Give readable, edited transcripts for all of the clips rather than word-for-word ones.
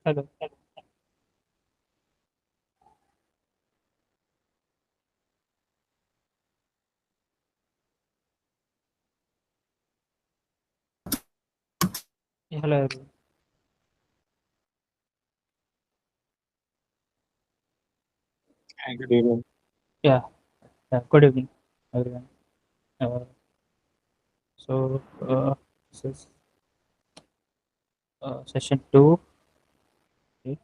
Hello. Yeah, hello, everyone. Hi, good evening. Yeah, good evening, everyone. Uh, this is session two. Okay.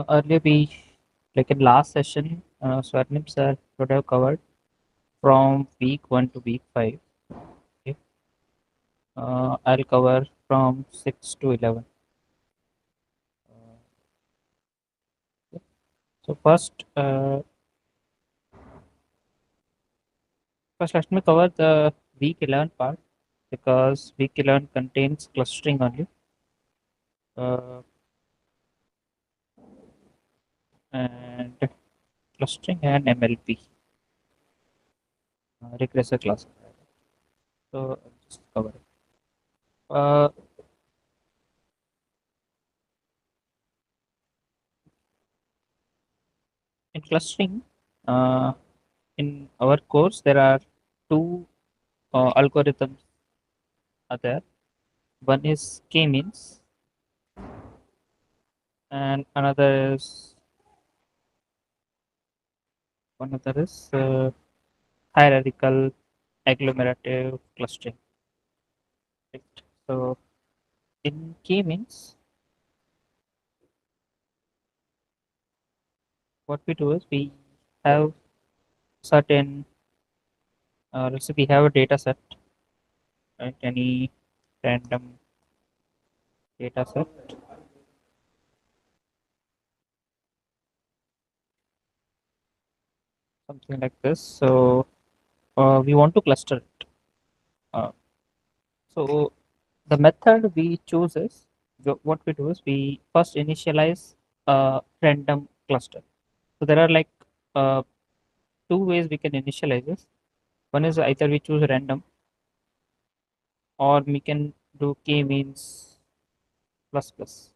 Earlier, like in last session, Swarnim sir would have covered from week 1 to week 5. Okay. I'll cover from 6 to 11. Okay. So, first let me cover the week 11 part because week 11 contains clustering only. Uh, and clustering and MLP, regressor class. So I'll just cover it. Uh, in clustering, uh, in our course, there are two algorithms are there. One is k-means, and another is hierarchical agglomerative clustering. Right? So in k-means, what we do is we have certain, let's say we have a data set, right? Any random data set, something like this. So we want to cluster it. Uh, so the method we choose is what we do is we first initialize a random cluster. So there are like uh, two ways we can initialize this. One is either we choose random or we can do k means plus plus.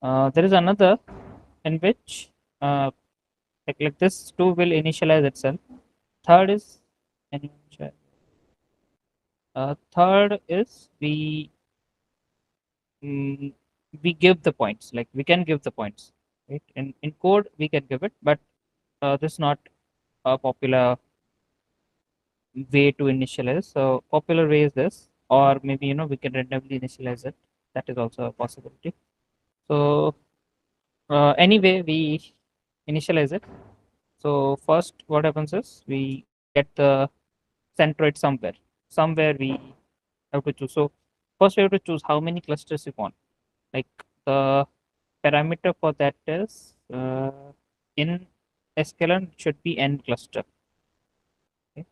There is another in which like this two will initialize itself. Third is third is mm, we give the points, like we can give the points, right? In code we can give it, but this is not a popular way to initialize. So popular way is this, or maybe we can randomly initialize it. That is also a possibility. So anyway we initialize it. So first what happens is we get the centroid somewhere we have to choose. So first we have to choose how many clusters we want. Like the parameter for that is in sklearn should be n cluster. Okay?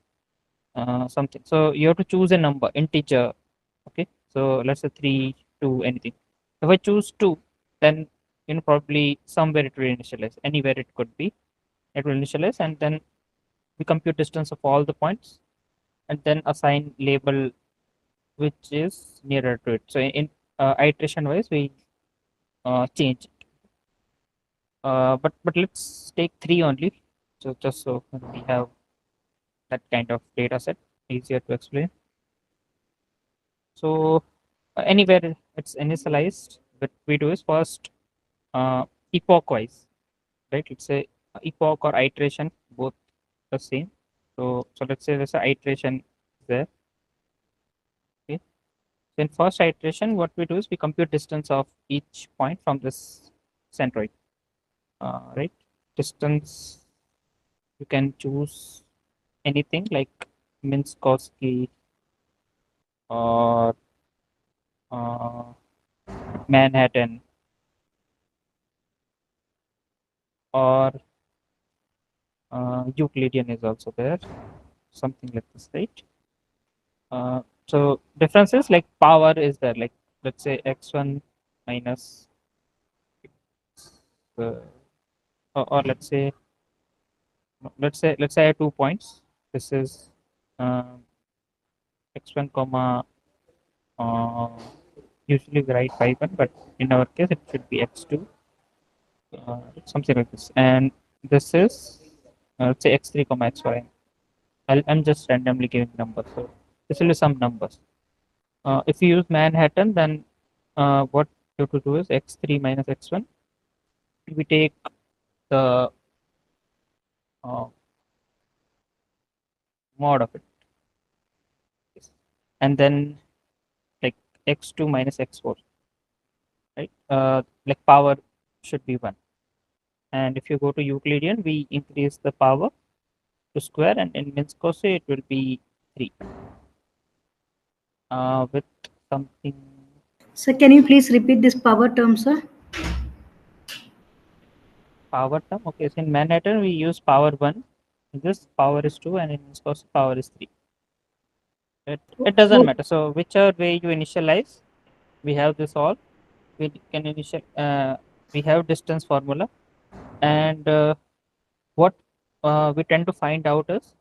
Something. So you have to choose a number, integer. Okay. So let's say 3, 2, anything. If I choose 2, then probably somewhere it will initialize. Anywhere it could be, it will initialize, and then we compute distance of all the points, and then assign label which is nearer to it. So in iteration wise, we change it. But let's take 3 only. So just so we have that kind of data set, easier to explain. So anywhere it's initialized, what we do is first epoch wise, right? Let's say epoch or iteration, both the same. So let's say there's an iteration there. Okay. So in first iteration, what we do is we compute distance of each point from this centroid, right? Distance, you can choose anything like Minkowski or uh, Manhattan or Euclidean is also there, something like this, right? So differences like power is there, like let's say x1 minus, uh, or let's say I have 2 points. This is uh, x1 comma uh, usually we write y1, but in our case it should be x2, something like this. And this is let's say x3 comma xy. I'm just randomly giving numbers. So this will be some numbers. If you use Manhattan, then what you have to do is x3 minus x1. We take the uh, mod of it, and then like x2 minus x4, right? Like power should be 1. And if you go to Euclidean, we increase the power to square, and in Minkowski it will be 3 with something So can you please repeat this power term, sir? power term. Okay, so in Manhattan we use power 1. In this power is 2, and in Minkowski power is 3. It doesn't Oh, matter. So whichever way you initialize, we have this all. We can initial. We have distance formula, and what we tend to find out is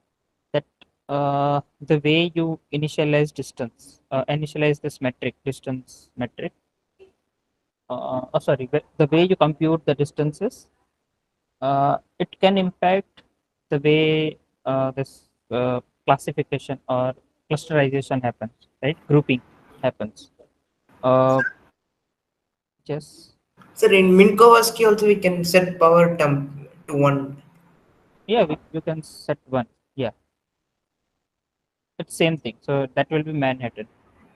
that the way you initialize distance, initialize this metric, distance metric. Sorry, the way you compute the distances, it can impact the way this classification or clusterization happens, right? Grouping happens. Uh, yes, Sir, in Minkowski also we can set power term to 1. yeah, you can set one. Yeah, it's same thing. So that will be Manhattan,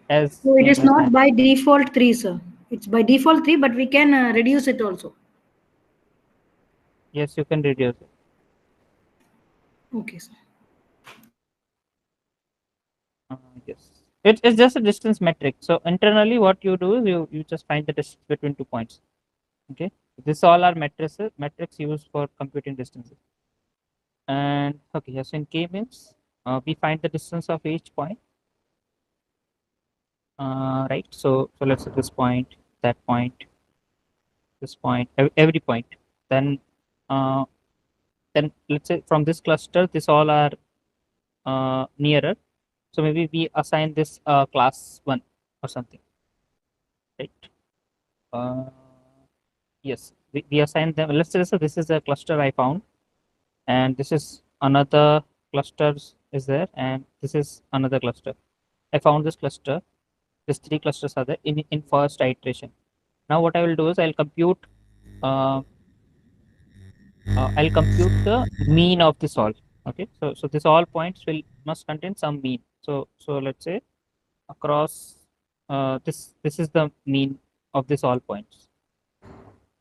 as so it name is as not Manhattan. by default 3, sir. It's by default 3, but we can reduce it also. Yes, you can reduce it. Okay, sir. Uh, yes, it's just a distance metric. So internally, what you do is you just find the distance between 2 points. Okay, this all are metrics used for computing distances. And okay, yes, in k means we find the distance of each point. Right. So let's say this point, that point, this point, every point. Then uh, then let's say from this cluster, this all are nearer. So maybe we assign this class 1 or something, right? Uh, yes, we assign them. Let's say so this is a cluster I found, and this is another clusters is there, and this is another cluster. I found this cluster. These 3 clusters are there in first iteration. Now what I will do is uh, I'll compute the mean of this all. Okay, so this all points will must contain some mean. So let's say across this is the mean of this all points.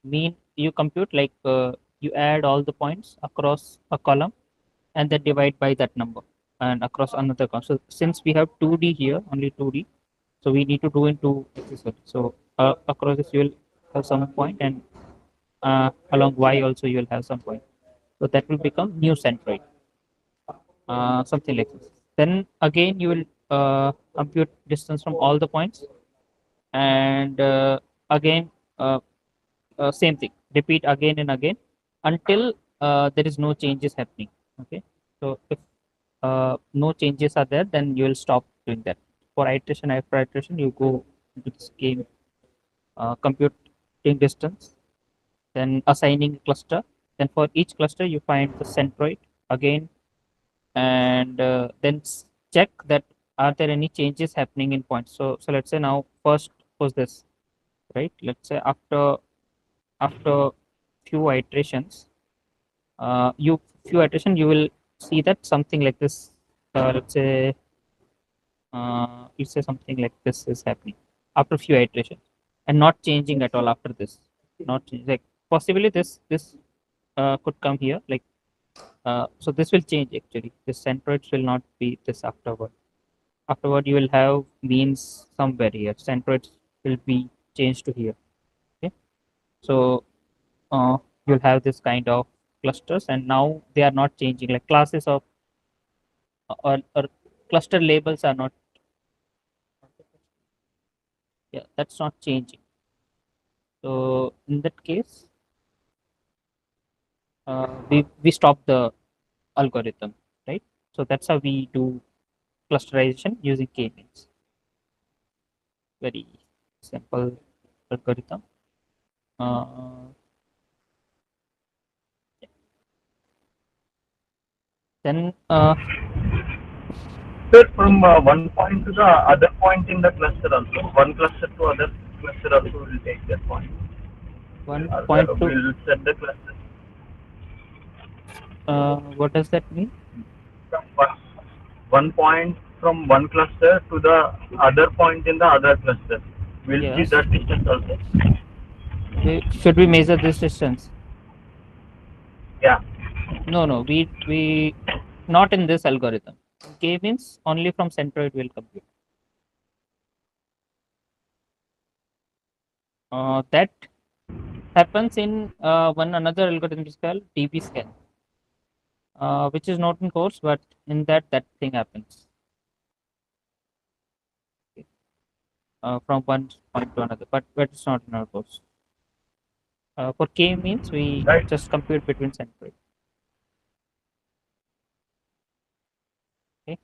Mean you compute like you add all the points across a column and then divide by that number and across another column. So since we have 2D here, only 2D, so we need to do into XSL. So across this you will have some point, and along Y also you will have some point. So that will become new centroid, something like this. Then again you will compute distance from all the points, and again uh, same thing, repeat again and again until there is no changes happening. Okay, so if no changes are there, then you will stop doing that. For iteration after iteration, you go into this game, computing distance, then assigning cluster. Then for each cluster, you find the centroid again, and then check that are there any changes happening in points. So let's say now first was this, right? Let's say after few iterations, you few iteration you will see that something like this. Let's say something like this is happening after few iterations, and not changing at all after this. Not change, like possibly this could come here like so this will change actually. This centroids will not be this afterward. Afterward you will have means somewhere here. Centroids will be changed to here. Okay, so you'll have this kind of clusters, and now they are not changing. Like classes of or cluster labels are not. Yeah, that's not changing. So in that case, we stop the algorithm, right? So that's how we do clusterization using k-means. Very simple algorithm. Then Sir, from one point to the other point in the cluster also, one cluster to other cluster also will take that point. one Sir, point to we'll set the cluster what does that mean? from one point from one cluster to the other point in the other cluster. We'll see Yes. that distance also. Should we measure this distance? Yeah. No. We not in this algorithm. K means only from centroid will compute. That happens in one another algorithm is called DB scan, which is not in course, but in that thing happens. Okay. From one point to another, but it's not in our course. For K means we Right. just compute between centroid. Okay.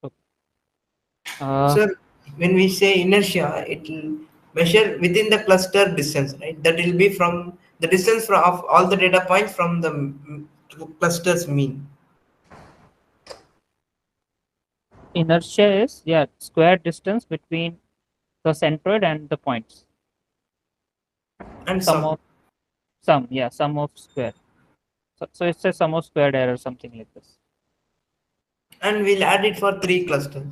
So, Sir, when we say inertia, it will measure within the cluster distance, right? That will be from the distance from of all the data points from the cluster's mean. inertia is square distance between the centroid and the points. And Sum some. of sum of square. So it's a sum of squared error, something like this. And we'll add it for 3 clusters.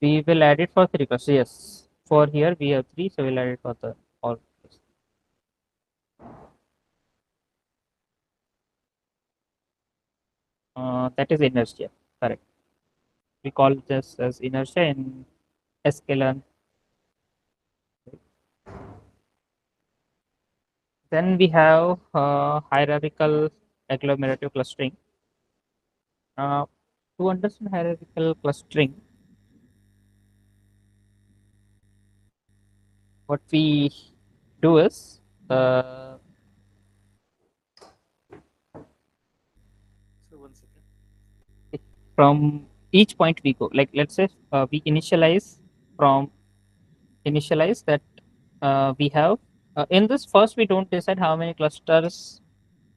We will add it for 3 clusters. Yes. For here we have 3, so we'll add it for the all. That is inertia. Correct. We call this as inertia in sklearn. Then we have hierarchical agglomerative clustering. To understand hierarchical clustering, what we do is so one second. From each point we go, like let's say we initialize that we have in this. First we don't decide how many clusters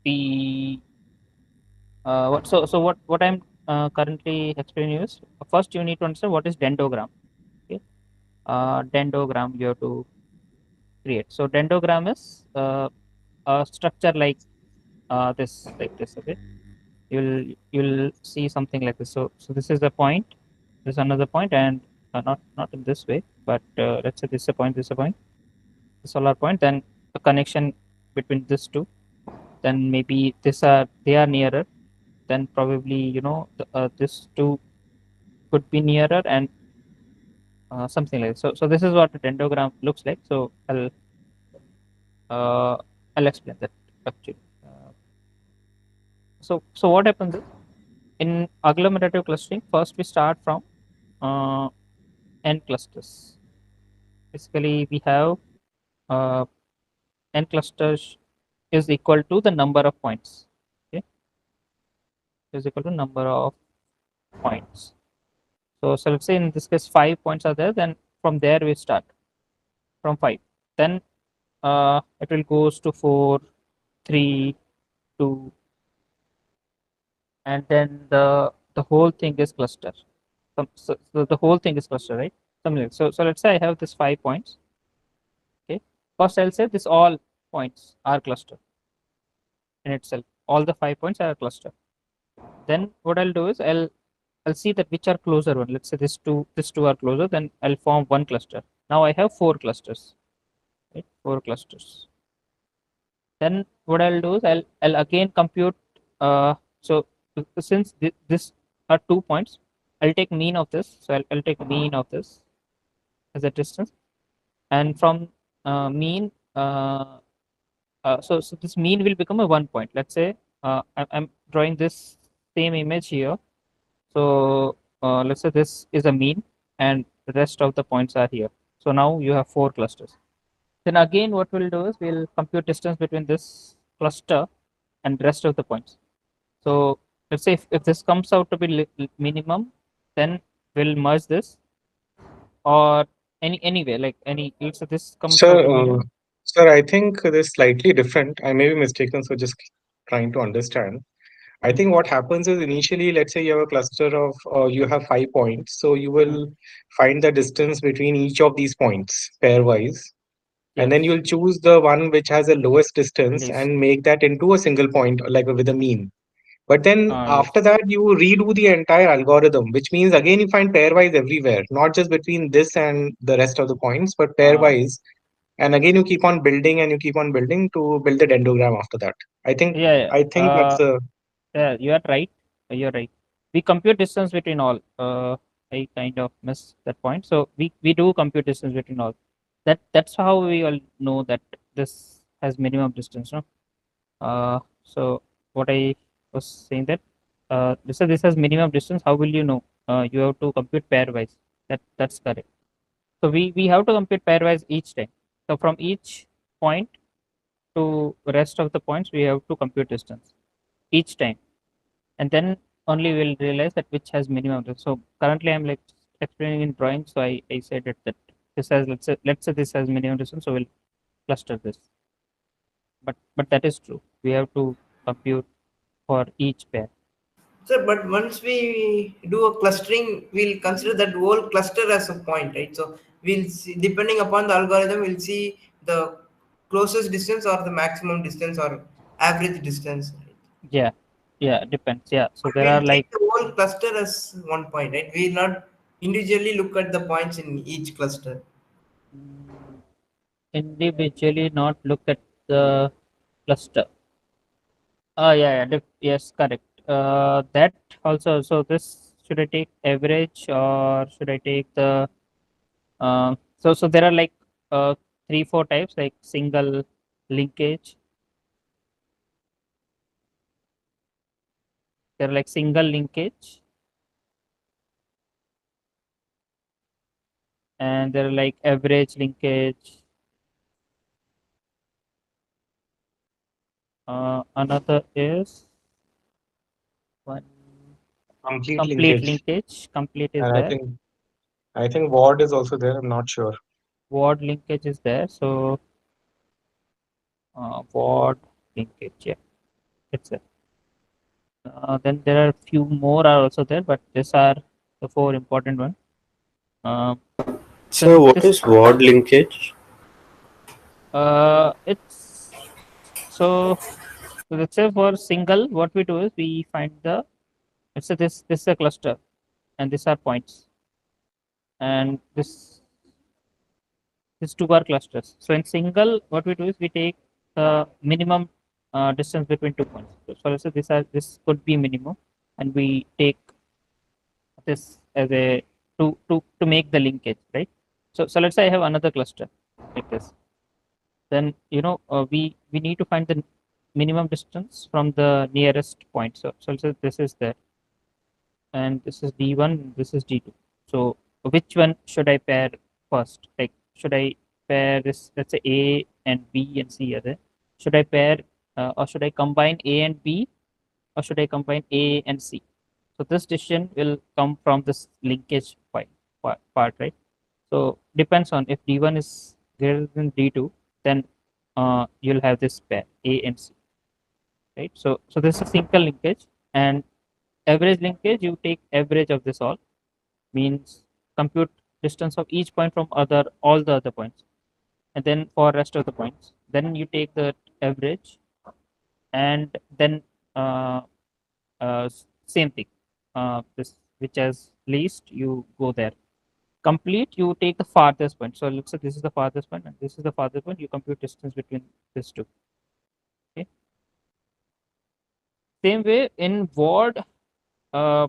we what I'm currently explaining is, first you need to understand what is dendrogram. Okay. Dendrogram you have to create. So dendrogram is a structure like this. Okay. You'll see something like this. So this is a point, this is another point, and not in this way, but let's say this is a point, this is a point, the solar point, then a connection between these two, then maybe they are nearer, then probably this two could be nearer, and something like this. So this is what a dendrogram looks like. So uh, I'll explain that actually. So what happens is, in agglomerative clustering, first we start from uh, n clusters. Basically, we have uh, n clusters is equal to the number of points. Okay, is equal to number of points. So let's say in this case 5 points are there. Then from there we start from 5. Then it will goes to 4, 3, 2, and then the whole thing is cluster. So the whole thing is cluster, right? Something like so. So let's say I have this 5 points. Okay. First I'll say this all points are cluster in itself. All the 5 points are a cluster. Then what I'll do is I'll see that which are closer one. Let's say this two are closer. Then I'll form one cluster. Now I have 4 clusters. Right? 4 clusters. Then what I'll do is I'll again compute. So since this are 2 points, I'll take mean of this. So I'll take mean of this as a distance, and from mean. So this mean will become a 1 point. Let's say I'm drawing this same image here. So let's say this is a mean, and the rest of the points are here. So now you have 4 clusters. Then again, what we'll do is we'll compute distance between this cluster and rest of the points. So let's say if this comes out to be minimum, then we'll merge this, or anyway, like let's say this comes out Sir, to minimum. sir, I think this is slightly different. I may be mistaken, so just trying to understand. I think what happens is initially, let's say you have a cluster of, you have 5 points, so you Mm. will find the distance between each of these points pairwise, and then Yes, you'll choose the one which has the lowest distance least. and make that into a single point, like with a mean. But then after Yes. that, you redo the entire algorithm, which means again you find pairwise everywhere, not just between this and the rest of the points, but Uh, pairwise. And again, you keep on building and you keep on building to build the dendrogram after that. I think yeah, yeah. I think that's a Yeah, you are right. You're right. We compute distance between all. I kind of missed that point. So we do compute distance between all. That's how we all know that this has minimum distance, no? So what I was saying that this has minimum distance. How will you know? You have to compute pairwise. That's correct. So we have to compute pairwise each time. So from each point to rest of the points, we have to compute distance each time, and then only we'll realize that which has minimum distance. So currently I'm like explaining in drawing, so I said it that this has, let's say this has minimum distance, so we'll cluster this. But that is true. We have to compute for each pair. So, but once we do a clustering, we'll consider that whole cluster as a point, right? So we'll see, depending upon the algorithm, we'll see the closest distance or the maximum distance or average distance. Right? Yeah, yeah, depends. Yeah, so But there are we'll like take the whole cluster as one point, right? We'll not individually look at the points in each cluster. mm, individually not look at the cluster. Yeah, yeah, yes, correct. That also. So this, should I take average or should I take the so there are like uh, 3 4 types, like single linkage. There are like single linkage, and there are like average linkage. Another is one complete complete linkage. linkage. Complete is And there. I think Ward is also there. I'm not sure. Word linkage is there. So word linkage, yeah, it's there. Then there are few more are also there, but these are the four important ones. Uh, So, then what this is word linkage? it's so let's say for single, what we do is we find the, let's say this is a cluster, and these are points, and this two are clusters. So in single, what we do is we take the minimum distance between 2 points. So let's say this could be minimum, and we take this as a to make the linkage, right? So let's say I have another cluster like this. Then we need to find the minimum distance from the nearest point. So let's say this is there, and this is D1, this is D2. So which one should I pair first? Like, should I pair this, let's say A and B and C are there? Should I pair or should I combine A and B, or should I combine A and C? So this decision will come from this linkage part, right? So depends on, if D1 is greater than D2, then you'll have this pair A and C, right? So this is single linkage, and average linkage, you take average of this all, means compute distance of each point from all the other points, and then for rest of the points, then you take the average, and then uh, same thing, this which has least, you go there. Complete, you take the farthest point. So let's say this is the farthest point and this is the farthest point, you compute distance between these two. Okay, same way in word, uh,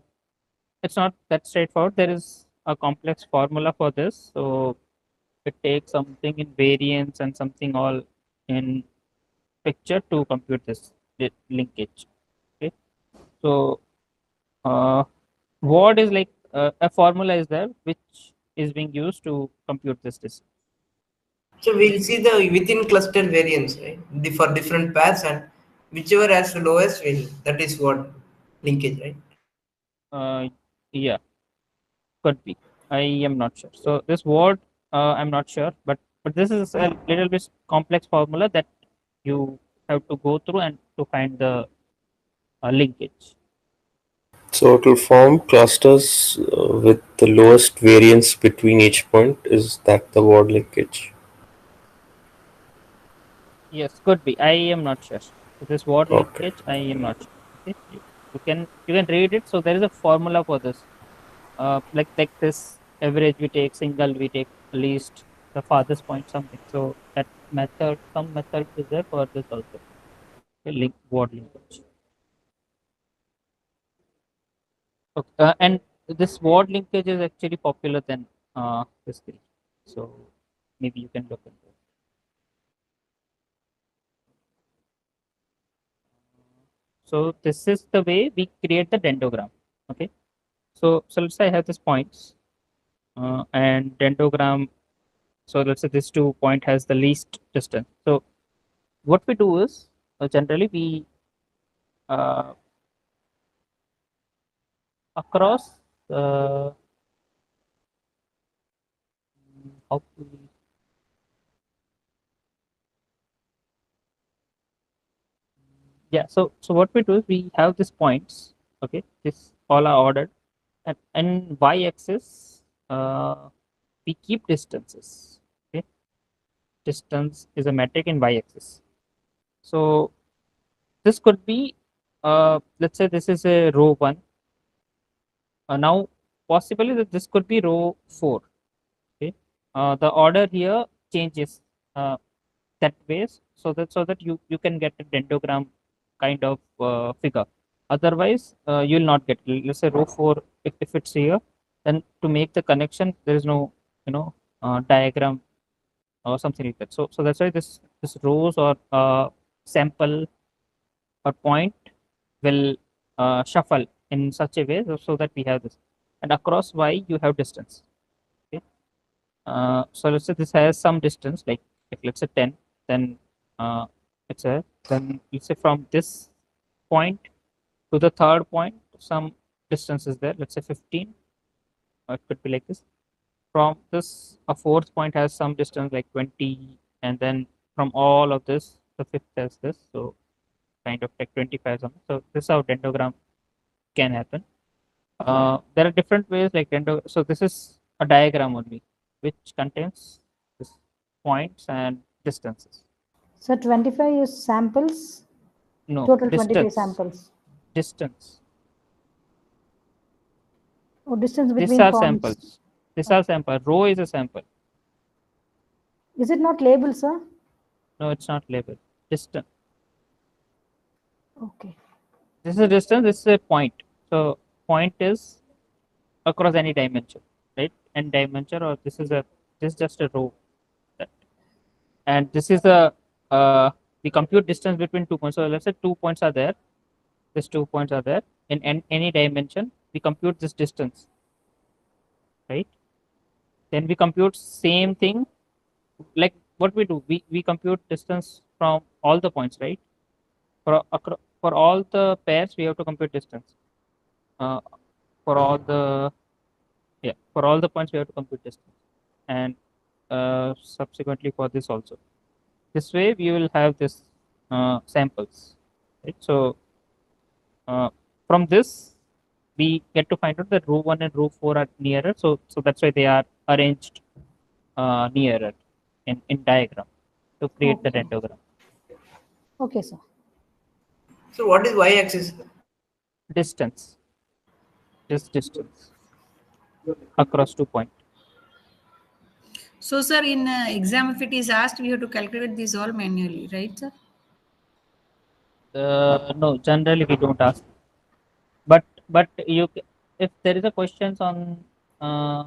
it's not that straightforward. There is a complex formula for this. So it takes something in variance and something all in picture to compute this linkage. Okay, so uh, what is like a formula is there which is being used to compute this distance. So we'll see the within cluster variance, right? For different pairs and whichever has the lowest will, that is what linkage, right? Yeah, could be. I am not sure. So this word, I'm not sure, but this is a little bit complex formula that you have to go through and to find the linkage. So it will form clusters with the lowest variance between each point. Is that the word linkage? Yes, could be. I am not sure. So this word Okay. linkage, I am not sure. Okay, you can read it. So there is a formula for this. Like this average we take, single we take, least, the farthest point, something. So that method, some method is there for this also. Okay, link word linkage. Okay, and this word linkage is actually popular than this three. So maybe you can look into it. So this is the way we create the dendrogram. Okay. So let's say I have this points and dendrogram. So let's say this 2 point has the least distance. So what we do is generally we uh, across how to yeah. So what we do is we have these points. Okay, this all are ordered, and y-axis we keep distances. Okay, distance is a metric in y-axis. So this could be let's say this is a row one. Now possibly that this could be row four. Okay, the order here changes that ways so that you can get a dendrogram kind of figure. Otherwise, you'll not get. Let's say row four. If it's here, then to make the connection, there is no diagram or something like that. So that's why this rows or sample or point will shuffle in such a way so that we have this. And across y you have distance. Okay. So let's say this has some distance, like if let's say 10, then uh, it's a then let's say from this point to the third point, some distance is there. Let's say 15, or it could be like this. From this, a fourth point has some distance like 20, and then from all of this, the fifth has this. So kind of like 25 something. So this is how dendrogram can happen. There are different ways like so this is a diagram only which contains this points and distances. So 25 is samples, No, total 25 distance. samples. Distance. Or distance These between are points. samples. These are sample. Row is a sample. Is it not labeled, sir? No, it's not labeled. Distance. Okay. This is a distance. This is a point. So point is across any dimension, right? And dimension, or this is just a row. That. And this is the compute distance between 2 points. So let's say 2 points are there. These 2 points are there in any dimension. We compute this distance, right? Then we compute same thing. Like what we do, we compute distance from all the points, right? For all the pairs, we have to compute distance. Uh, for all the yeah, for all the points, we have to compute distance, and subsequently for this also. This way, we will have this samples, right? So uh, from this, we get to find out that row one and row four are nearer. So that's why they are arranged nearer in diagram to create the Okay. dendrogram. Okay, sir. So what is y-axis? Distance, just distance across 2 points. So, sir, in exam, if it is asked, we have to calculate this all manually, right, sir? No, generally we don't ask, but if there is a questions on uh,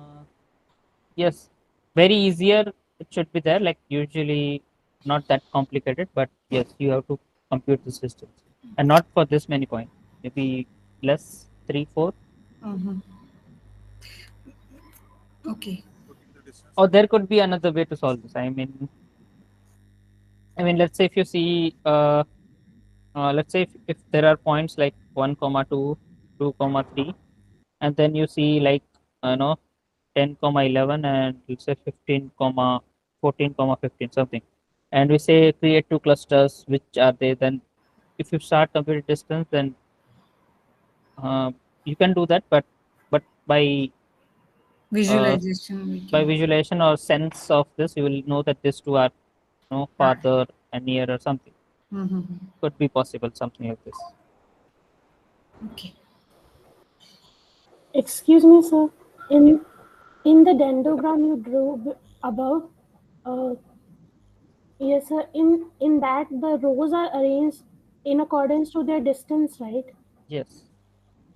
yes, very easier, it should be there. Like usually not that complicated, but yes, you have to compute this distance, and not for this many points. Maybe less, three, four. Mm-hmm. Okay. Or there could be another way to solve this. I mean, let's say if you see let's say if there are points like 1 comma 2, 2 comma 3, and then you see like 10 comma 11, and let's say 15 comma 14 comma 15 something, and we say create two clusters, which are they? Then if you start computing distance, then you can do that, but uh, Visualization we by can. visualization or sense of this, you will know that these two are farther and near or something. Mm-hmm. Could be possible something like this. Okay. Excuse me, sir. In the dendrogram you drew above, uh, yes, sir. In that the rows are arranged in accordance to their distance, right? Yes.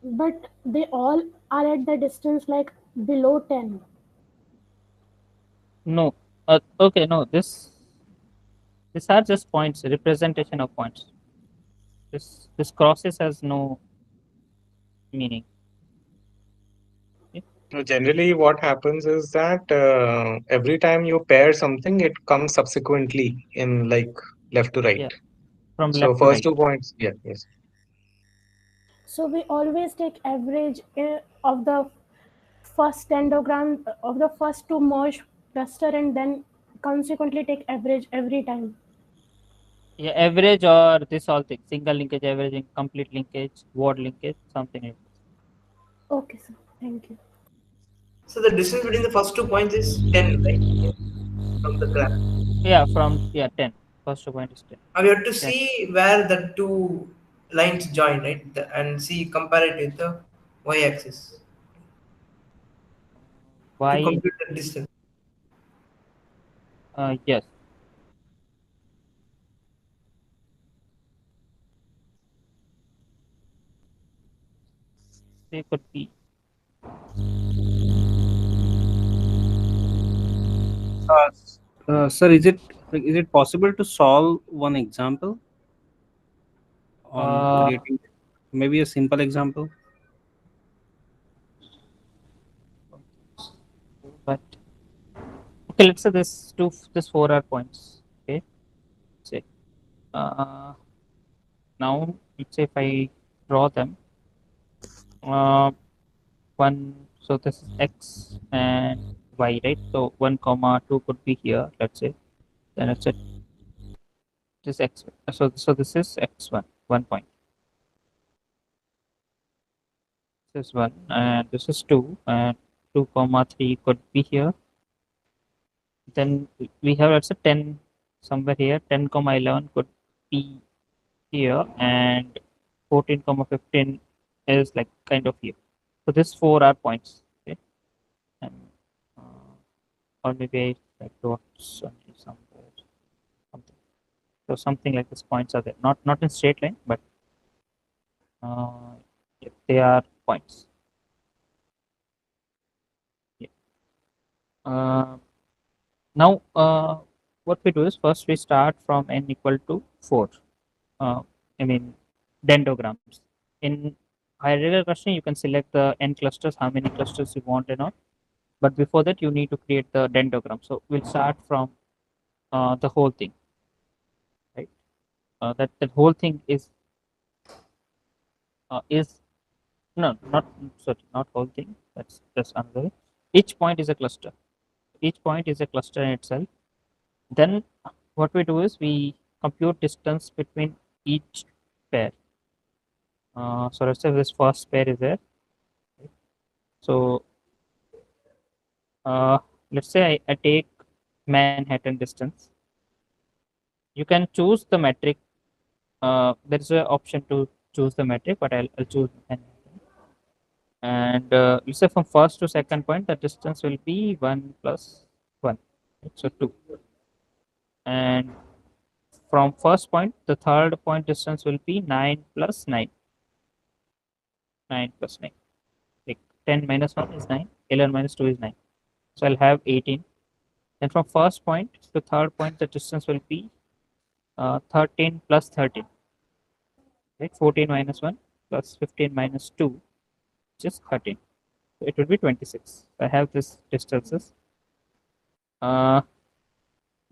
But they all are at the distance like below 10. No. Okay. No. These are just points, representation of points. This crosses has no meaning. Okay? Generally, what happens is that every time you pair something, it comes subsequently in like left to right. Yeah. From So left to first right. 2 points, yeah, yes. So we always take average of the first dendrogram of the first two merge cluster and then consequently take average every time. Yeah. Average or this all thing. Single linkage, averaging, complete linkage, word linkage, something like this. Okay, sir. Thank you. So the distance between the first 2 points is 10, right? From the graph. Yeah. From 10. First point is 10. Now we have to 10. see where the two lines join, right? And see compare it with the y-axis to Why? compute the distance. Yes. They could be. Sir, is it possible to solve one example on Uh, creating maybe a simple example? but okay, let's say this four are points. Okay, say now let's say if I draw them, uh, one. So this is x and y, right? So 1 comma 2 could be here. Let's say then it's a this x. So this is x1, 1 point. This is one, and this is two, and 2 comma 3 could be here. Then we have let's say 10 somewhere here. 10 comma 11 could be here, and 14 comma 15 is like kind of here. So these four are points. Okay, and or maybe I like dots somewhere, something. So something like this points are there. Not in straight line, but uh, yeah, they are points. Yeah. Now what we do is first we start from n equal to 4. I mean dendrograms. In hierarchical clustering, you can select the n clusters, how many clusters you want and all. But before that, you need to create the dendrogram. So we'll start from the whole thing, right? That whole thing is no, not sorry, not whole thing. That's another way. Each point is a cluster. Each point is a cluster in itself. Then what we do is we compute distance between each pair. So let's say this first pair is there. So uh, let's say I take Manhattan distance. You can choose the metric. There is an option to choose the metric, but I'll choose Manhattan. And let's say from first to second point, the distance will be 1 plus 1. Right? So 2. And from first point, the third point distance will be 9 plus 9. 9 plus 9. Like 10 minus 1 is 9. 11 minus 2 is 9. So I'll have 18. Then from first point to third point, the distance will be 13 plus 13. Right? 14 minus 1 plus 15 minus 2, which is 13. So it will be 26. I have this distances. Uh,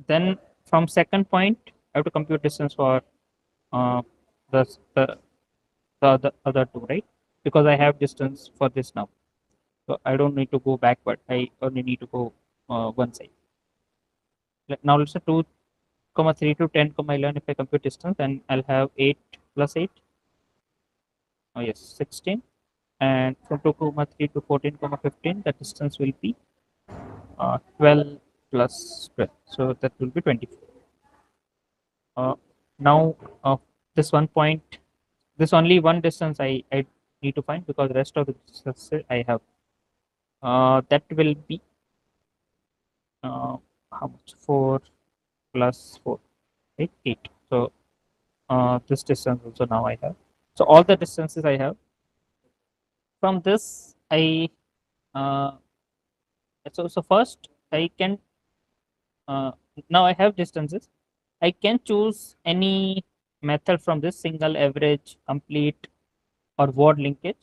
then from second point, I have to compute distance for the other two, right? Because I have distance for this now. So I don't need to go backward. I only need to go one side. Now let's say 2, 3 to 10, 11. If I compute distance, then I'll have 8 plus 8. Oh yes, 16. And from 2, 3 to 14, 15, the distance will be 12 plus 12. So that will be 24. Now this one point, this only one distance I need to find, because the rest of the distances I have. That will be how much? 4 plus 4, right? 8. So this distance also now I have. So all the distances I have. From this, uh, so first I can uh, now I have distances. I can choose any method from this: single, average, complete, or word linkage,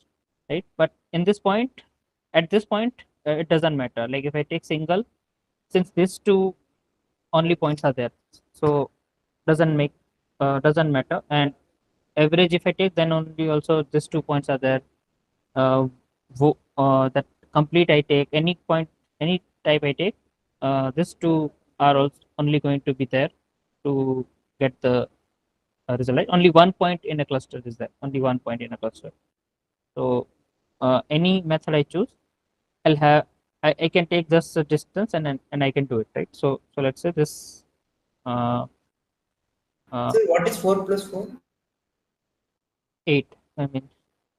right? But in this point, at this point, it doesn't matter. Like if I take single, since these two only points are there, so doesn't matter. And average, if I take, then only also these 2 points are there. That complete, I take any point, any type I take, these two are also only going to be there to get the result, right? Only one point in a cluster is there, only one point in a cluster. So any method I choose, I'll have, I can take this distance, and I can do it, right? So let's say this uh, So what is 4 plus 4? 8. I mean,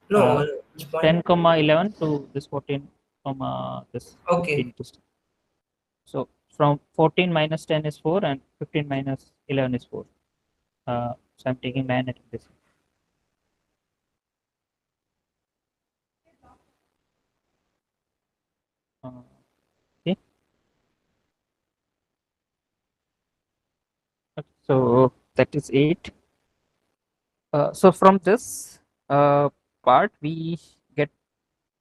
No, which point? 10 comma 11 to this 14 comma this Okay. 15 distance. So from 14 minus 10 is 4, and 15 minus 11 is 4. So I'm taking magnetic distance. Okay. So that is 8. So from this part, we get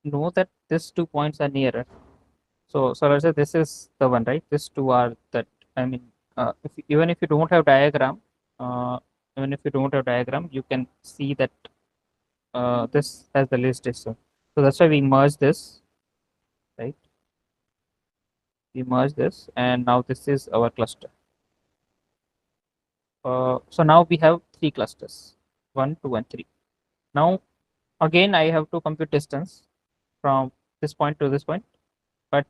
know that these 2 points are nearer. So let's say this is the one, right? These two are that. I mean, even if you don't have diagram, uh, you can see that this has the least distance. So that's why we merge this, right? We merge this, and now this is our cluster. So now we have 3 clusters, 1, 2, and 3. Now again, I have to compute distance from this point to this point. But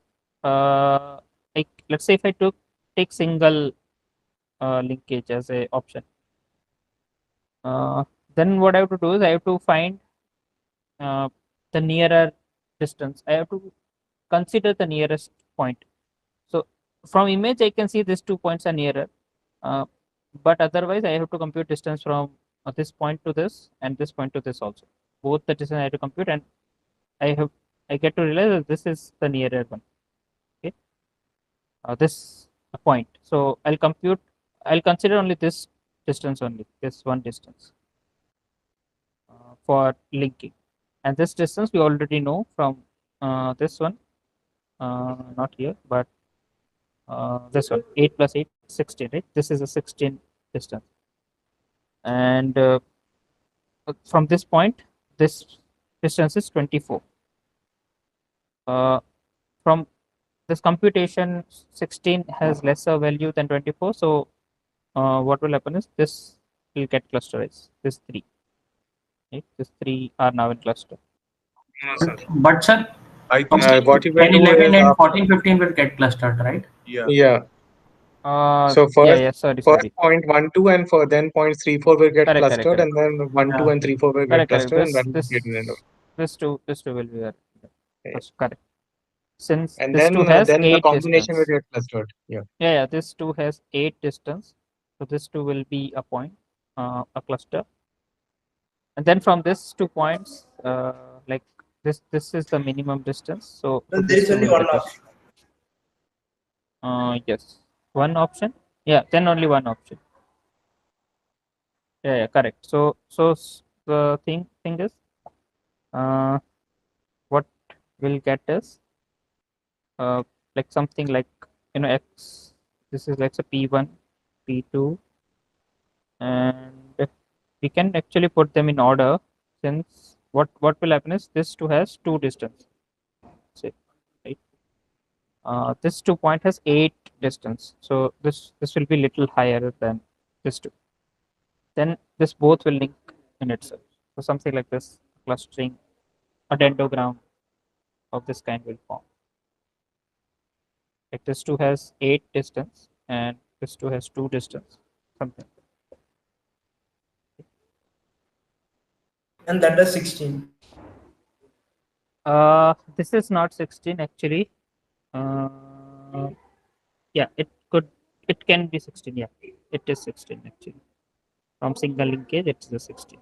let's say if I take single linkage as a option, then what I have to do is I have to find uh, the nearer distance. I have to consider the nearest point. So from image, I can see these 2 points are nearer, uh, but otherwise I have to compute distance from this point to this, and this point to this also. Both the distance I have to compute, and I get to realize that this is the nearer one. Okay, this point. So I'll consider only this distance only, this one distance for linking. And this distance we already know from this one, not here, but this one, 8 plus 8, 16, right? This is a 16 distance. And from this point, this distance is 24. From this computation, 16 has lesser value than 24. So what will happen is this will get clusterized, this 3. Right? These 3 are now in cluster. No, sir. But sir, I think what you 10, will do 11 is and 14, 15 will get clustered, right? yeah. So Yeah, sorry. first point 1, 2, and then points 3, 4 will get Correct. clustered, and then 1, 2, and 3, 4 will get Correct. clustered, and then This two will be there. yeah. Correct. Since And this two has then the 8 combination distance. will get clustered. Yeah. Yeah. This two has 8 distance. So this two will be a point, a cluster. And then from this 2 points, like this is the minimum distance. So Well, there this is two only will one get option. yes, one option. Yeah, then only one option. Yeah, correct. So the thing is, what we'll get is like something like, x. This is like a p1, p2, and we can actually put them in order, since what will happen is this 2 has 2 distance, say, right? This 2 point has 8 distance, so this will be little higher than this 2. Then this both will link in itself. So something like this, clustering, a dendrogram of this kind will form. Like this 2 has 8 distance and this 2 has 2 distance, something. And that is 16. This is not 16 actually. Yeah, it can be 16. Yeah, it is 16 actually. From single linkage, it's the 16.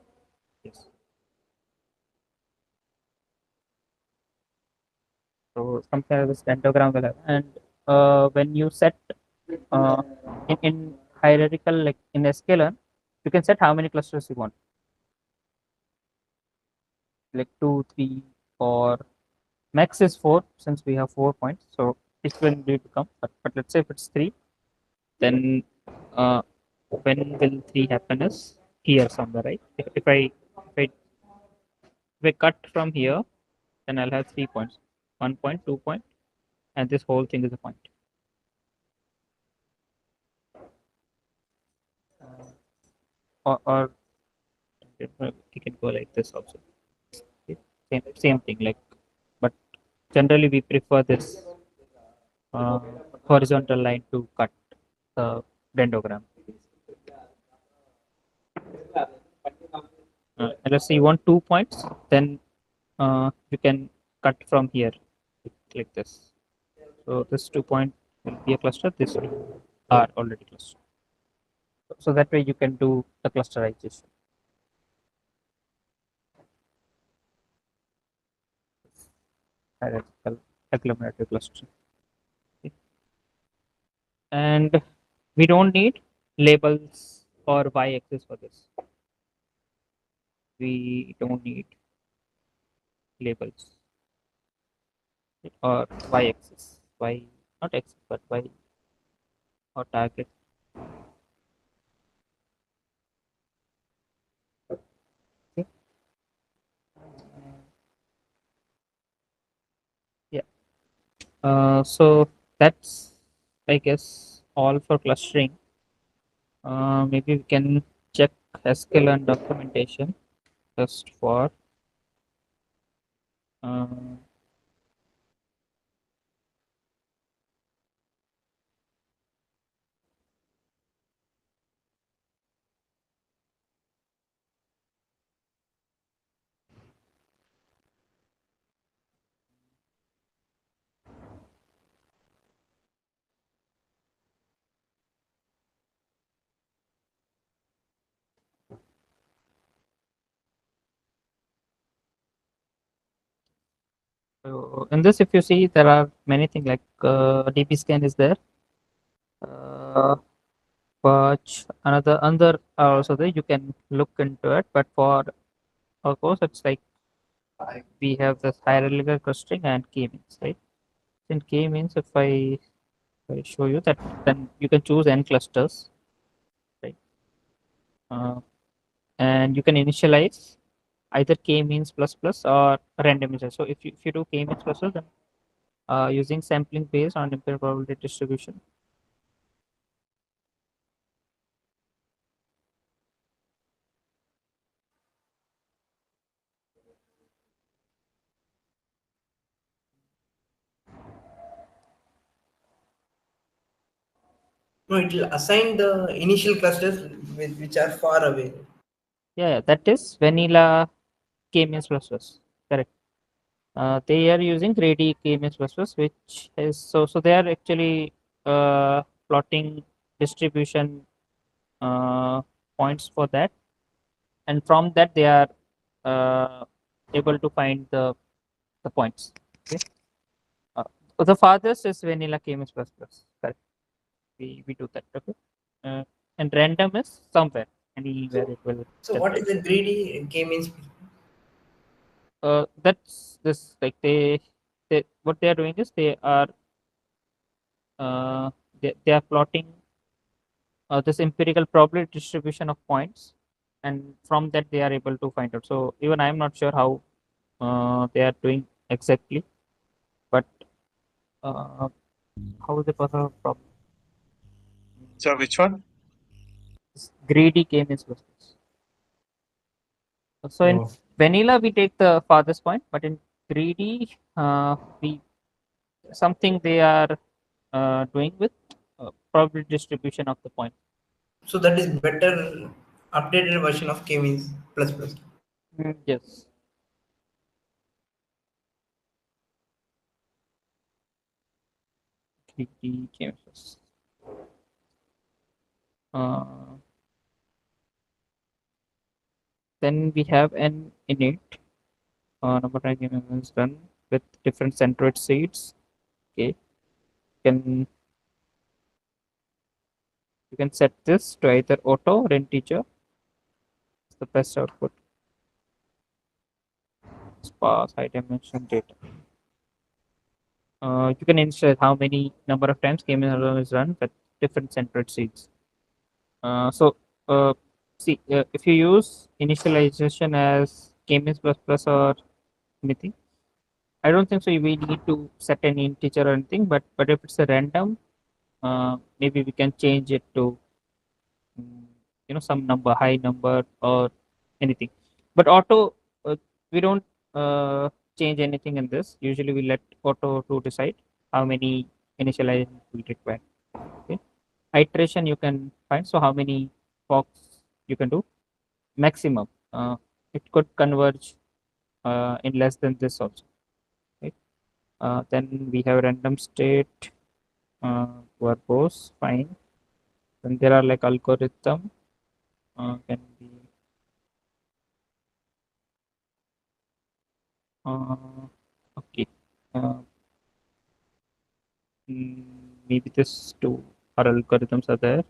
Yes. So compare this dendrogram will have, and when you set uh, in hierarchical, like in sklearn, you can set how many clusters you want, like 2, 3, or max is 4, since we have 4 points. So it will be become, but let's say if it's 3, then uh, when will 3 happen is here somewhere, right? If I cut from here, then I'll have 3 points, 1 point, 2 point, and this whole thing is a point. Or we can go like this also. Okay. Same thing, like, but generally we prefer this uh, horizontal line to cut the dendrogram. And let's say you want 2 points, then you can cut from here like this. So this 2 point will be a cluster. This two are already clustered. So that way you can do the clusterization. Hierarchical agglomerative cluster. Okay. And we don't need labels or y-axis for this. We don't need labels or y-axis. Y, not axis, but y or target. Okay. Yeah. So that's, I guess, all for clustering. Maybe we can check sklearn documentation just for uh, so in this, if you see, there are many things like DB scan is there, but another are also there. You can look into it, but for our course, it's like we have this hierarchical clustering and k means, right? In k means, if I show you that, then you can choose n clusters, right? Uh, and you can initialize either k means plus plus or randomizer. So if you do k means plus plus, then using sampling based on impaired probability distribution. No, it will assign the initial clusters which are far away. Yeah, that is vanilla k means plus plus. Correct. They are using greedy k means plus plus, which is so they are actually plotting distribution points for that, and from that they are uh, able to find the points. Okay. Uh, the farthest is vanilla k means plus plus. Correct. We do that. Okay. Uh, and random is somewhere, anywhere it will So what is generate. the greedy k means? That's this, like they what they are doing is uh, they are plotting this empirical probability distribution of points, and from that they are able to find out. So even I am not sure how they are doing exactly, but uh, how is the person problem? So which one? Greedy k-means clusters. So in Oh. vanilla we take the farthest point, but in greedy we something they are doing with probability distribution of the point. So that is better updated version of K means plus plus. Yes. Greedy k-means. Uh, then we have an innate number of is done with different centroid seeds. Okay, you can set this to either auto or integer. It's the best output. Sparse high dimension data. You can initialize how many number of times k-means algorithm is run with different centroid seeds. So see if you use initialization as k-means plus plus or anything, I don't think so. We need to set an integer or anything, but if it's a random, maybe we can change it to mm, some number, high number or anything. But auto, we don't change anything in this. Usually, we let auto to decide how many initialization we require. Okay, iteration you can find. So how many forks you can do maximum. It could converge in less than this also. Right? Then we have random state, verbose, fine. Then there are like algorithm, can be okay. Uh, Maybe this two are algorithms are there.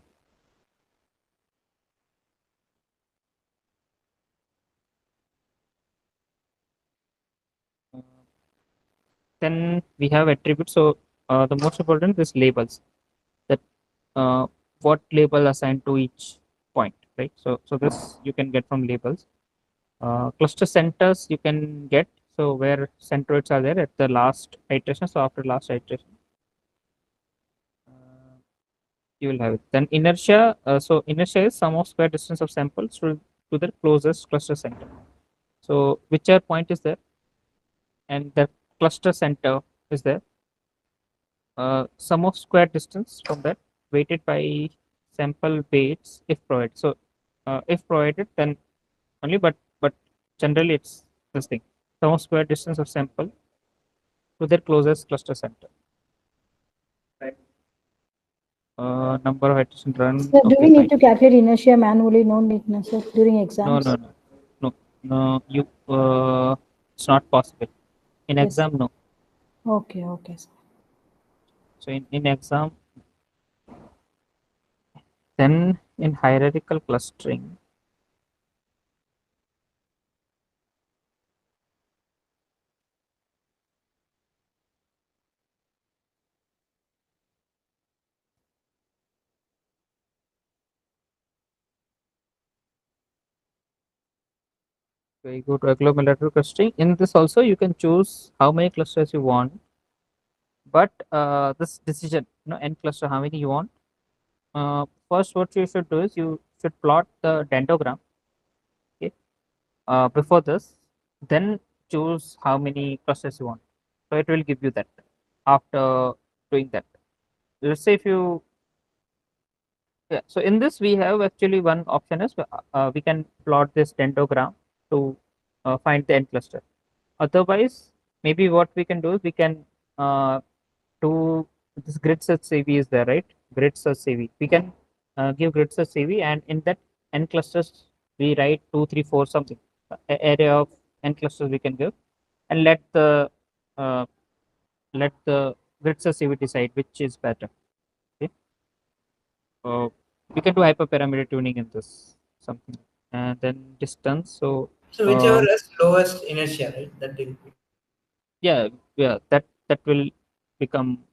Uh, then we have attributes. So the most important is labels. That what label assigned to each point, right? So this you can get from labels. Cluster centers you can get, so where centroids are there at the last iteration. So after last iteration, you will have it. Then inertia. So inertia is sum of square distance of samples to the closest cluster center. So whichever point is there, and the cluster center is there. Sum of square distance from that weighted by sample weights if provided. So if provided, then only. But generally it's this thing. Sum of square distance of sample to their closest cluster center. Right. Number of iteration run. So do Okay, we need fine. to calculate inertia manually? No need, no, sir, during No, exams? no, no, no, no. You, it's not possible. In Yes. exam, no. Okay, okay, sir. So in exam, then in hierarchical clustering, so you go to agglomerator clustering. In this also, you can choose how many clusters you want. But this decision, n cluster, how many you want. First, what you should do is you should plot the dendrogram. Okay. Before this, then choose how many clusters you want. So it will give you that after doing that. Let's say if you yeah, so in this we have actually one option is we can plot this dendrogram to find the end cluster. Otherwise, maybe what we can do is we can uh, do this grid search CV is there, right? Grid search CV. We can give grid search CV, and in that n clusters we write 2, 3, 4 something area of n clusters we can give, and uh, let the grid search CV decide which is better. Okay. Uh, we can do hyperparameter tuning in this something, and then distance. So So whichever has lowest inertia, right? That will be. yeah, yeah, that will become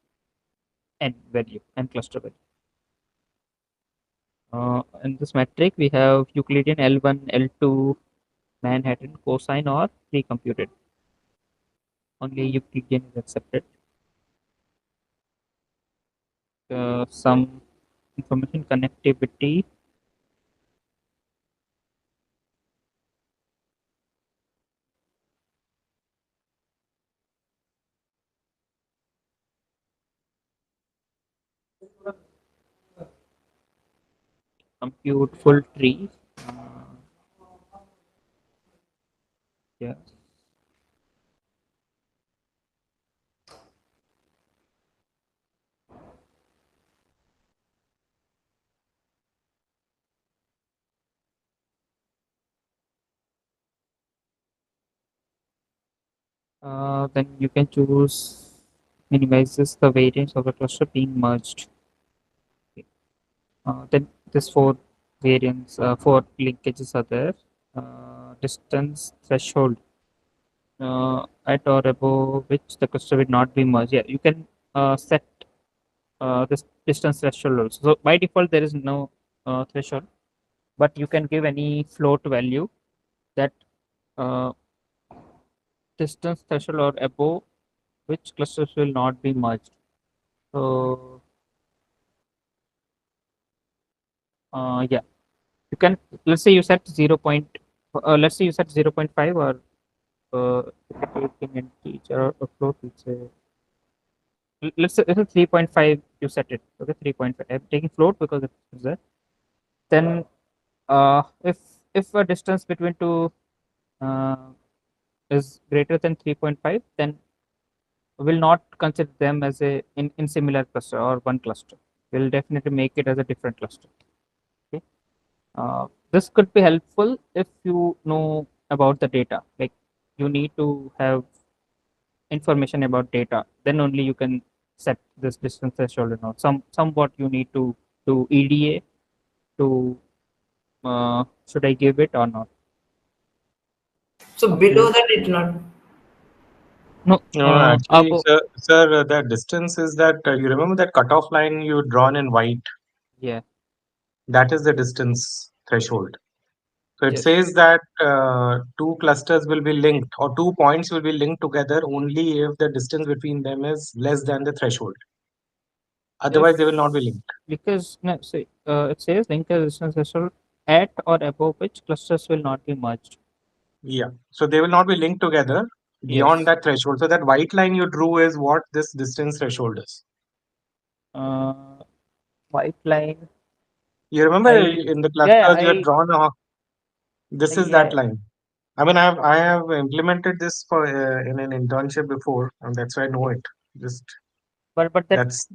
n value, n cluster value. In this metric, we have Euclidean L1, L2, Manhattan, cosine, or pre-computed. Only Euclidean is accepted. Some information connectivity. Compute full tree. Yeah. Then you can choose minimizes the variance of the cluster being merged. Okay. Then this four variants, four linkages are there. Distance threshold at or above which the cluster will not be merged. Yeah, you can set this distance threshold also. So by default, there is no threshold, but you can give any float value that uh, distance threshold or above which clusters will not be merged. So yeah, you can, let's say you set 0. Let's say you set 0.5 or taking an integer or float. Let's say 3.5. You set it. Okay, 3.5. I'm taking float because it's there. Then if a distance between two uh, is greater than 3.5, then will not consider them as in similar cluster or one cluster. We'll definitely make it as a different cluster. Okay. This could be helpful if you know about the data. Like you need to have information about data. Then only you can set this distance threshold or not. Somewhat you need to do EDA to should I give it or not. So below that, it not. No, No, actually, above. sir, that distance is that you remember that cutoff line you drawn in white? Yeah. That is the distance threshold. So it Yes. says that two clusters will be linked or 2 points will be linked together only if the distance between them is less than the threshold. Otherwise, If they will not be linked. because no, say, it says link distance threshold at or above which clusters will not be merged. Yeah. So they will not be linked together beyond Yes. that threshold. So that white line you drew is what this distance threshold is. White line. You remember I in the yeah clusters you had drawn a, this is that yeah. line. I mean, I have implemented this for in an internship before, and that's why I know Okay. it. Just But that, that's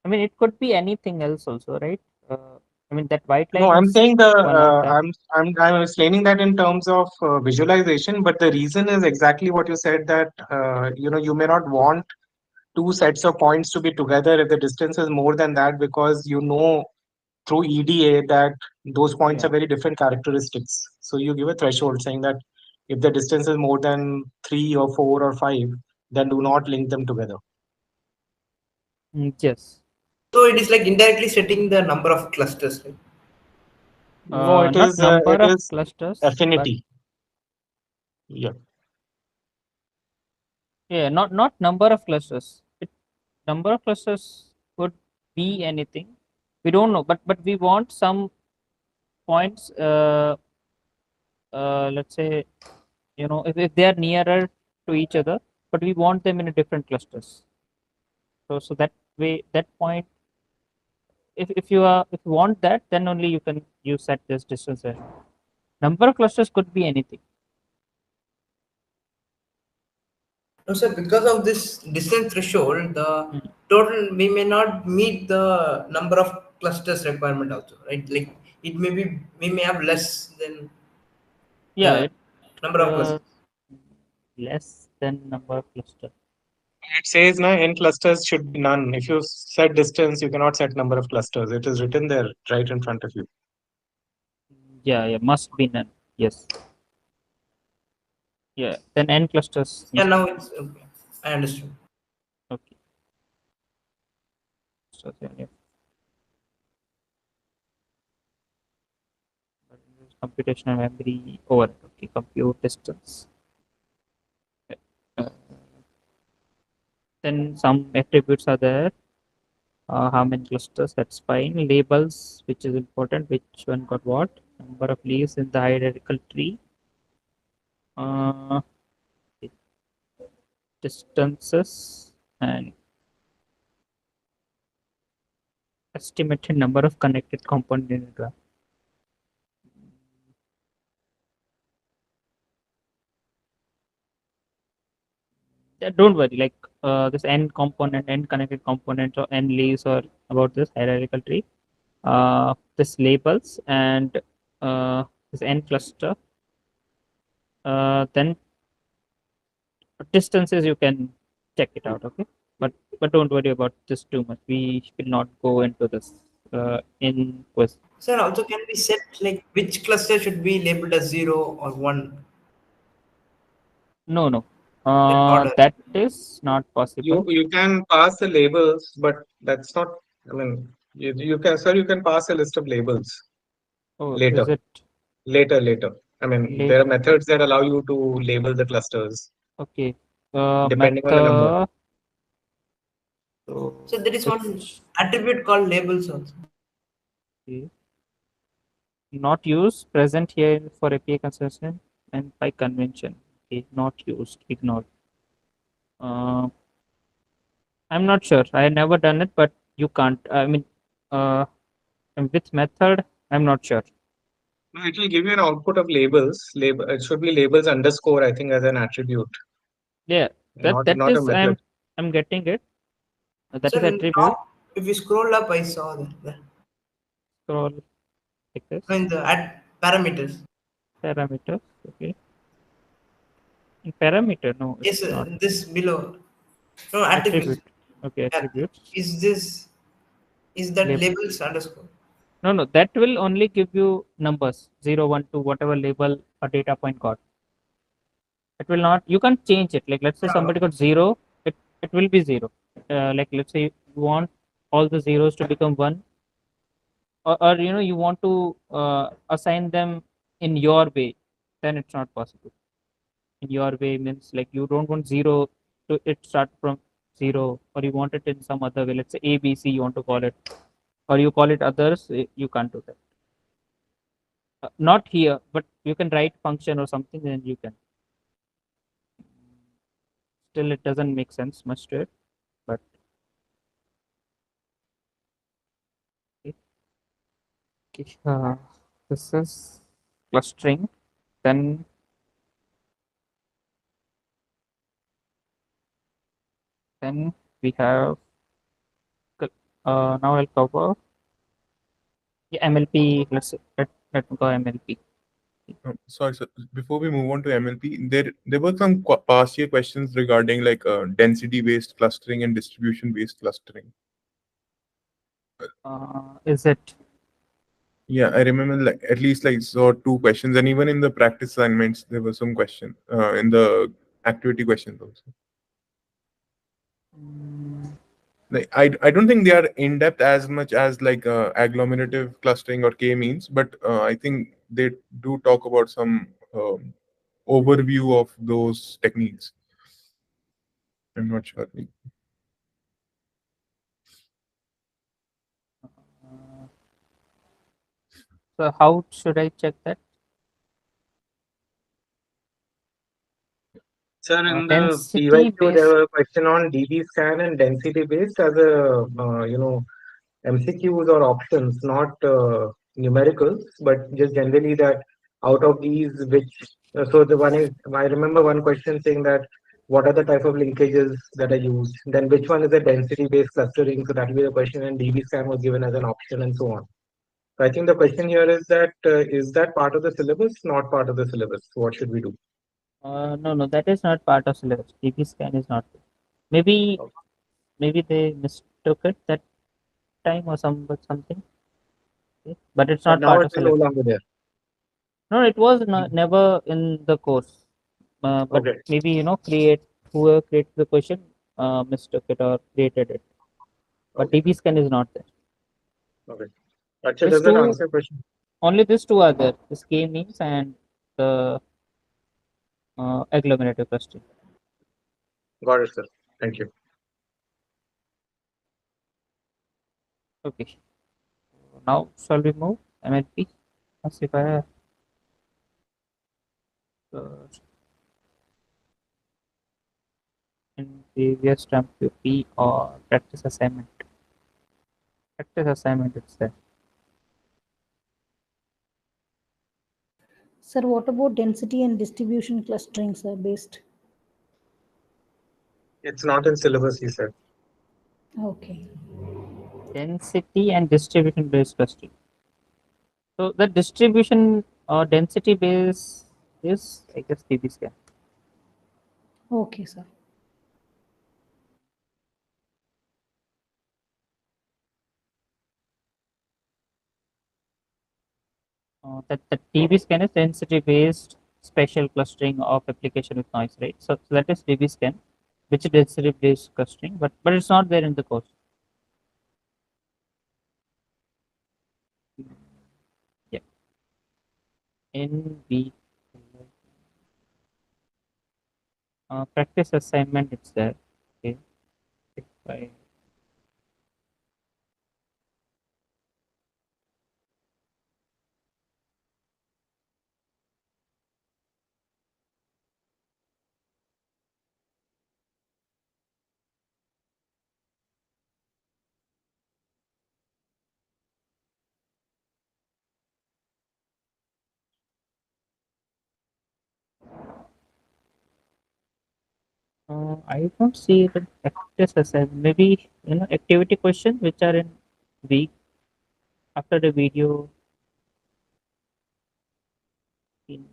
I mean, it could be anything else also, right? I mean, that white no. line I'm is saying the one of them. I'm explaining that in terms of visualization, but the reason is exactly what you said that you may not want two sets of points to be together if the distance is more than that because you know through EDA that those points Yeah. have very different characteristics. So you give a threshold saying that if the distance is more than 3 or 4 or 5, then do not link them together. Yes. So it is like indirectly setting the number of clusters, right? No, it Not is number it of is clusters, but affinity. Yeah. yeah, not number of clusters. Number of clusters could be anything. We don't know, but we want some points. Let's say if they are nearer to each other, but we want them in a different clusters. So that way, that point, if you want that, then only you can use set this distance there. Number of clusters could be anything. No, sir, because of this distance threshold, the Mm. total we may not meet the number of clusters requirement also, right? Like it may be we may have less than Yeah, the number of uh, clusters. less than number of cluster. It says now n clusters should be none. If you set distance, you cannot set number of clusters. It is written there right in front of you. Yeah, must be none. Yes. Yeah, then n clusters Yeah, must be. now it's okay. I understood. Okay. So then, yeah. computational memory over. Okay, compute distance. Uh, then some attributes are there. How many clusters? That's fine. Labels, which is important. Which one got what? Number of leaves in the hierarchical tree. Uh, distances and estimated number of connected components in the graph. Yeah, don't worry, like this n component, n connected components, or n leaves, or about this hierarchical tree. This labels and this n cluster. Then distances you can check it out, okay? But don't worry about this too much. We will not go into this in quiz. Sir, also can we set like which cluster should be labeled as 0 or 1? No, That order. that is not possible. You can pass the labels, but that's not. I mean, you can, sir. You can pass a list of labels Oh, later. is it Later. I mean, there are later? methods that allow you to label the clusters Okay. depending on the number. Method. So there is one Which attribute called labels also. okay. Not used, present here for API consumption and by convention. Okay, not used, ignored. I'm not sure. I never done it, but you can't. I mean, uh, and with method, I'm not sure. No, it will give you an output of labels. Label it should be labels underscore, I think, as an attribute, Yeah, that not a is method. I'm getting it. That So is attribute. now, if you scroll up, I saw that. Scroll like this. In the parameters. Parameters. Okay. In parameter, no, Yes, it's not. this below. No, attributes. Attribute. Okay, Yeah. attributes. Is that Label. labels underscore? No, that will only give you numbers 0, 1, 2, whatever label a data point got. It will not, you can't change it. Like, let's say somebody got 0, it will be 0. Like, let's say you want all the zeros to become 1, or you want to assign them in your way, then it's not possible. In your way means like you don't want 0 to it start from 0, or you want it in some other way. Let's say ABC, you want to call it, or you call it others, you can't do that. Not here, but you can write function or something, then you can. Still, it doesn't make sense much to it, but okay. Okay, this is clustering. Then we have now I'll cover MLP. Let me go MLP. Sorry, sir. Before we move on to MLP, there were some past year questions regarding like density based clustering and distribution based clustering. Is it? Yeah, I remember like at least like saw two questions, and even in the practice assignments there was some question in the activity questions also. Like I don't think they are in depth as much as like agglomerative clustering or k-means, but I think they do talk about some overview of those techniques. I'm not sure. So how should I check that? Sir, in the Density PYQ, there based. was a question on DB scan and density based as a MCQs or options, not numericals, but just generally that out of these, which so the one is I remember one question saying that what are the type of linkages that are used, then which one is the density based clustering, so that will be the question, and DB scan was given as an option and so on. So I think the question here is that part of the syllabus, not part of the syllabus? What should we do? No, that is not part of syllabus. DB scan is not. Maybe they mistook it that time or something. Okay. But it's But not now part it of is no syllabus. longer there. No, it was never in the course. But Okay. maybe whoever created the question mistook it or created it. But Okay. DB scan is not there. Okay. Actually, Just does that two answer your question? Only these two are there: this K means and the agglomerative clustering. Got it, sir. Thank you. Okay. Now shall we move MLP? Let's see if I have in previous term P or practice assignment. Practice assignment it's there. Sir, what about density and distribution clustering, sir, based? It's not in syllabus, he said. Okay. Density and distribution based clustering. So the distribution or density base is, I guess, DB scan. Okay, sir. That the DB scan is density based spatial clustering of application with noise, right? So that is DB scan, which is density based clustering, but it's not there in the course. Yeah. In B practice assignment, it's there. Okay. If I I don't see the practice assignment. Maybe activity questions which are in week after the video. In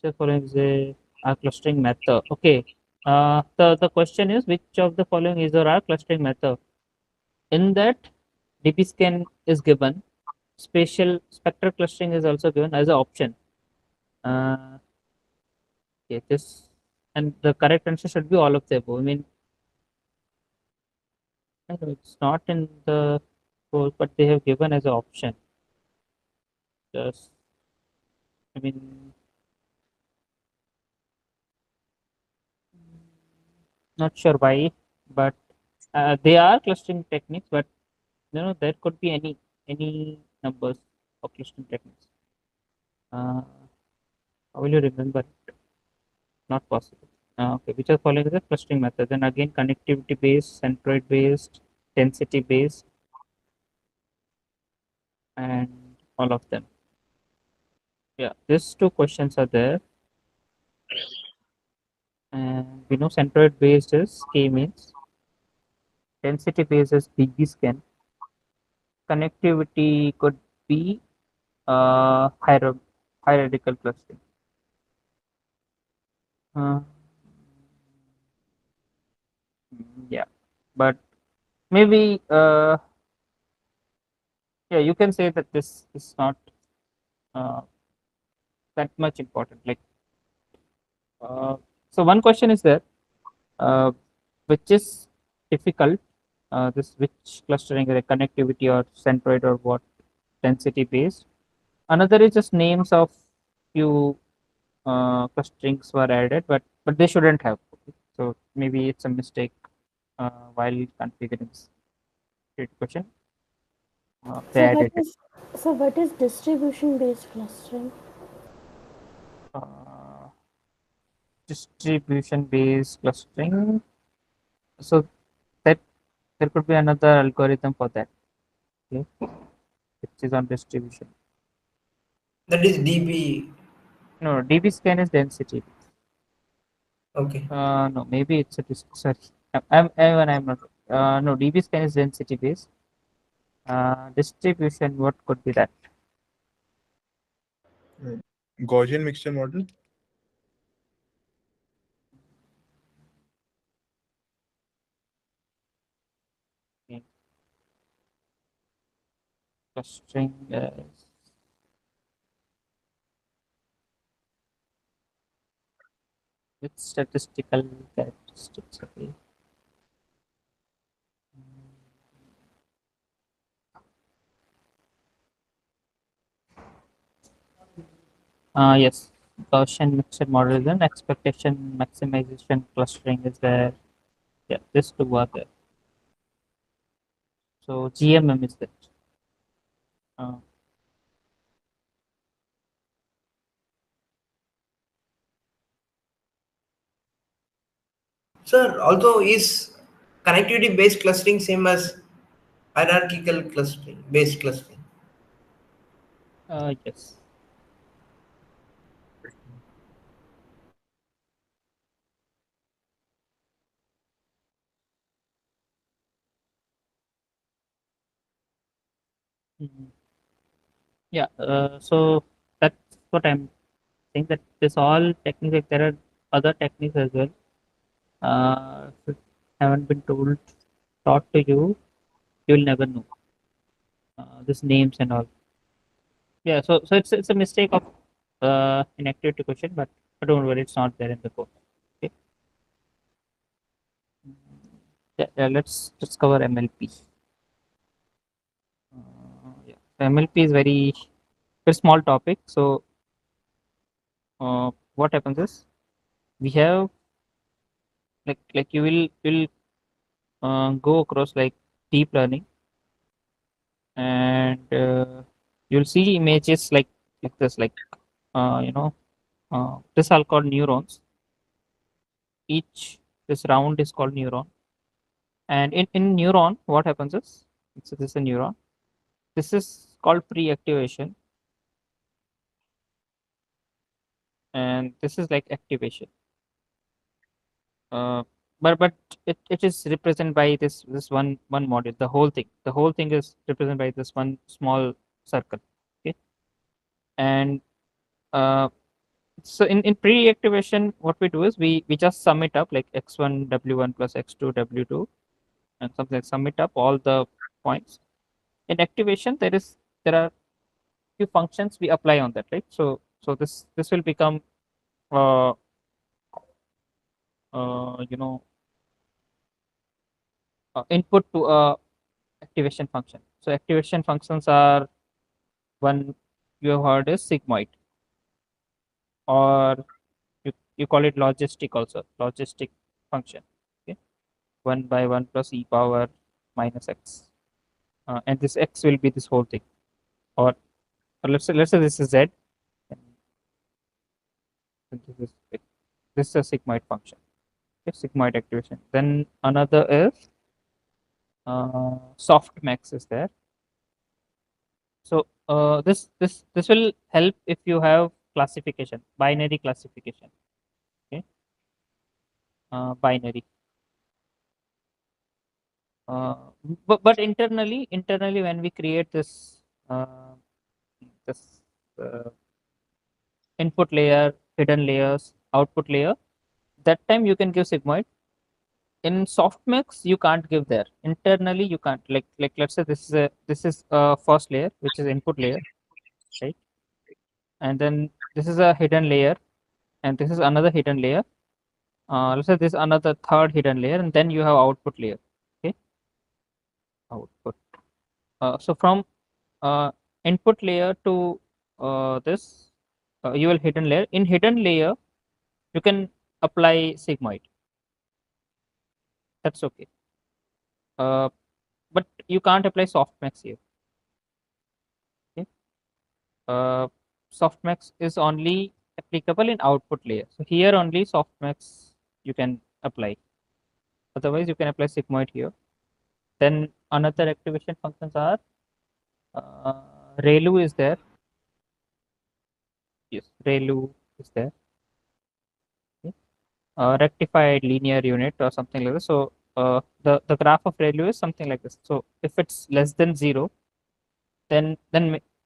the following is a clustering method. Okay. The question is which of the following is or are clustering method? In that, DB scan is given. Spatial spectral clustering is also given as an option. Okay, this and the correct answer should be all of the above. I mean, I know it's not in the course, but they have given as an option. Just, I mean, not sure why, but they are clustering techniques. But there could be any numbers of clustering techniques. How will you remember it? Not possible. Okay, which are following the clustering method. Then again, connectivity based, centroid based, density based, and all of them. Yeah, these two questions are there. And we know centroid based is K means, density based is DB scan, connectivity could be hierarchical clustering. Uh, yeah, but maybe yeah, you can say that this is not uh, that much important. Like, so one question is there, uh, which is difficult. This which clustering, like connectivity or centroid or what density based. Another is just names of few clusterings were added, but they shouldn't have. So maybe it's a mistake while configuring this question. They So added it. what is distribution based clustering? Uh, Distribution based clustering. So that there could be another algorithm for that. Okay, which is on distribution. That is DB. No, DB scan is density. Okay. No, maybe it's a sorry. I'm not. No, DB scan is density based. Distribution, what could be that? Gaussian mixture model. Okay. Clustering with statistical characteristics. Okay. Yes, Gaussian mixed model is an expectation maximization clustering is there. Yeah, this two are there. So GMM is that. Uh, Sir, also is connectivity based clustering same as hierarchical clustering, based clustering? yes. Mhm. Yeah. So that's what I'm saying, that this all techniques, like there are other techniques as well. If it haven't been taught to you, you'll never know these names and all. Yeah. So it's a mistake of inactivity question, but don't worry, it's not there in the code. Okay. Yeah, yeah, let's cover MLP. Yeah. So MLP is very small topic. So what happens is we have like you will go across like deep learning, and you'll see images like this, like this are called neurons. Each this round is called neuron, and in neuron what happens is, so this is a neuron. This is called pre-activation, and this is like activation. Uh, but it is represented by this one module. The whole thing is represented by this one small circle. Okay, and uh, so in pre-activation, what we do is we just sum it up, like x1 w1 plus x2 w2, and something like sum it up all the points. In activation, there are few functions we apply on that, right? So this will become uh, you know input to a activation function. So activation functions are, one you have heard is sigmoid, or you call it logistic also, logistic function. Okay, 1 by 1 plus e power minus x, and this x will be this whole thing, or let's say this is z, and this is a sigmoid function. Okay, sigmoid activation. Then another is softmax is there. So this will help if you have classification, binary classification. Okay, binary. Uh, but internally when we create this uh, input layer, hidden layers, output layer, that time you can give sigmoid. In softmax you can't give there. Internally you can't, like let's say this is a first layer, which is input layer, right? And then this is a hidden layer, and this is another hidden layer. Let's say this is another third hidden layer, and then you have output layer. Okay, output. So from uh, input layer to this you will hidden layer. In hidden layer you can apply sigmoid. That's okay. Uh, but you can't apply softmax here. Okay. Uh, softmax is only applicable in output layer. So here only softmax you can apply. Otherwise, you can apply sigmoid here. Then another activation functions are ReLU is there. Yes, ReLU is there. Okay. Rectified linear unit or something like this. So the graph of ReLU is something like this. So if it's less than 0, then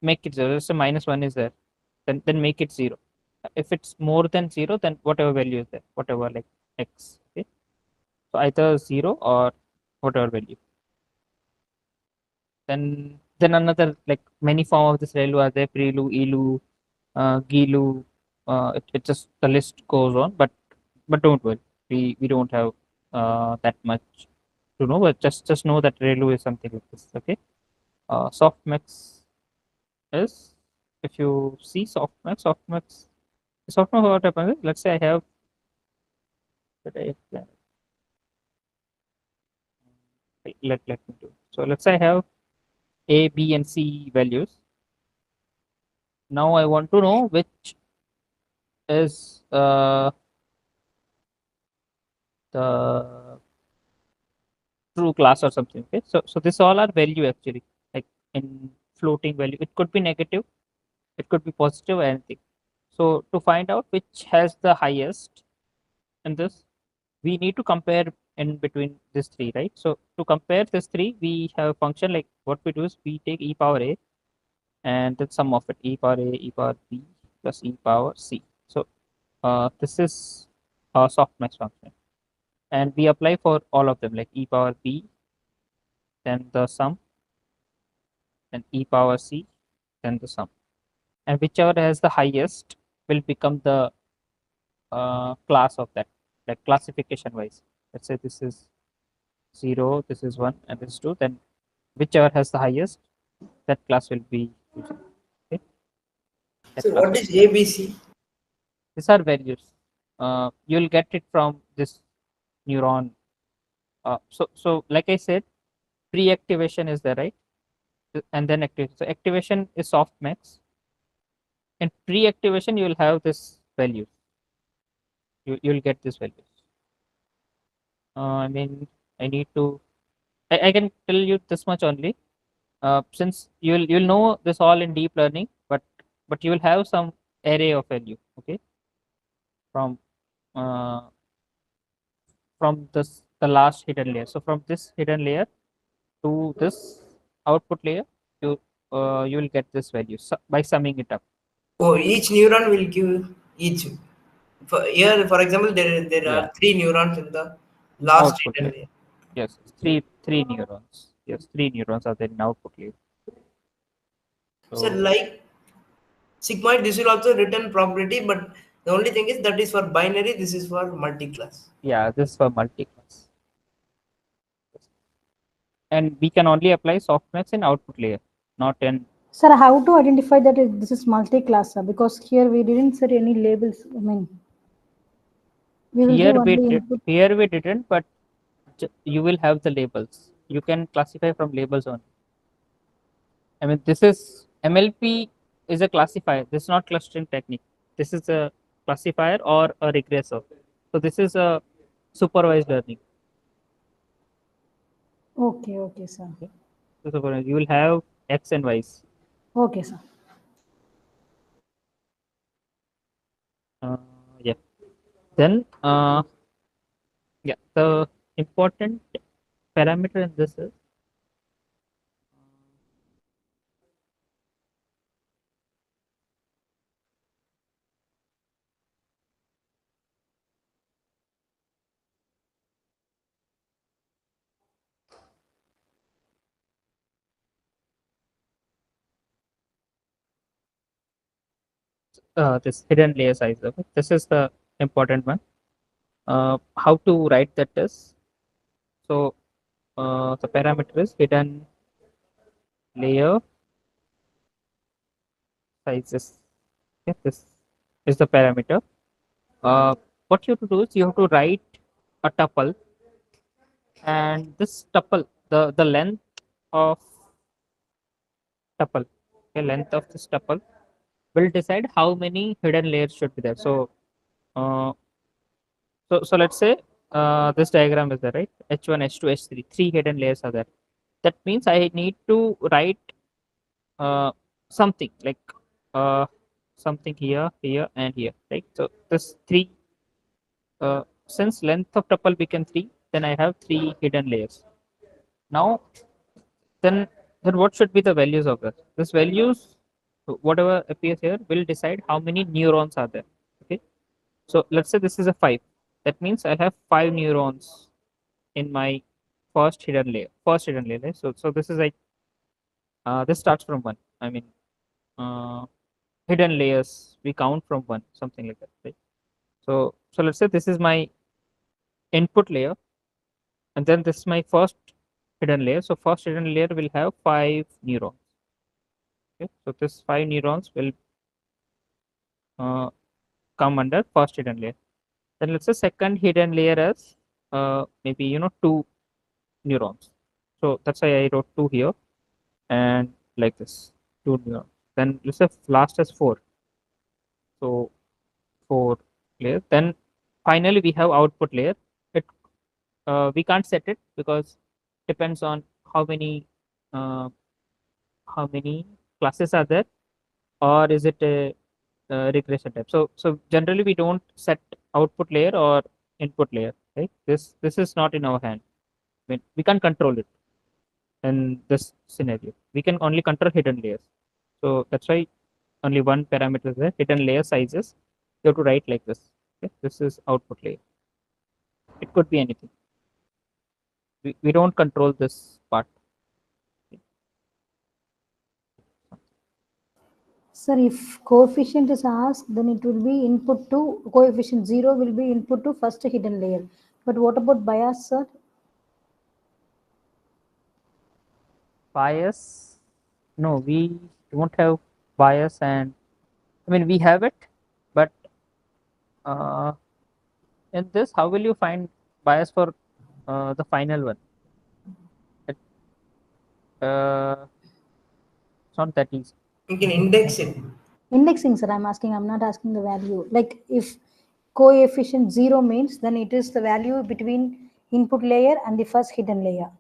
make it 0. So -1 is there. Then make it 0. If it's more than 0, then whatever value is there, whatever like x. Okay. So either 0 or whatever value. Then another, like many form of this ReLU are there: PRELU, ELU, GILU. It just, the list goes on, but don't worry, we don't have that much to know, but just know that ReLU is something like this. Okay. Softmax is if you see softmax, what happens is, let's say I have let me do. So let's say I have A, B, and C values. Now I want to know which is the true class or something. Okay, so this all are value actually, like in floating value. It could be negative, it could be positive, or anything. So to find out which has the highest in this, we need to compare in between these three, right? So to compare this three, we have a function like what we do is we take e power a and then sum of it, e power a, e power b plus e power c. So this is a softmax function, and we apply for all of them like e power b, then the sum, then e power c, then the sum, and whichever has the highest will become the class of that, like classification wise. Let's say this is 0, this is 1, and this is 2, then whichever has the highest, that class will be chosen. Okay? That So class what will is be. ABC? These are values. You'll get it from this neuron. So like I said, pre-activation is there, right? And then activation. So activation is softmax. In pre-activation, you will have this value. You'll get this values. I mean, I need to. I can tell you this much only. Since you'll know this all in deep learning, but you will have some array of value. Okay, from uh, this the last hidden layer. So from this hidden layer to this output layer, you will get this value by summing it up. Oh, each neuron will give each. Here, for example, there Yeah. are 3 neurons in the last Output hidden layer. layer. Yes, three neurons. Yes, 3 neurons are there in output layer. So So like sigmoid, this will also return probability, but the only thing is that is for binary, this is for multi-class. yeah, this is for multi-class, and we can only apply softmax in output layer, not in. Sir, how to identify that this is multi-class, sir? Because here we didn't set any labels. I mean, we will Here give we only did. input. Here we didn't, but you will have the labels. You can classify from labels only. I mean, this is MLP is a classifier. This is not clustering technique. This is a classifier or a regressor. So this is a supervised learning. Okay, okay, sir. Okay. So supervised. You will have X and Y's. Okay, sir. Yeah. Then yeah, the important parameter in this is this hidden layer size. Okay? This is the important one. How to write that is, so the parameter is hidden layer sizes. Okay? This is the parameter. What you have to do is you have to write a tuple, and this tuple, the length of tuple, okay, length of this tuple will decide how many hidden layers should be there. Uh, so let's say this diagram is there, right? H1, H2, H3, three hidden layers are there. That means I need to write uh, something like uh, something here, here, and here, right? So this three, since length of tuple became three, then I have three hidden layers. Now, then what should be the values of this? This values, whatever appears here, will decide how many neurons are there. Okay. So let's say this is a 5. That means I have 5 neurons in my first hidden layer. First hidden layer. Right? So this is like this starts from 1. I mean, uh, hidden layers we count from 1, something like that. Right? So let's say this is my input layer, and then this is my first hidden layer. So first hidden layer will have 5 neurons. Okay, so this 5 neurons will come under first hidden layer. Then let's say second hidden layer as maybe 2 neurons. So that's why I wrote 2 here and like this 2 neurons. Then let's say last as 4. So 4 layers. Then finally we have output layer. It we can't set it because depends on how many uh, classes are there, or is it a regression type. So generally we don't set output layer or input layer, right? This is not in our hand. I mean, we can't control it in this scenario. We can only control hidden layers. So that's why only one parameter is there. Hidden layer sizes. You have to write like this. Okay? This is output layer. It could be anything. We don't control this part. Sir, if coefficient is asked, then it will be input to coefficient 0 will be input to first hidden layer. But what about bias, sir? Bias? No, we don't have bias, and I mean we have it, but uh, in this, how will you find bias for the final one? It, it's not that easy. You can index it. Indexing, sir, I'm asking, I'm not asking the value. Like if coefficient 0 means, then it is the value between input layer and the first hidden layer.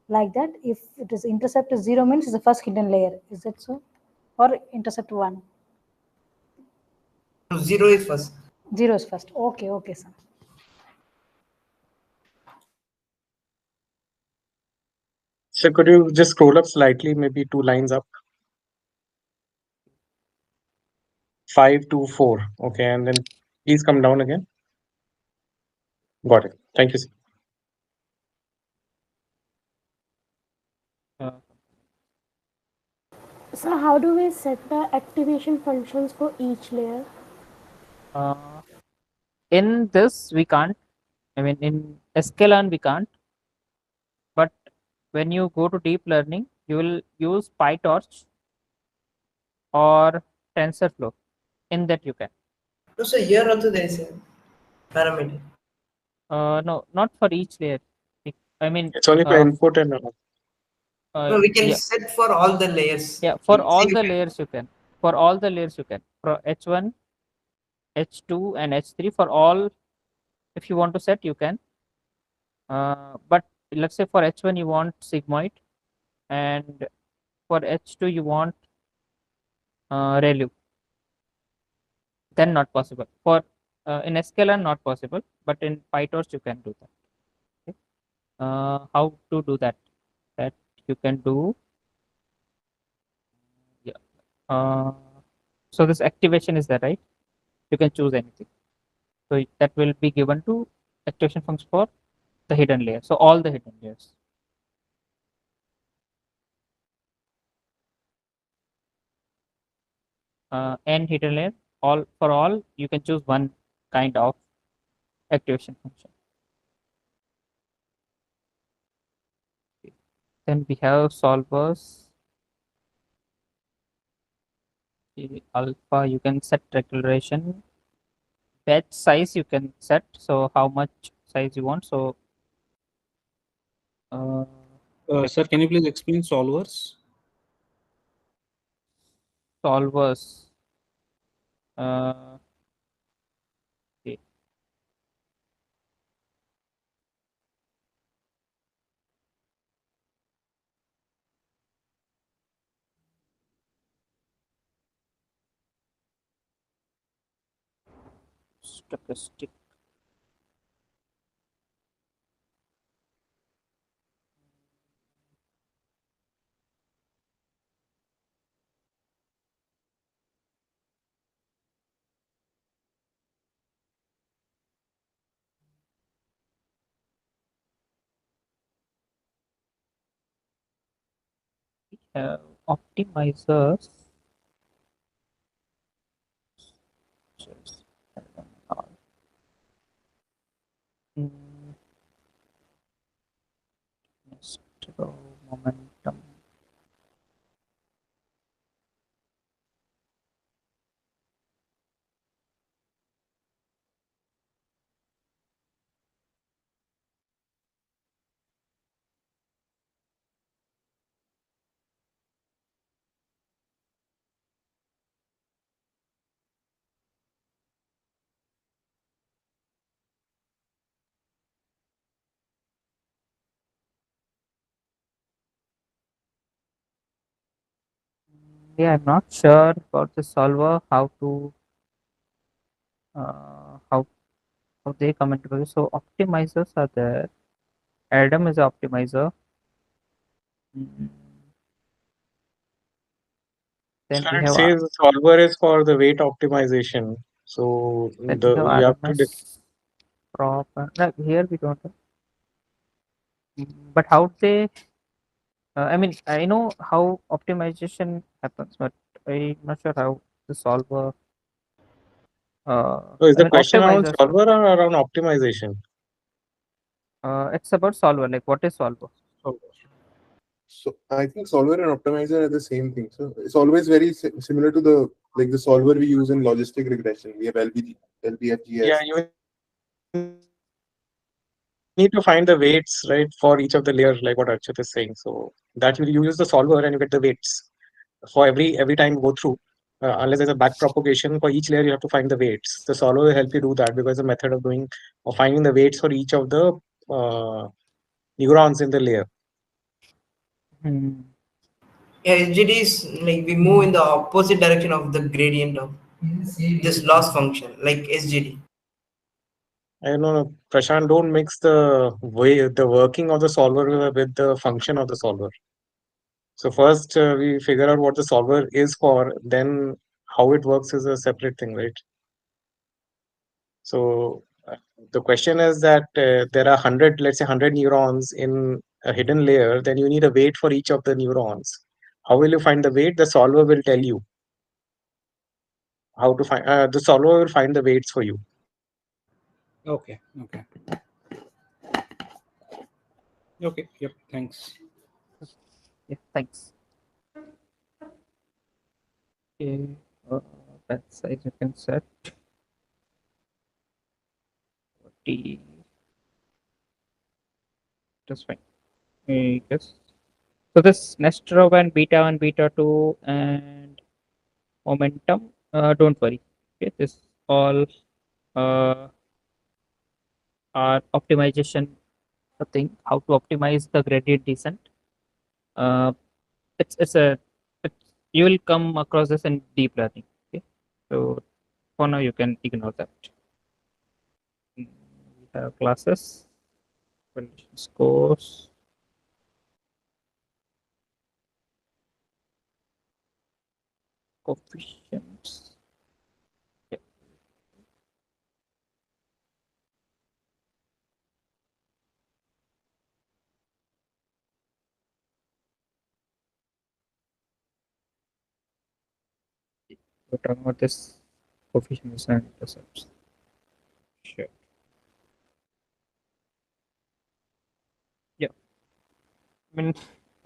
Like that, if it is intercept is 0 means it's the first hidden layer. Is that so? Or intercept 1? So 0 is first. 0 is first. Okay, okay, sir. So could you just scroll up slightly, maybe 2 lines up? 5 to 4. Okay, and then please come down again. Got it. Thank you, sir. So how do we set the activation functions for each layer? Uh, in this, we can't. I mean, in sklearn, we can't. But when you go to deep learning, you will use PyTorch or TensorFlow. In that, you can. So here also there is a parameter. No, not for each layer. I mean, It's only for input and No, we can yeah, set for all the layers. yeah. For all Same the time. layers, you can. For all the layers, you can. For H1, H2, and H3, for all, if you want to set, you can. But let's say for H1 you want sigmoid, and for H2 you want ReLU, then not possible. For in sklearn not possible, but in PyTorch you can do that. Okay? How to do that? That you can do. Yeah. So this activation is there, right? You can choose anything. So that will be given to activation functions for the hidden layer. So all the hidden layers. N hidden layer, all for all, you can choose one kind of activation function. Then we have solvers. The alpha, you can set declaration. Batch size you can set. So how much size you want. So Sir, can you please explain solvers? solvers. Okay. Stochastic. Optimizers. Just, mm, momentum. I'm not sure about the solver, how to how they come into play. So optimizers are there. Adam is an optimizer. Mm, Then So we it have says the solver is for the weight optimization. So you have to RMS prop. No, here we don't have. But how they? I mean, I know how optimization happens, but I'm not sure how the solver. so is I the mean, question around optimizers. solver or around optimization? It's about solver. Like, what is solver? So I think solver and optimizer are the same thing. So it's always very similar to the like the solver we use in logistic regression. We have Yeah, LBFGS. you need to find the weights, right, for each of the layers, like what Archit is saying. So that you use the solver and you get the weights for every time you go through. Unless there's a back propagation for each layer, you have to find the weights. The solver will help you do that because the method of finding the weights for each of the uh, neurons in the layer. Hmm. Yeah, SGD is like we move in the opposite direction of the gradient of this loss function, like SGD. I don't know, Prashant, don't mix the working of the solver with the function of the solver. So first we figure out what the solver is for, then how it works is a separate thing, right? So the question is that there are 100, let's say 100 neurons in a hidden layer, then you need a weight for each of the neurons. How will you find the weight? The solver will tell you how to find, the solver will find the weights for you. Okay. Okay. Okay. Yep. Thanks. Yeah, thanks. Okay, that size you can set 40. That's fine. I guess. So this Nestor and beta 2 and momentum. Don't worry. Okay, this all uh, are optimization thing. How to optimize the gradient descent. Uh, it's a it's, you will come across this in deep learning. Okay, so for now you can ignore that. We have classes, condition scores, coefficients. Yeah, we're talking about this coefficients and intercepts. Sure. Yeah.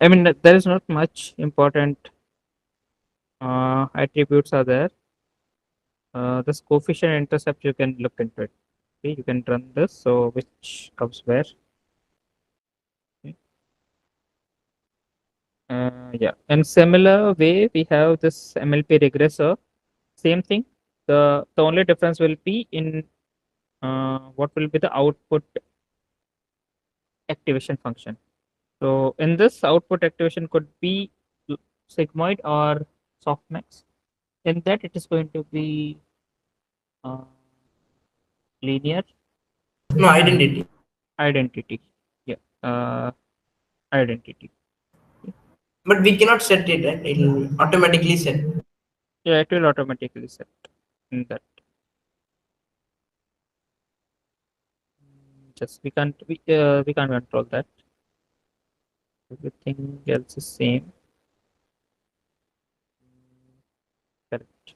I mean, there is not much important attributes are there. This coefficient intercept you can look into it. Okay, you can run this. So which comes where? Okay. Yeah. In similar way, we have this MLP regressor. Same thing. The only difference will be in what will be the output activation function. So in this output activation could be sigmoid or softmax. In that it is going to be uh, linear No identity. identity. Yeah, identity. But we cannot set it, right? It will automatically set. Yeah, it will automatically set in that. Just we can't control that. Everything else is same. Correct.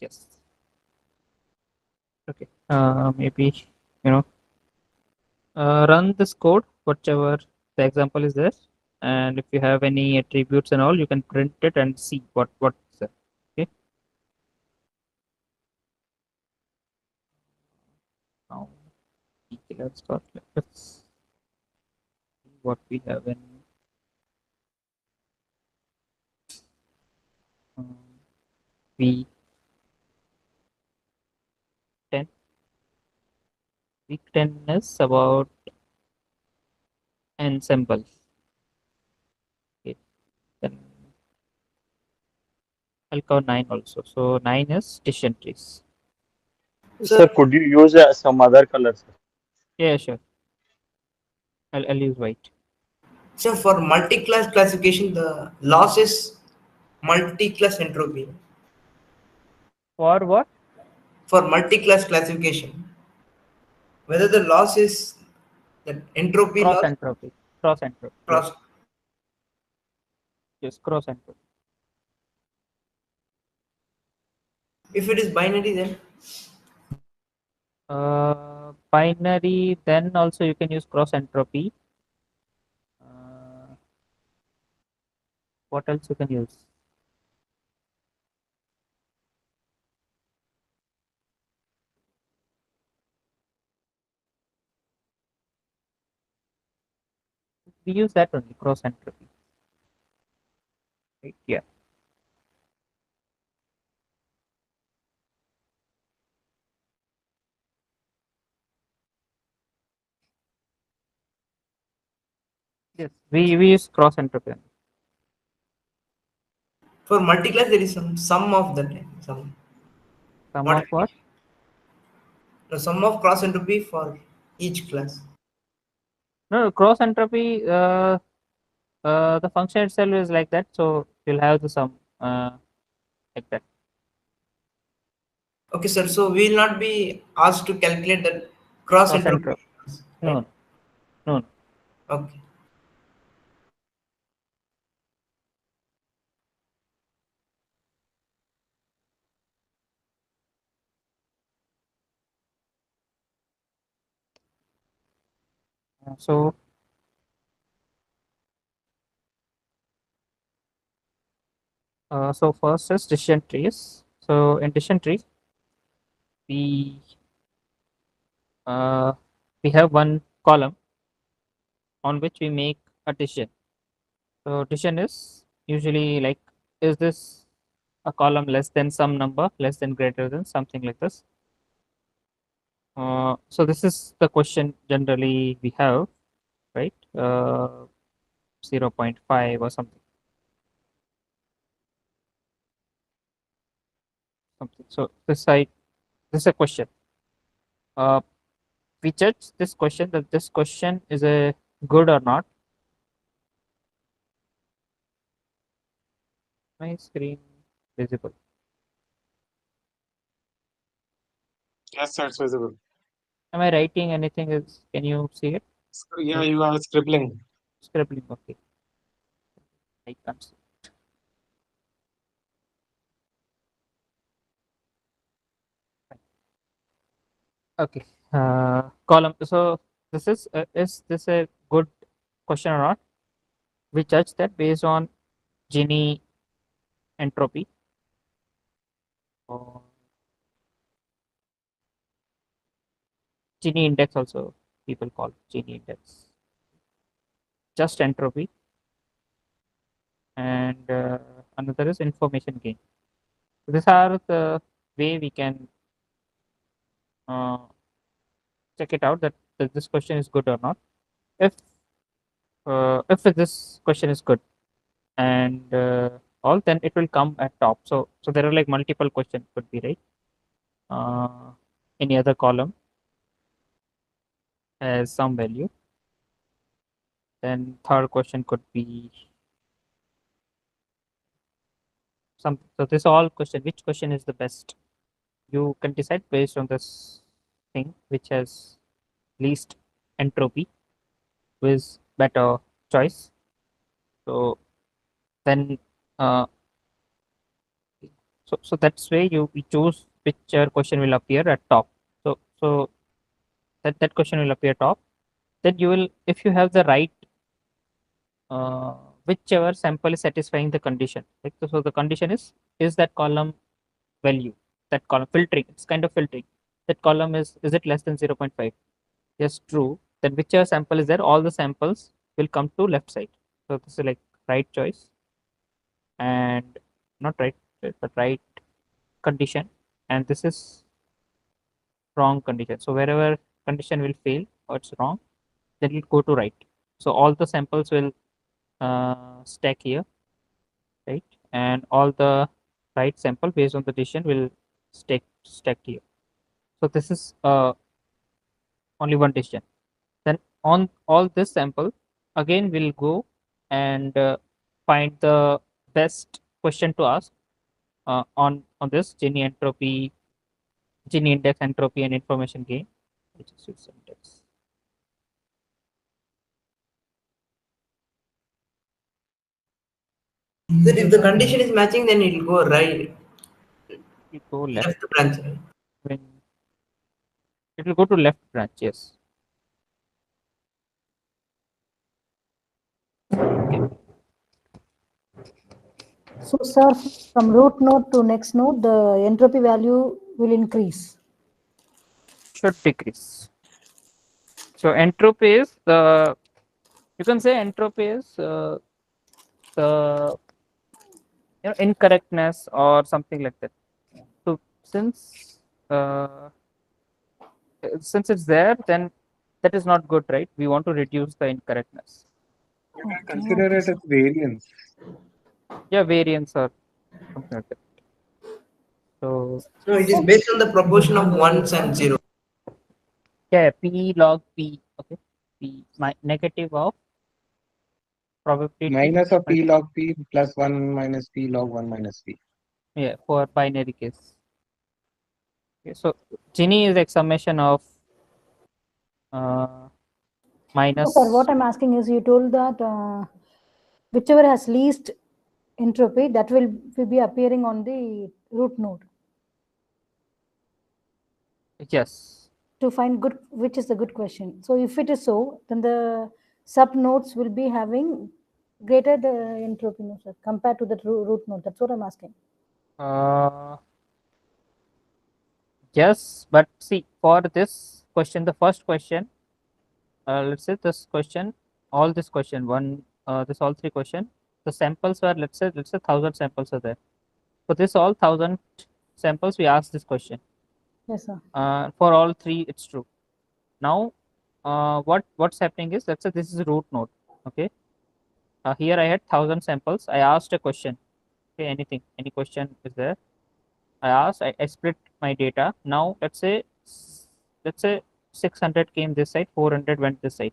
Yes. Okay. Maybe you know run this code, whatever the example is there, and if you have any attributes and all, you can print it and see what's there. Okay. Now let's start. Let's see what we have in um, V10. week 10 is about ensemble. Okay. Then I'll cover 9 also. So 9 is decision trees. Sir, could you use some other colors? Yeah, sure. I'll use white. So for multi-class classification, the loss is multi-class entropy. For what? For multi-class classification, whether the loss is the entropy Cross loss, entropy. Cross entropy. Yes. cross. Yes, cross entropy. If it is binary, then Binary, then also you can use cross entropy. What else you can use? We use that only, cross entropy. Right? Yeah. Yes, we use cross entropy. for multi-class there is some sum of that some Sum of what what? the sum of cross entropy for each class. No, cross entropy. The function itself is like that, so you'll have the sum like that. Okay, sir. So we will not be asked to calculate that cross Cross entropy, entropy. right? No, no. Okay. So so first is decision trees. So in decision tree, we uh, we have one column on which we make a decision. So decision is usually like, is this a column less than some number, less than, greater than, something like this. So this is the question generally we have, right? 0.5 or something. Something. So this is a question. Uh, we judge this question that this question is a good or not. My screen visible. Yes, sir, it's visible. Am I writing anything? Is Can you see it? So, yeah, you are scribbling. Scribbling. Okay. I can't see. Okay. Column. So is this a good question or not? We judge that based on Gini entropy. Or Gini index also people call Gini index. Just entropy. And another is information gain. So these are the way we can uh, check it out that this question is good or not. If this question is good and all, then it will come at top. So there are like multiple questions could be, right? Any other column has some value. Then third question could be some. So this all question, which question is the best? You can decide based on this thing which has least entropy with better choice. So then uh, so that's way you choose which question will appear at top. So that question will appear top. Then you will, if you have the right uh, whichever sample is satisfying the condition. Like, so the condition is that column value, that column filtering. It's kind of filtering. That column is it less than 0.5? Yes, true. Then whichever sample is there, all the samples will come to left side. So this is like right choice and not right, but right condition. And this is wrong condition. So wherever condition will fail or it's wrong, then it will go to right. So all the samples will stack here, right? And all the right sample based on the decision will stack here. So this is only one decision. Then on all this sample, again we'll go and find the best question to ask on this Gini entropy, Gini index entropy and information gain, which is its index. That if the condition is matching, then it will go right. It will go left branch. Right? When it will go to left branch, yes. Okay. So, sir, from root node to next node, the entropy value will increase. Should decrease. So entropy is the, you can say entropy is the incorrectness or something like that. So since it's there, then that is not good, right? We want to reduce the incorrectness. You can consider it as variance. Yeah, variance or something like that. So it is based on the proportion of ones and zeros. Yeah, P log P. Okay, P negative of probability Minus of P log P plus 1 minus P log 1 minus P. Yeah, for binary case. Okay, so Gini is like summation of minus. So, sir, what I'm asking is, you told that whichever has least entropy, that will be appearing on the root node. Yes. To find good, which is the good question. So if it is so, then the sub nodes will be having greater the entropy compared to the root node. That's what I'm asking. Yes, but see, for this question, the first question, let's say this question, all this question, this all three question, the samples were, let's say 1,000 samples are there. For this all 1,000 samples, we asked this question. Yes, sir. For all three, it's true. Now, what's happening is, let's say this is root node. Okay. Here I had 1,000 samples. I asked a question. Okay, any question is there? I asked. I split my data. Now let's say 600 came this side, 400 went this side.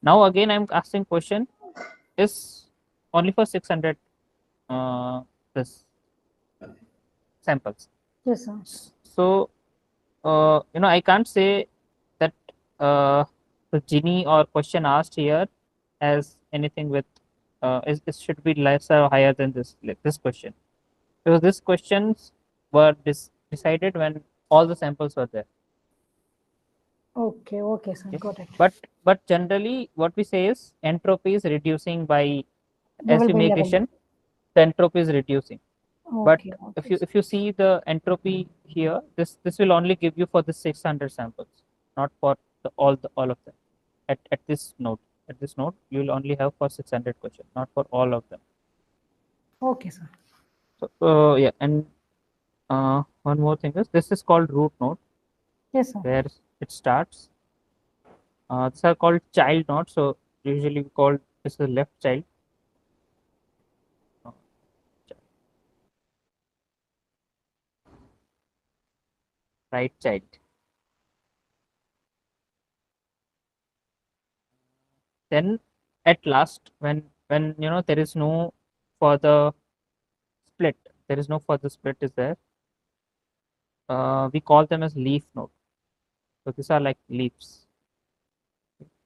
Now again I'm asking question is only for 600 this samples. Yes, sir. So I can't say that the Gini or question asked here as anything with it should be less or higher than this question, because these questions were decided when all the samples were there. Okay, okay, sir, got it. But generally what we say is entropy is reducing by as Level we by make level. addition, the entropy is reducing. But Okay, if you see the entropy here, this will only give you for the 600 samples, not for all of them. At this node, you will only have for 600 questions, not for all of them. Okay, sir. So yeah, and one more thing is, this is called root node. Yes, sir. Where it starts. These are called child nodes. So usually we call this the left child. Right child. Then at last, when there is no further split, is there. We call them as leaf node. So these are like leaves.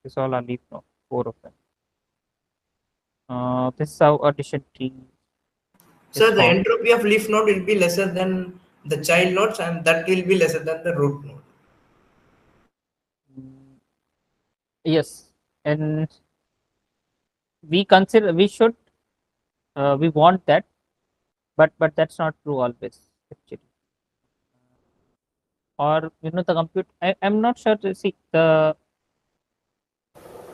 These all are leaf node, 4 of them. This is how addition tree. So the entropy of leaf node will be lesser than the child nodes, and that will be lesser than the root node. Yes, and we should we want that, but that's not true always actually. Or the compute, I'm not sure to see the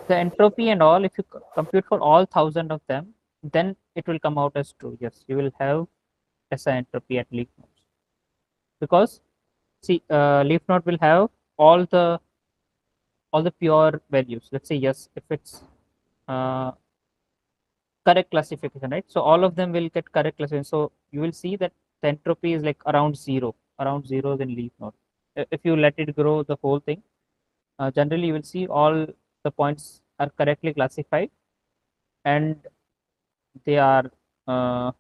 entropy and all. If you compute for all 1,000 of them, then it will come out as true. Yes, you will have SI entropy at leaf nodes, because see leaf node will have all the all the pure values. Let's say yes, if it's uh, correct classification, right? So all of them will get correct classification. So you will see that the entropy is like around zero, then leaf node. If you let it grow the whole thing, generally you will see all the points are correctly classified, and they are uh,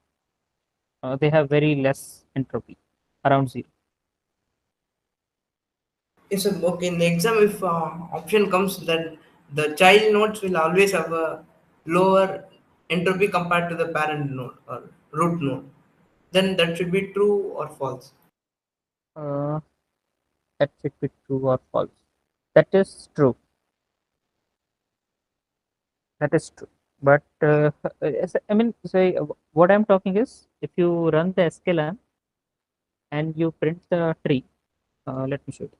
they have very less entropy, around zero. Yes, sir. Okay, in the exam, if option comes that the child nodes will always have a lower entropy compared to the parent node or root node, then that should be true or false. Uh, that should be true or false. That is true. That is true. But I mean, say what I'm talking is, if you run the sklearn and you print the tree, let me show you.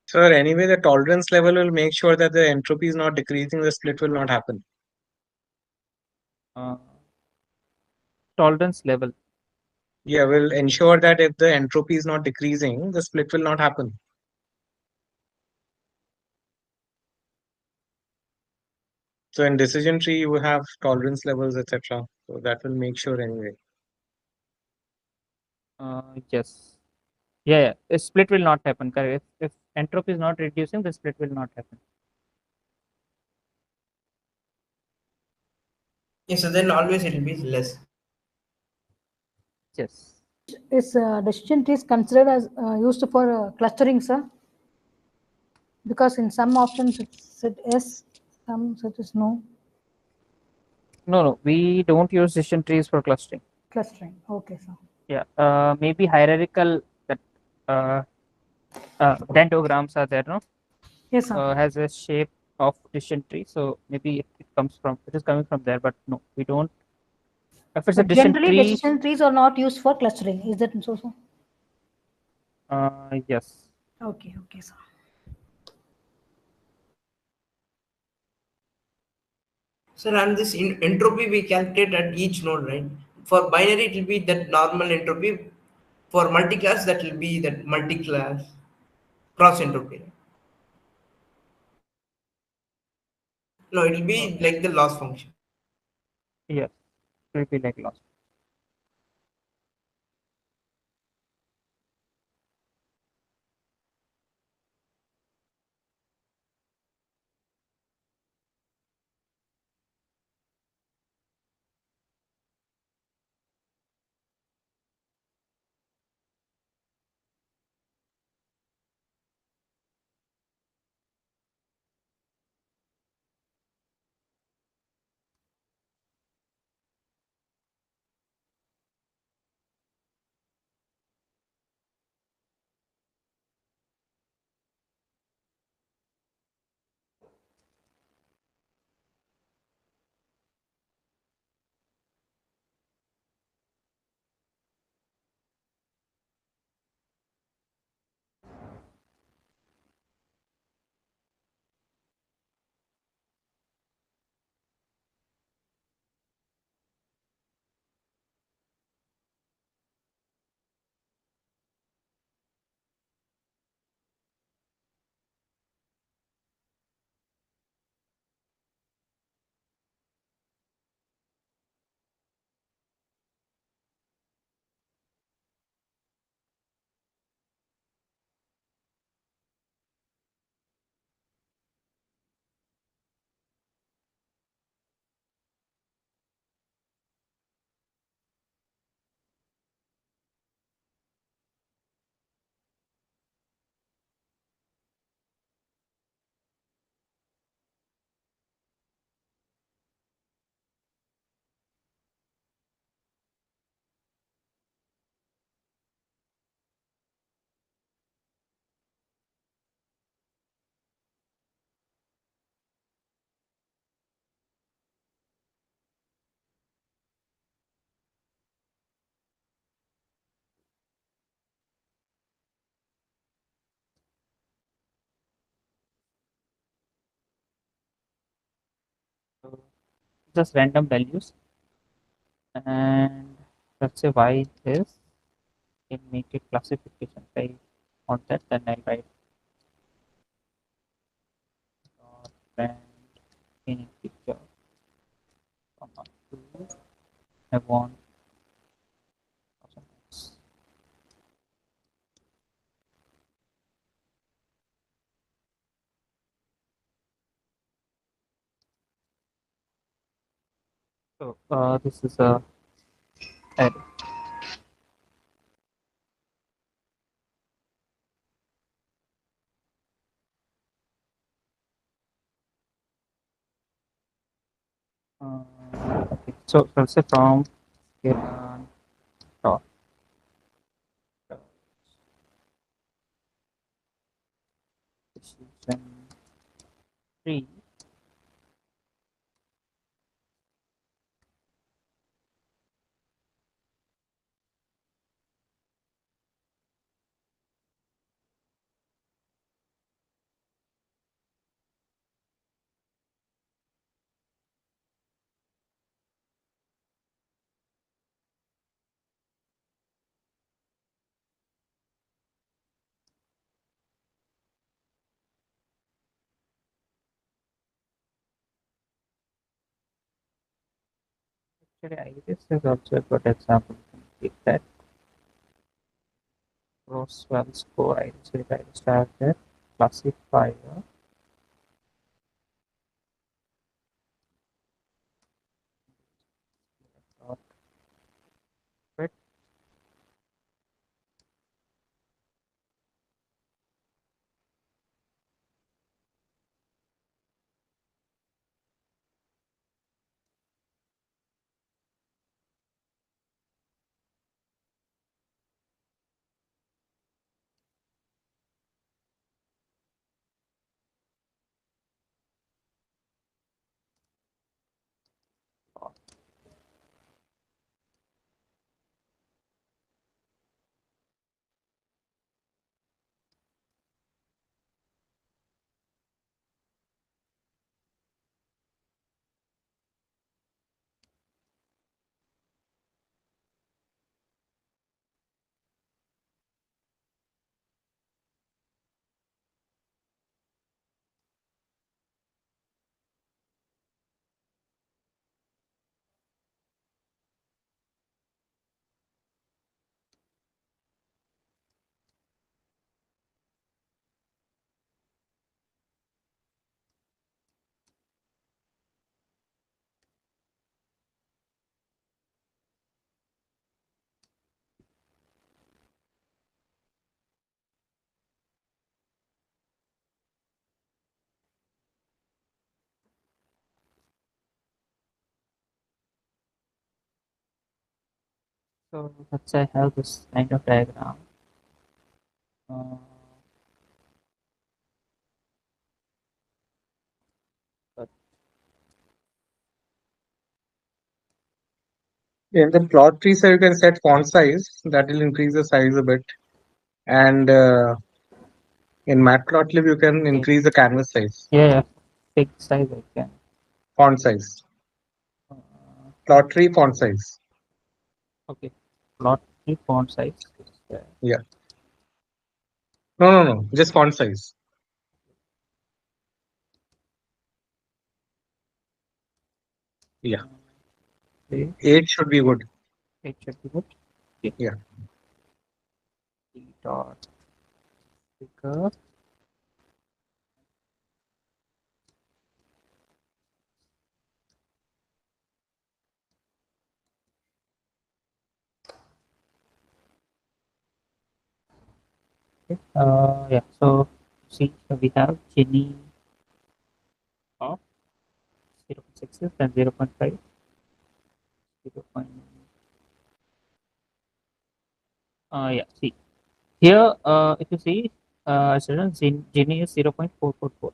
Sir, anyway, the tolerance level will make sure that the entropy is not decreasing, the split will not happen. Uh, Tolerance level. Yeah, will ensure that if the entropy is not decreasing, the split will not happen. So in decision tree, you have tolerance levels, etc. So that will make sure anyway. Yes. Yeah. A split will not happen. Correct. If entropy is not reducing, the split will not happen. Yes, so then always it will be less. Yes. Is decision trees considered as used for clustering, sir? Because in some options it said yes, some said is no. No, no. We don't use decision trees for clustering. Clustering. Okay, sir. Yeah. Maybe hierarchical that dendrograms are there, no? Yes, sir. Has a shape of decision tree. So maybe it is coming from there, but no, we don't. If it's a But decision generally, tree, decision trees are not used for clustering. Is that so, sir? yes. Okay, okay, sir. Sir, and this entropy we calculate at each node, right? For binary, it will be that normal entropy. For multi-class, that will be that multi-class cross entropy. Right? No, it will be like the loss function. Yes. It will be like loss. So just random values, and let's say y is in make it classification. If I want that, then I'll write I want so this is a array. Okay, so let's say from Kiran dot decision tree. Actually, Iris is also a good example. Take that Roswell score. Iris will start there. Classifier. Dot fit. So let's say I have this kind of diagram. But In the plot tree, so you can set font size. That will increase the size a bit. And in Matplotlib, you can increase the canvas size. yeah, big size I can. Font size. Plot tree font size. Okay, plot tree font size. Yeah. No. Just font size. Yeah. Okay. 8 should be good. 8 should be good. Okay. Yeah. T dot figure. Okay. Yeah. So see, we have Gini of 0.6 and 0.5. 0. Yeah. See here. If you see, Gini is 0.444,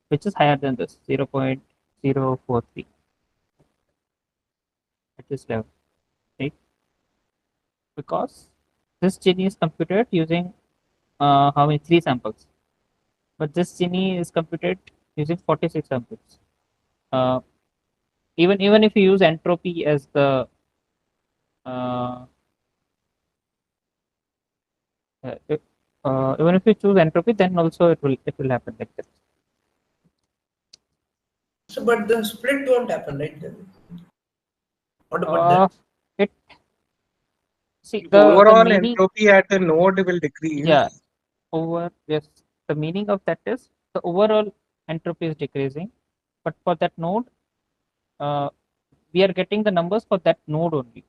which is higher than this 0.043 at this level, right? Because this Gini is computed using how many 3 samples, but this Gini is computed using 46 samples. Even if you use entropy as the uh, if, even if you choose entropy, then also it will happen like that. So, but the split won't happen, right? What about that? It see If the overall meaning. entropy at the node will decrease. Yeah, yes, the meaning of that is the overall entropy is decreasing, but for that node, uh, we are getting the numbers for that node only,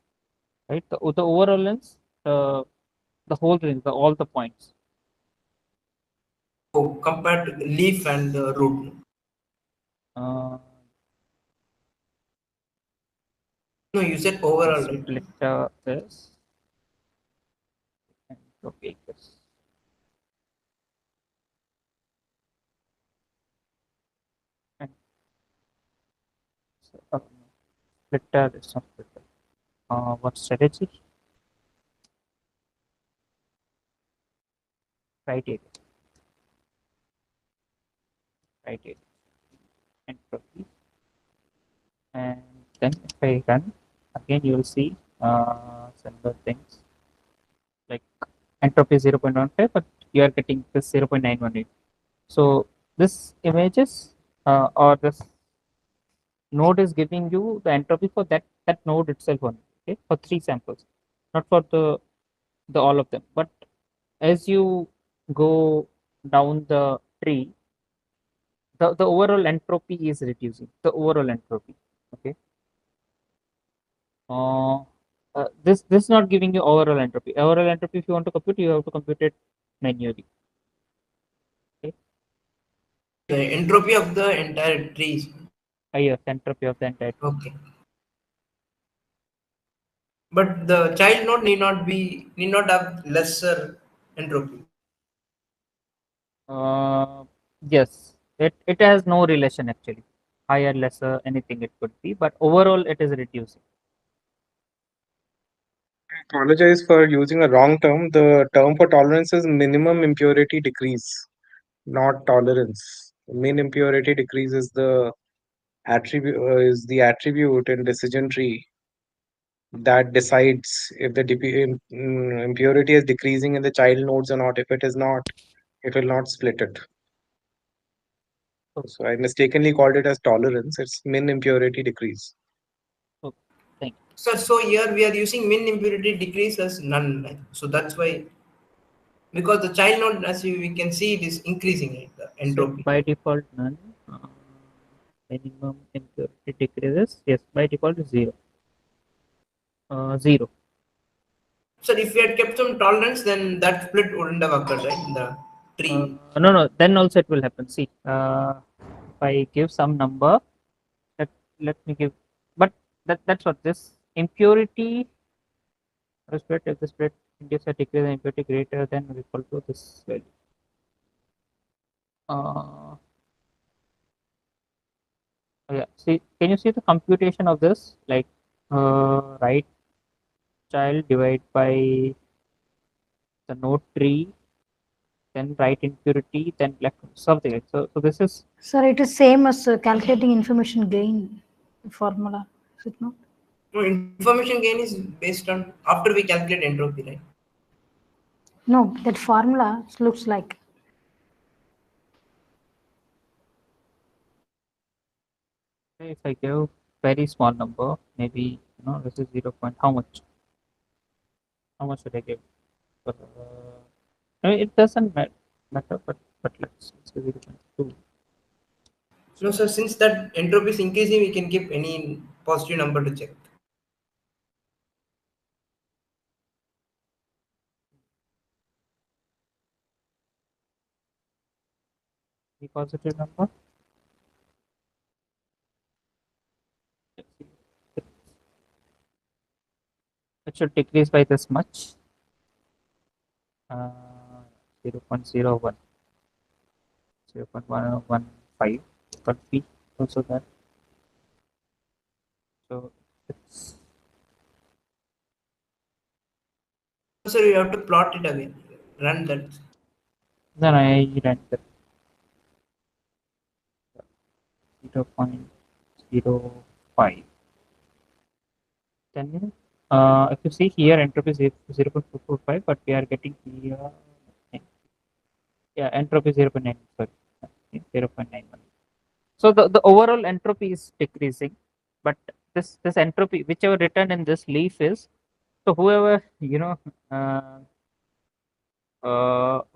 right? The overall is the whole range, all the points. Oh, compared to the leaf and the root. Uh, No, you said overall, right? splitter is entropy is and splitter is not splitter. What strategy? Criteria. Criteria. Entropy. And then if I run again, you will see similar things like entropy 0.15, but you are getting this 0.918. So this images or this node is giving you the entropy for that node itself only, okay, for three samples, not for the all of them. But as you go down the tree, the overall entropy is reducing. The overall entropy, okay. Uh, this is not giving you overall entropy. Overall entropy, if you want to compute, you have to compute it manually. Okay. The entropy of the entire tree. Yes, entropy of the entire tree. Okay. But the child node need not have lesser entropy. Yes, it has no relation actually. Higher, lesser, anything it could be, but overall it is reducing. Apologize for using a wrong term. The term for tolerance is minimum impurity decrease, not tolerance. Min impurity decrease is the attribute in decision tree that decides if the impurity is decreasing in the child nodes or not. If it is not, it will not split it. So I mistakenly called it as tolerance. It's min impurity decrease. Okay, thank you. Sir, so here we are using min impurity decrease as none. Right? So that's why, because the child node, as we can see, it is increasing, right, the So entropy. by default none. Minimum impurity decreases. Yes, by default is 0. 0. So if we had kept some tolerance, then that split wouldn't have occurred, right, in the tree. No, then also it will happen. See, if I give some number, let me give, but that's what this impurity split, if the split gives a decrease in impurity greater than or equal to this value. Yeah, see, can you see the computation of this? Like, right child divide by the node tree, then right impurity, then like something like so. So this is. Sir, it is same as calculating information gain formula, is it not? No, information gain is based on after we calculate entropy, right? No, that formula looks like. If I give very small number, maybe this is 0 point. How much? How much should I give? Uh, I mean, it doesn't matter, but let's say 0.2. No, sir. Since that entropy is increasing, we can give any positive number to check. The positive number. It should decrease by this much. 0.01. 0.115 could be also that. So it's. So you have to plot it again. Run that. Then I ran the 0.05. Then if you see here, entropy is 0.445, but we are getting here. Yeah, entropy 0.9. Sorry, 0.91. So the overall entropy is decreasing, but this entropy, whichever written in this leaf is, so whoever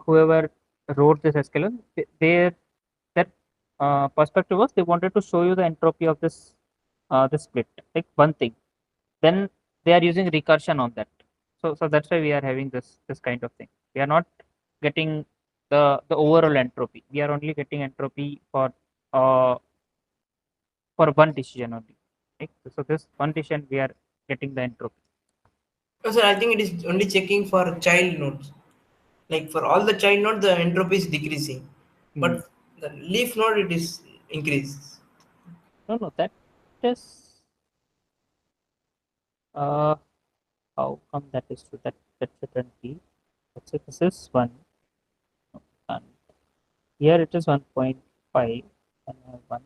whoever wrote this skeleton, their that perspective was they wanted to show you the entropy of this split, like one thing. Then they are using recursion on that. So that's why we are having this kind of thing. We are not getting the overall entropy. We are only getting entropy uh, for one decision only. Right? So this one decision we are getting the entropy. No, sir, I think it is only checking for child nodes. Like for all the child nodes, the entropy is decreasing, Hmm. but the leaf node it is increased. No, that is uh, how come that is true? That shouldn't be. Let's say this is one, and here it is 1.5, and I have one.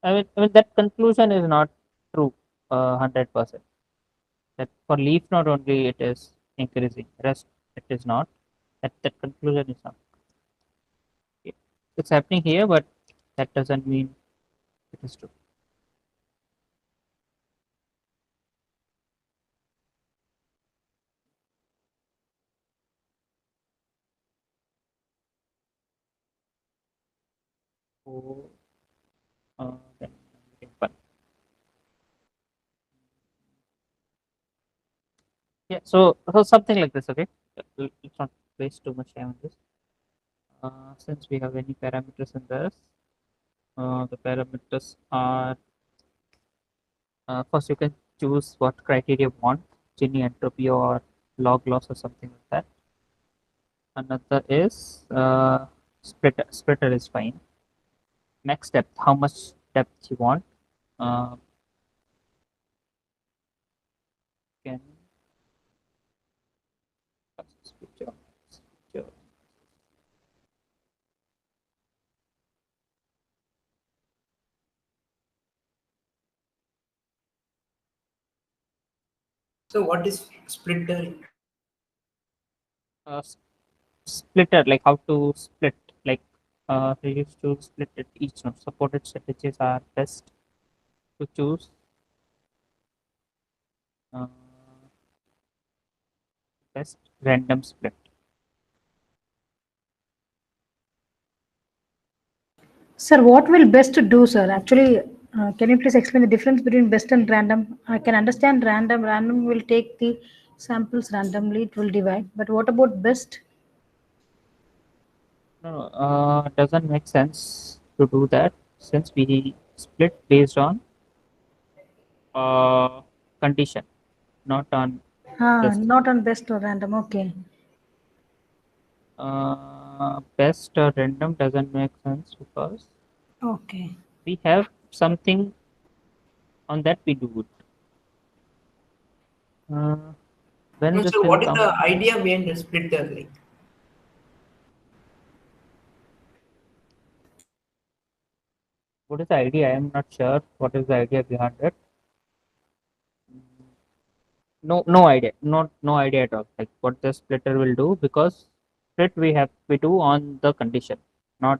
I mean that conclusion is not true, 100%. That for leaf node only it is increasing. Rest it is not. That conclusion is not. It's happening here, but that doesn't mean it is true. So then we can yeah. So something like this. Okay, let's not waste too much time on this. Since we have any parameters in this, the parameters are first you can choose what criteria you want, Gini entropy or log loss or something like that. Another is splitter is fine. Next depth, how much depth you want. Uh, can picture. So what is splitter? Uh, Splitter, like how to split, like we used to split it each node. Supported strategies are best to choose. Uh, Best random split. Sir, what will best do, sir? Actually, can you please explain the difference between best and random? I can understand random. Random will take the samples randomly, it will divide. But what about best? No, doesn't make sense to do that since we split based on uh, condition, not on Ah, this. not on best or random. Okay. Best or random doesn't make sense because Okay. we have something on that we do it. When No, this sir, will what is come, the idea behind the splitter? Like, what is the idea? I am not sure what is the idea behind it. No idea, not no idea at all, like what the splitter will do, because split we do on the condition, not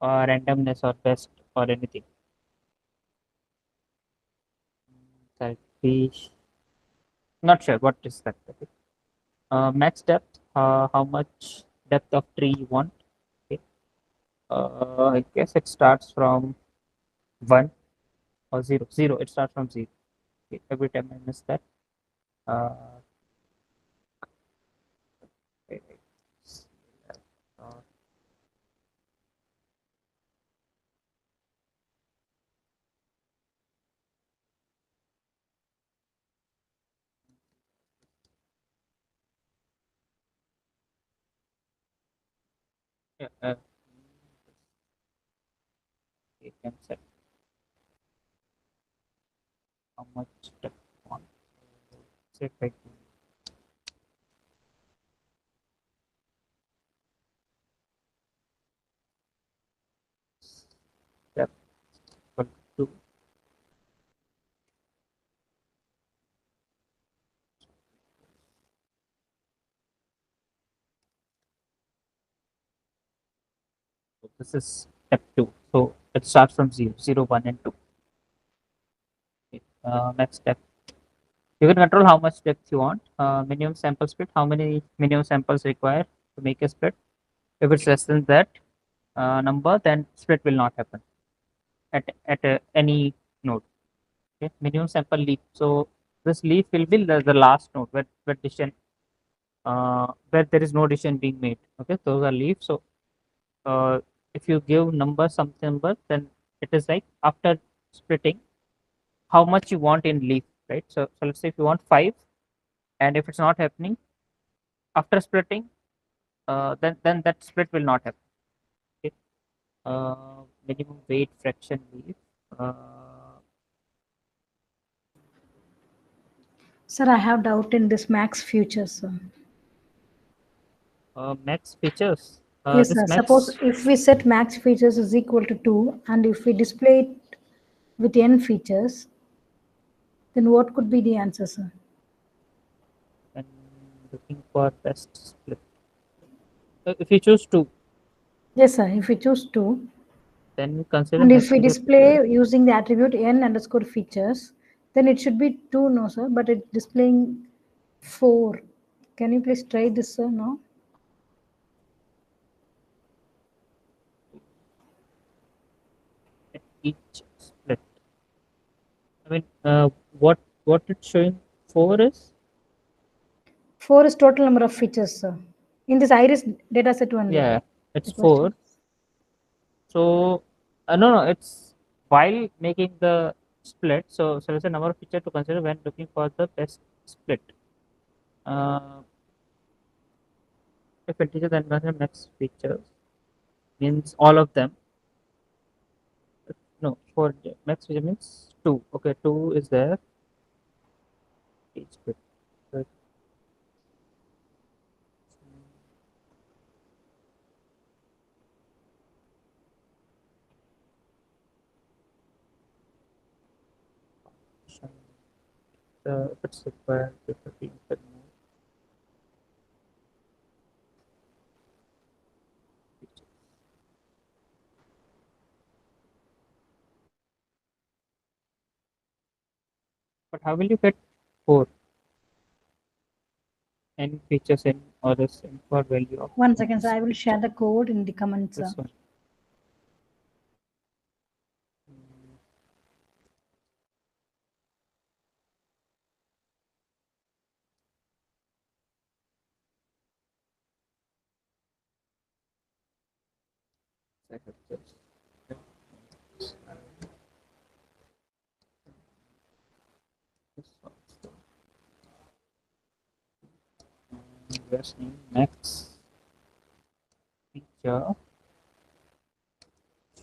randomness or best or anything. Selfish, not sure what is that. Okay. Max depth, how much depth of tree you want. Okay. I guess it starts from 1 or 0. 0, it starts from 0. Okay. Every time I miss that. uh, okay. Uh, yeah, you can set how much depth you want. Set like depth equal to so this is step 2. So it starts from 0, 0, 1, and 2. max depth. You can control how much depth you want. Minimum sample split, how many minimum samples required to make a split. If it's less than that number, then split will not happen at any node. Okay, minimum sample leaf. So this leaf will be the last node where decision where there is no decision being made. Okay, those are leaves. So if you give number some number, then it is like after splitting how much you want in leaf, right? So let's say if you want 5, and if it's not happening after splitting, then that split will not happen. Okay. Minimum weight fraction leaf. Sir, I have doubt in this max features, sir. Max features. Yes, This sir. max. Suppose if we set max features is equal to 2, and if we display it with n features, then what could be the answer, sir? And looking for best split. If you choose 2, Yes, sir. If we choose 2, then consider and if max we feature. display using the attribute n underscore features, then it should be 2, no, sir, but it's displaying 4. Can you please try this, sir, now? At each split. I mean, what it's showing 4 is? 4 is total number of features, sir. In this iris data set only. Yeah, it's It was 4. So no, it's while making the split. So there's a number of feature to consider when looking for the best split. If integer, then consider max features means all of them. No, for max feature means 2. Okay, 2 is there. Each bit. Right. If it's required, it will be input mode. But how will you get 4 n features in or this in for value of 1 second, sir. I will share the code in the comments, sir. this one? Yes, max feature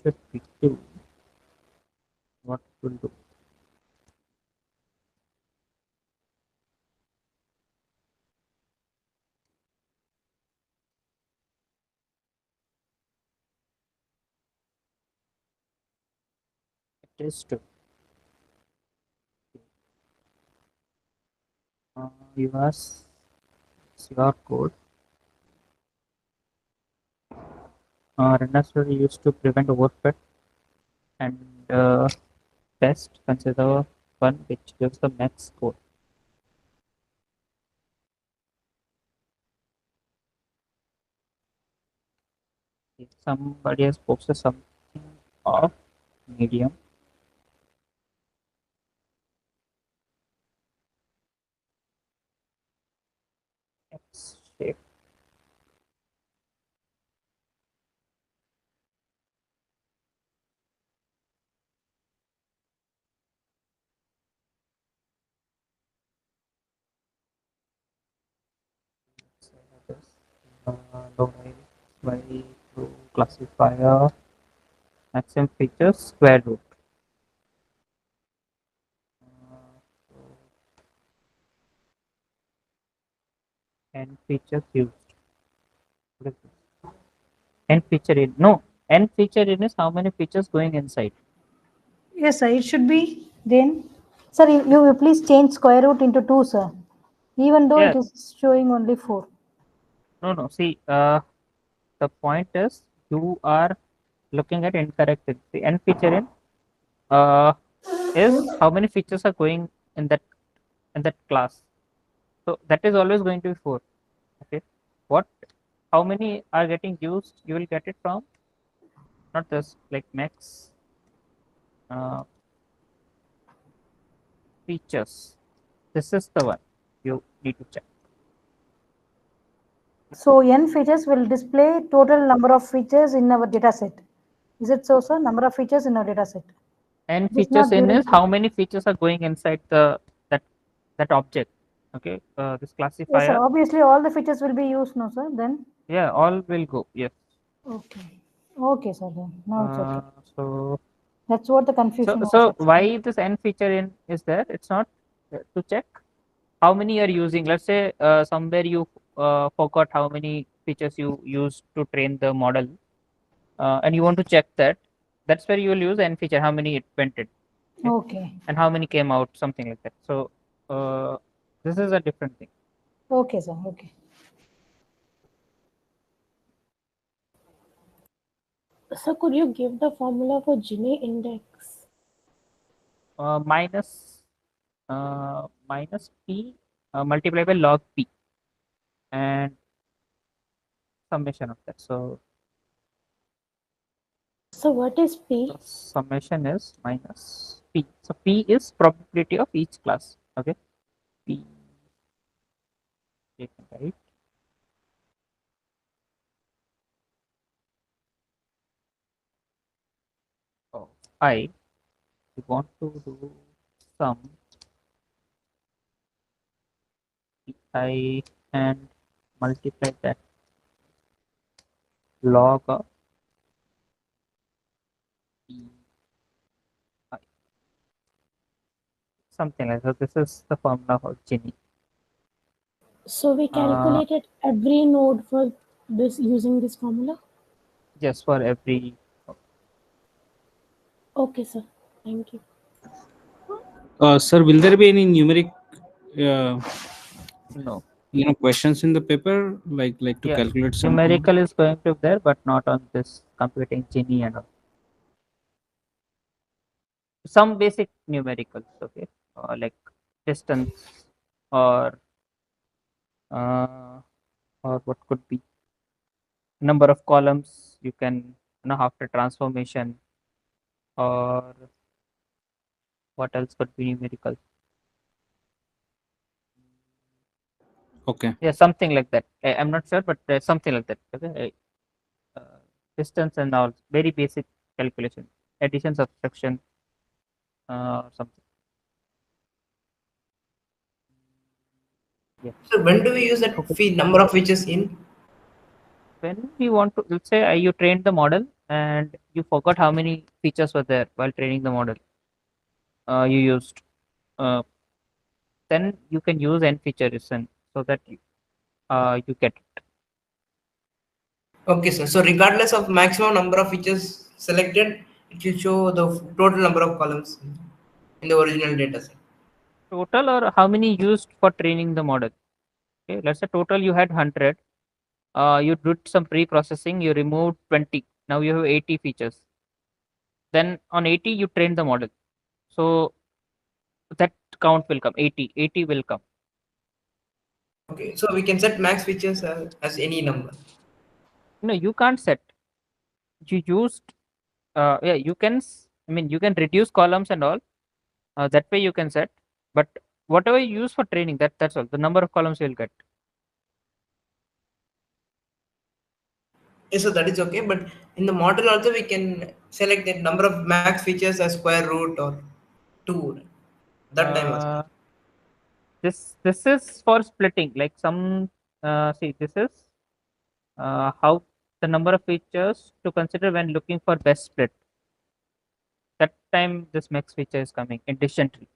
should be 2. What it will do? It is 2. You ask your code. Runners were used to prevent overfit and test consider one which gives the max score. If somebody has posted something of medium, X shape. Low by to classifier maximum features square root. N features used. N feature in no N feature in is how many features going inside. Yes, sir. It should be then. Sir, you will please change square root into 2, sir. Even though it Yeah. is showing only 4. No. See, the point is you are looking at incorrect things. The N feature in is how many features are going in that class. So that is always going to be 4. Okay. What how many are getting used? You will get it from not this like max features. This is the one you need to check. So n features will display total number of features in our data set. Is it so, sir? Number of features in our data set. And It is features not in during. is how many features are going inside the that object. Okay, this Yes, classifier. sir. Obviously, all the features will be used, no, sir. Then. Yeah, all will go. Yes. Okay. Okay, sir. Then now it's okay. So That's what the confusion was. so Actually. why this n feature in is there? It's not to check how many are using. Let's say somewhere you forgot how many features you used to train the model, and you want to check that. That's where you will use n feature. How many it went in, Okay. and how many came out, something like that. So this is a different thing. Okay, sir. Okay. So could you give the formula for Gini index? Minus p multiplied by log p and summation of that. So what is P? the summation is minus p. So p is probability of each class. Okay, p taken right. Oh, I we want to do some I and multiply that log of p I. Something like that. This is the formula for Gini. So we calculated every node for this using this formula? Yes, for every. Okay, sir. Thank you. Sir, will there be any numeric No. questions in the paper like to calculate something? Numerical is going to be there, but not on this computing Gini and all. Some basic numericals, okay, like distance or uh, or what could be number of columns you can after transformation, or what else could be numerical. Okay. Yeah, something like that. I'm not sure, but something like that. Okay, distance and all very basic calculation, addition, subtraction, something. Yeah. So when do we use that number of features in? When we want to, let's say you trained the model and you forgot how many features were there while training the model you used, uh, then you can use n features and so that you get it. Okay, sir. So regardless of maximum number of features selected, it will show the total number of columns in the original data set. Total or how many used for training the model. Okay, let's say total you had 100. You did some pre-processing, you removed 20. Now you have 80 features. Then on 80 you train the model. So that count will come. 80 will come. Okay, so we can set max features as any number. No, you can't set. You used yeah, you can I mean you can reduce columns and all. That way you can set, but whatever you use for training, that's all. The number of columns you'll get. Yes, so that is okay. But in the model also we can select the number of max features as square root or 2. That time also. This is for splitting. Like some see this is how the number of features to consider when looking for best split. That time this max feature is coming in addition tree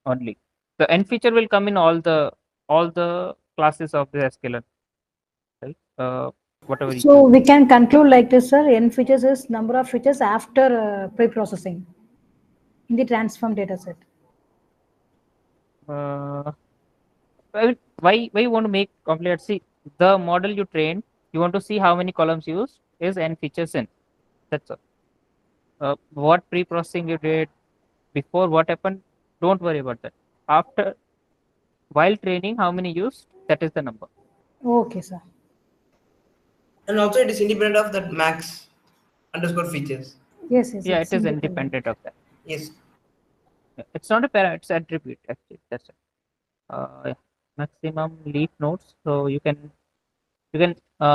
only. The n feature will come in all the classes of the scalar, right? Whatever you So choose. we can conclude like this, sir. N features is number of features after pre-processing in the transform data set. I mean, why you want to make complete? See, the model you trained, you want to see how many columns used is n features in. That's all. What pre-processing you did, before what happened, don't worry about that. After, while training, how many used, that is the number. Okay, sir. And also it is independent of that max underscore features. Yes, yes, Yeah, it's it is independent. independent of that. Yes. It's not a parameter, it's attribute actually. That's it. Yeah. Maximum leaf nodes. So you can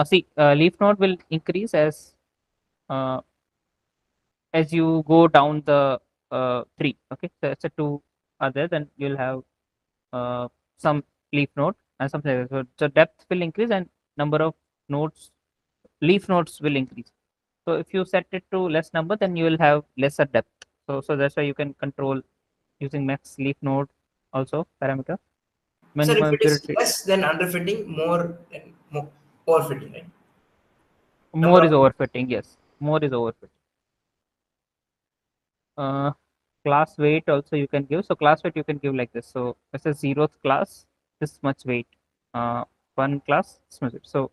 see leaf node will increase uh, as you go down the tree. Okay, so it's a two are there, then you'll have some leaf node and something like that. So depth will increase and number of nodes, leaf nodes will increase. So if you set it to less number, then you will have lesser depth. So that's why you can control using max leaf node also parameter. Sir, if Minimum it is impurity. less than underfitting, more overfitting, right? Number More is of overfitting, yes. More is overfitting. Uh, class weight also you can give. So class weight you can give like this. So this is zeroth class, this much weight. One class, this much weight. So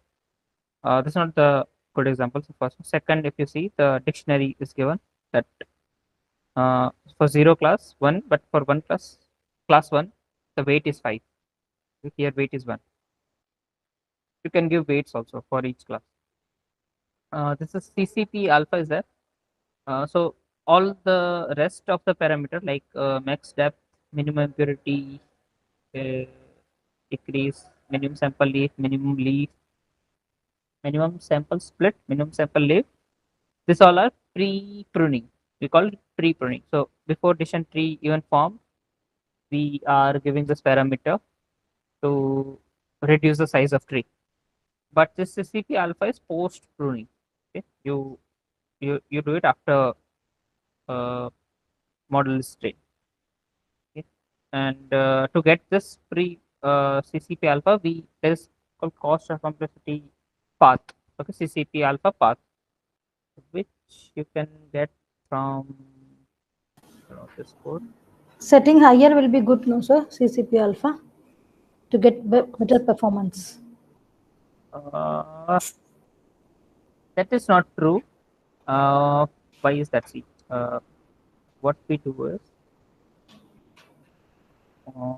this is not the good example. So first, second, if you see the dictionary is given that for zero class one, but for one class one, the weight is 5. Here weight is 1. You can give weights also for each class. This is CCP alpha is there. So all the rest of the parameter like max depth, minimum impurity, uh, decrease, minimum sample leaf, minimum sample split, minimum sample leaf. This all are pre-pruning. We call it pre-pruning. So before decision tree even form, we are giving this parameter to reduce the size of tree. But this CCP alpha is post-pruning. Okay, you do it after model is trained. Okay. And to get this pre CCP alpha, there is called cost of complexity path. Okay, CCP alpha path, which you can get from this code. Setting higher will be good, no, sir? CCP alpha to get better performance. Uh, that is not true. Why is that? See, what we do is um,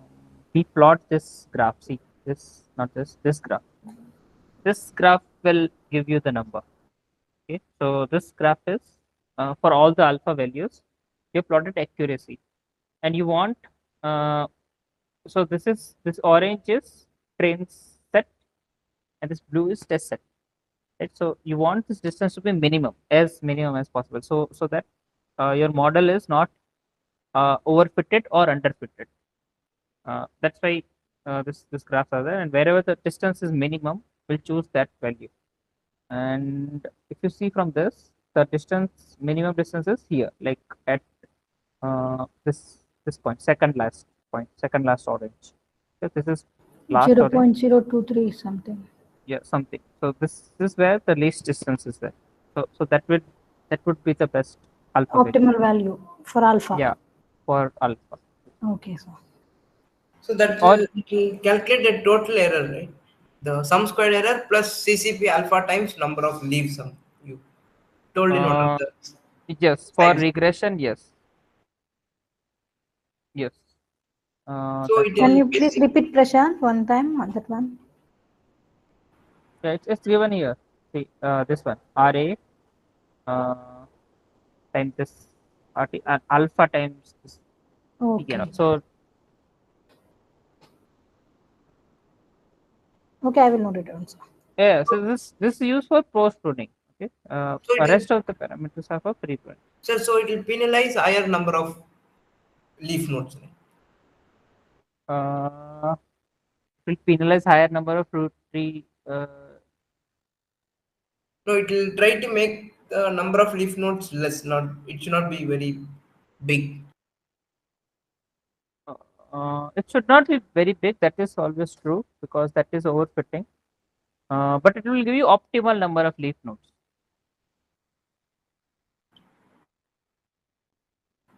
we plot this graph. See, this not this graph. This graph will give you the number. Okay, so this graph is for all the alpha values. You plotted accuracy, and you want so this orange is train set, and this blue is test set. Right, so you want this distance to be minimum as possible. So that your model is not overfitted or underfitted. That's why this graphs are there, and wherever the distance is minimum, we'll choose that value. And if you see from this, the minimum distance is here, like at this point, second last orange. So this is last orange. 0.023 something. Yeah, something. So this is where the least distance is there. So that would be the best alpha Optimal value for alpha. Yeah, for alpha. Okay, sir. So that Or will calculate the total error, right? The sum squared error plus CCP alpha times number of leaves. You told in one of the yes, for slides. regression, yes. Yes. So That it Can will you please basically. repeat, Prashant, one time on that one? Yeah, it's given here. See, this one RA uh, times this RT and alpha times this. Okay. So Okay, I will note it down, sir. yeah, so this is used for post pruning. Okay. So it will, Rest of the parameters are for pre pruning. sir. So it will penalize higher number of leaf nodes. Right? Will penalize higher number of fruit tree. No, it will try to make the number of leaf nodes less. Not it should not be very big. It should not be very big. That is always true because that is overfitting. But it will give you optimal number of leaf nodes.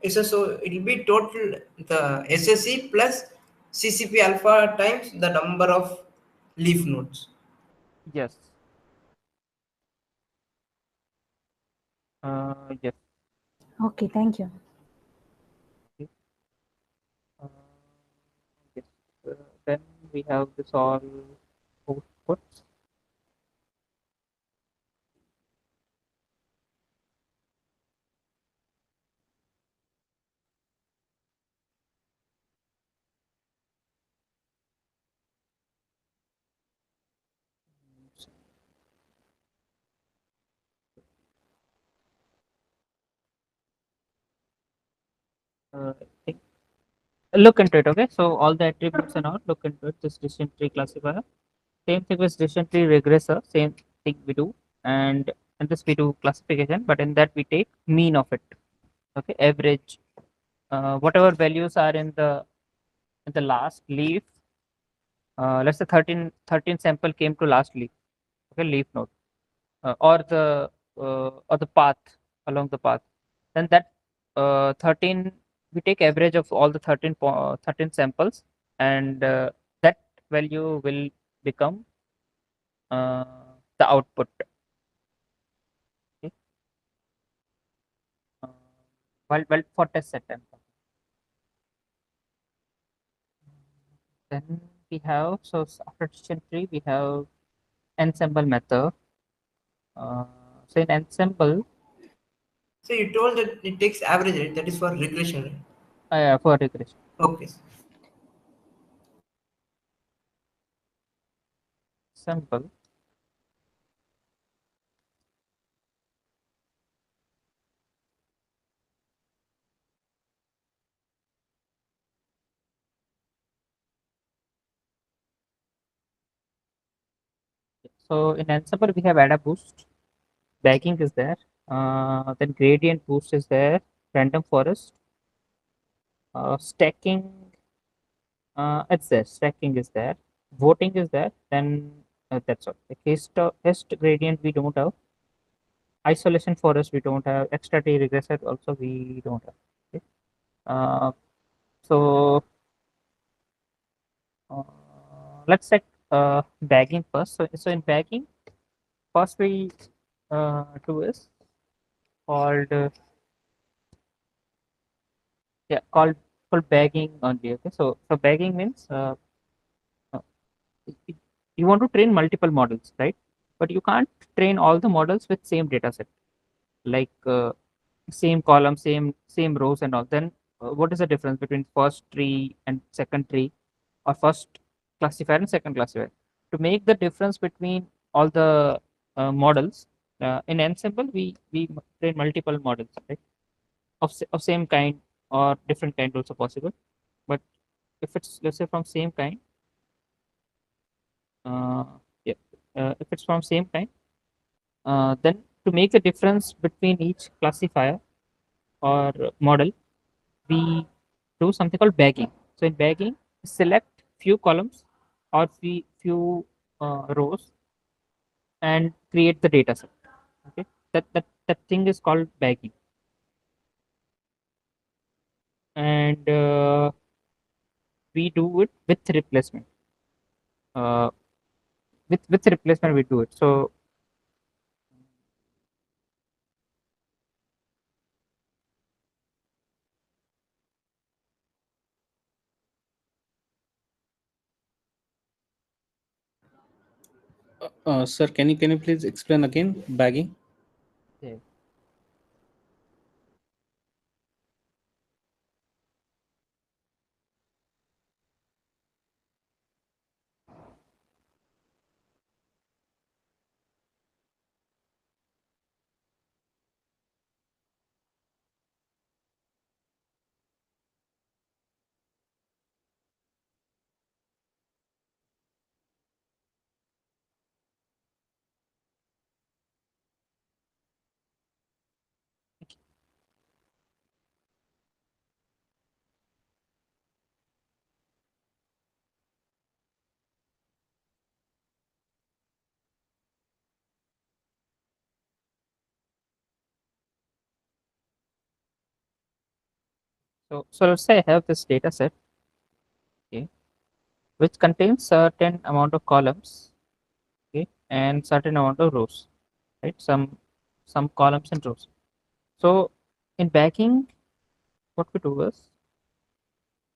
So it will be total the SSE plus CCP alpha times the number of leaf nodes. Yes. Yes. Okay, thank you. Okay. we have this all outputs. Think, look into it. Okay, so all the attributes and all, look into it. This decision tree classifier. Same thing with decision tree regressor. Same thing we do, and in this we do classification, but in that we take mean of it. Okay, average, whatever values are in the last leaf. Let's say 13 sample came to last leaf. Okay, leaf node, or the path along the path. Then that 13, we take average of all the 13 samples, and that value will become uh, the output. Okay. Uh, well, for test set time. Then we have, so after decision tree we have ensemble method. So in ensemble, So you told that it takes average, right? That is for regression, right? for regression. Okay. Sample. So in ensemble we have ADA boost, bagging is there, then gradient boost is there, random forest, stacking, it's there, stacking is there, voting is there, then that's all. The haste gradient we don't have, isolation forest we don't have, extra T regressor also we don't have. Okay. Uh, so uh, let's check bagging first. So in bagging, first we do is called yeah called bagging only. Okay, so bagging means uh, y- you want to train multiple models, right? But you can't train all the models with same data set, like same column, same rows and all. Then what is the difference between first tree and second tree, or first classifier and second classifier? To make the difference between all the models in ensemble, we train multiple models, right? Of same kind or different kind also possible. But if it's, let's say, from same kind, uh, yeah, if it's from same kind, then to make the difference between each classifier or model, we do something called bagging. So in bagging, select few columns or few rows and create the data set. Okay, that thing is called bagging, and we do it with replacement. Uh, with replacement we do it. So Sir, can you please explain again bagging? yeah. So let's say I have this data set, okay, which contains certain amount of columns, okay, and certain amount of rows, right? Some columns and rows. So in bagging, what we do is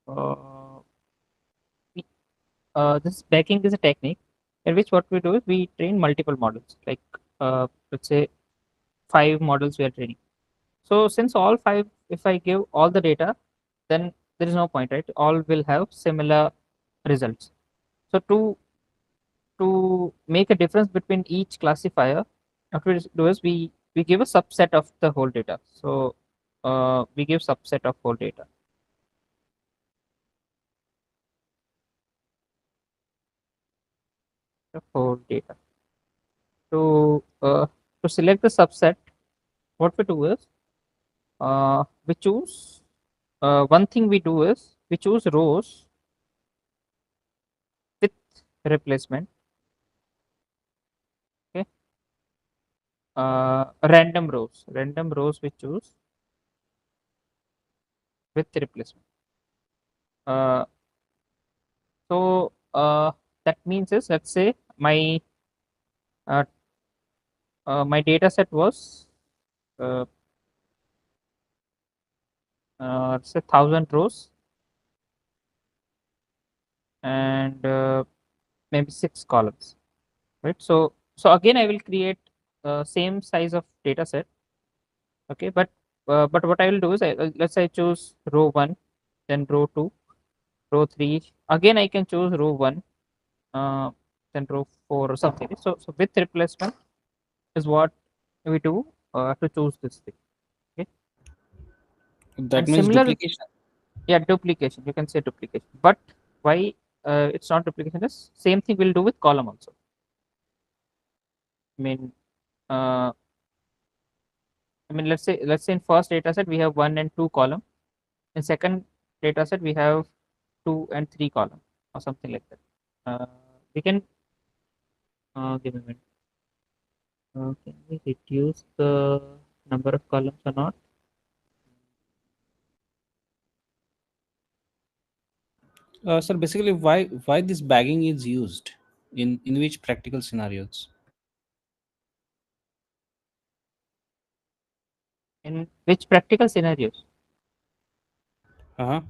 uh, we, this bagging is a technique in which what we do is we train multiple models. Like let's say 5 models we are training. So since all 5, if I give all the data, then there is no point, right? All will have similar results. So to make a difference between each classifier, what we do is we give a subset of the whole data. So we give subset of whole data. The whole data. To select the subset, what we do is we choose one thing we do is we choose rows with replacement. Okay, random rows we choose with replacement. Uh, so that means is, let's say uh, my data set was uh, let's say 1,000 rows and maybe 6 columns, right? So again I will create same size of data set. Okay, but what I will do is let's say I choose row 1, then row 2, row 3. Again I can choose row 1, uh, then row 4 or something. So with replacement is what we do to choose this thing. Okay, That and means similar, duplication. yeah, duplication, you can say duplication. But why it's not duplication is same thing we'll do with column also. I mean, uh, let's say in first data set we have 1 and 2 column. In second data set we have 2 and 3 column or something like that. We can give a minute. Can we reduce the number of columns or not? Sir, basically, why this bagging is used in which practical scenarios? In which practical scenarios? Uh-huh.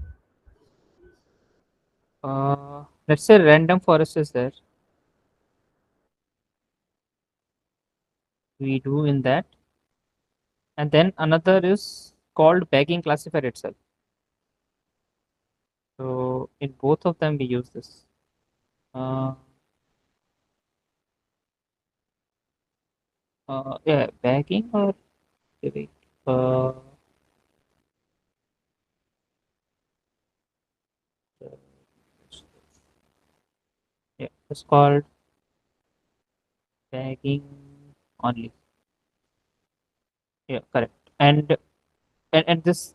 Let's say random forest is there. We do in that, and then another is called bagging classifier itself. So in both of them we use this. Uh, yeah, bagging or wait, uh, yeah, it's called bagging only. Yeah, correct. And this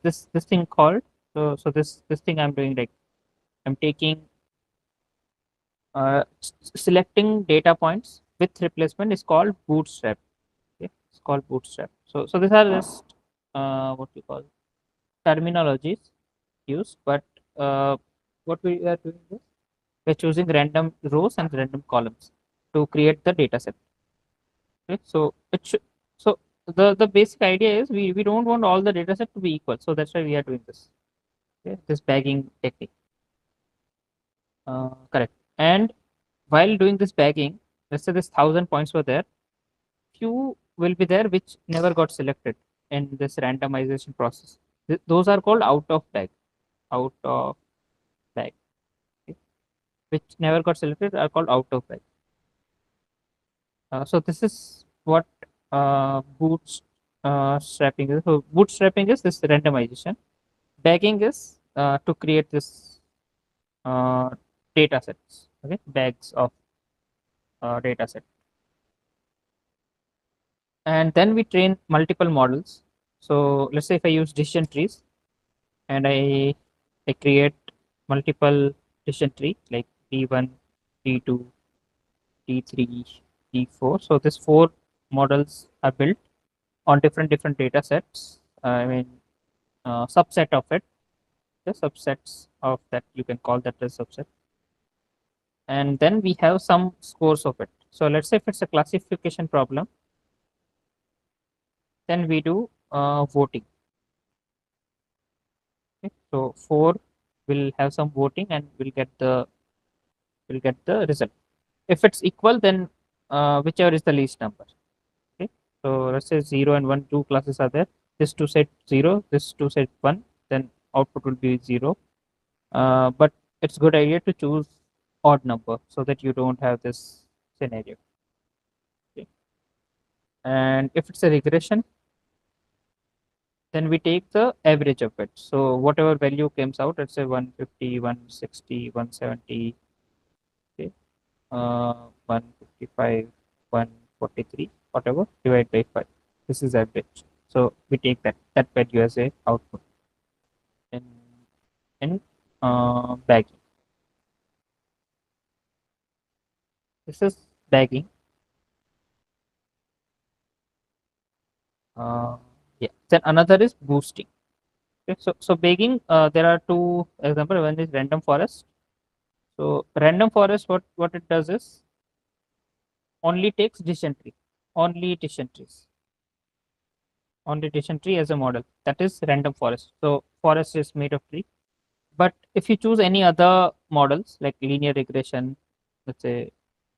thing called, so this thing I'm doing, like I'm taking selecting data points with replacement is called bootstrap. Okay, it's called bootstrap. So these are just what we call terminologies used, but uh, what we are doing is we're choosing random rows and random columns to create the data set. Okay, so it should, so the basic idea is we don't want all the data set to be equal, so that's why we are doing this. Okay, this bagging technique. Correct. And while doing this bagging, let's say this 1,000 points were there, few will be there which never got selected in this randomization process. Those are called out of bag. Okay, which never got selected are called out of bag. So this is what bootstrapping is. So bootstrapping is this randomization. Bagging is to create this uh, data sets. Okay, bags of data set. And then we train multiple models. So let's say if I use decision trees and I create multiple decision tree like D1, D2, D3, D4. So these 4 models are built on different data sets. I mean, subset of it, the subsets of that, you can call that as subset. And then we have some scores of it. So let's say if it's a classification problem, then we do voting. Okay. So 4 will have some voting and will get the will get the result. If it's equal, then whichever is the least number. Okay, so let's say 0 and 1, two classes are there. This two set 0, this two set 1, then output will be 0. But it's good idea to choose odd number so that you don't have this scenario. Okay. And if it's a regression, then we take the average of it. So whatever value comes out, let's say 150, 160, 170, okay, 155, 143, whatever, divide by 5. This is average. So we take that value as a output in bagging. This is bagging. Yeah. Then another is boosting. Okay. So bagging, there are two examples. One is random forest. So random forest, what it does is only takes decision tree, only decision trees, only decision tree as a model. That is random forest. So forest is made of tree. But if you choose any other models like linear regression, let's say,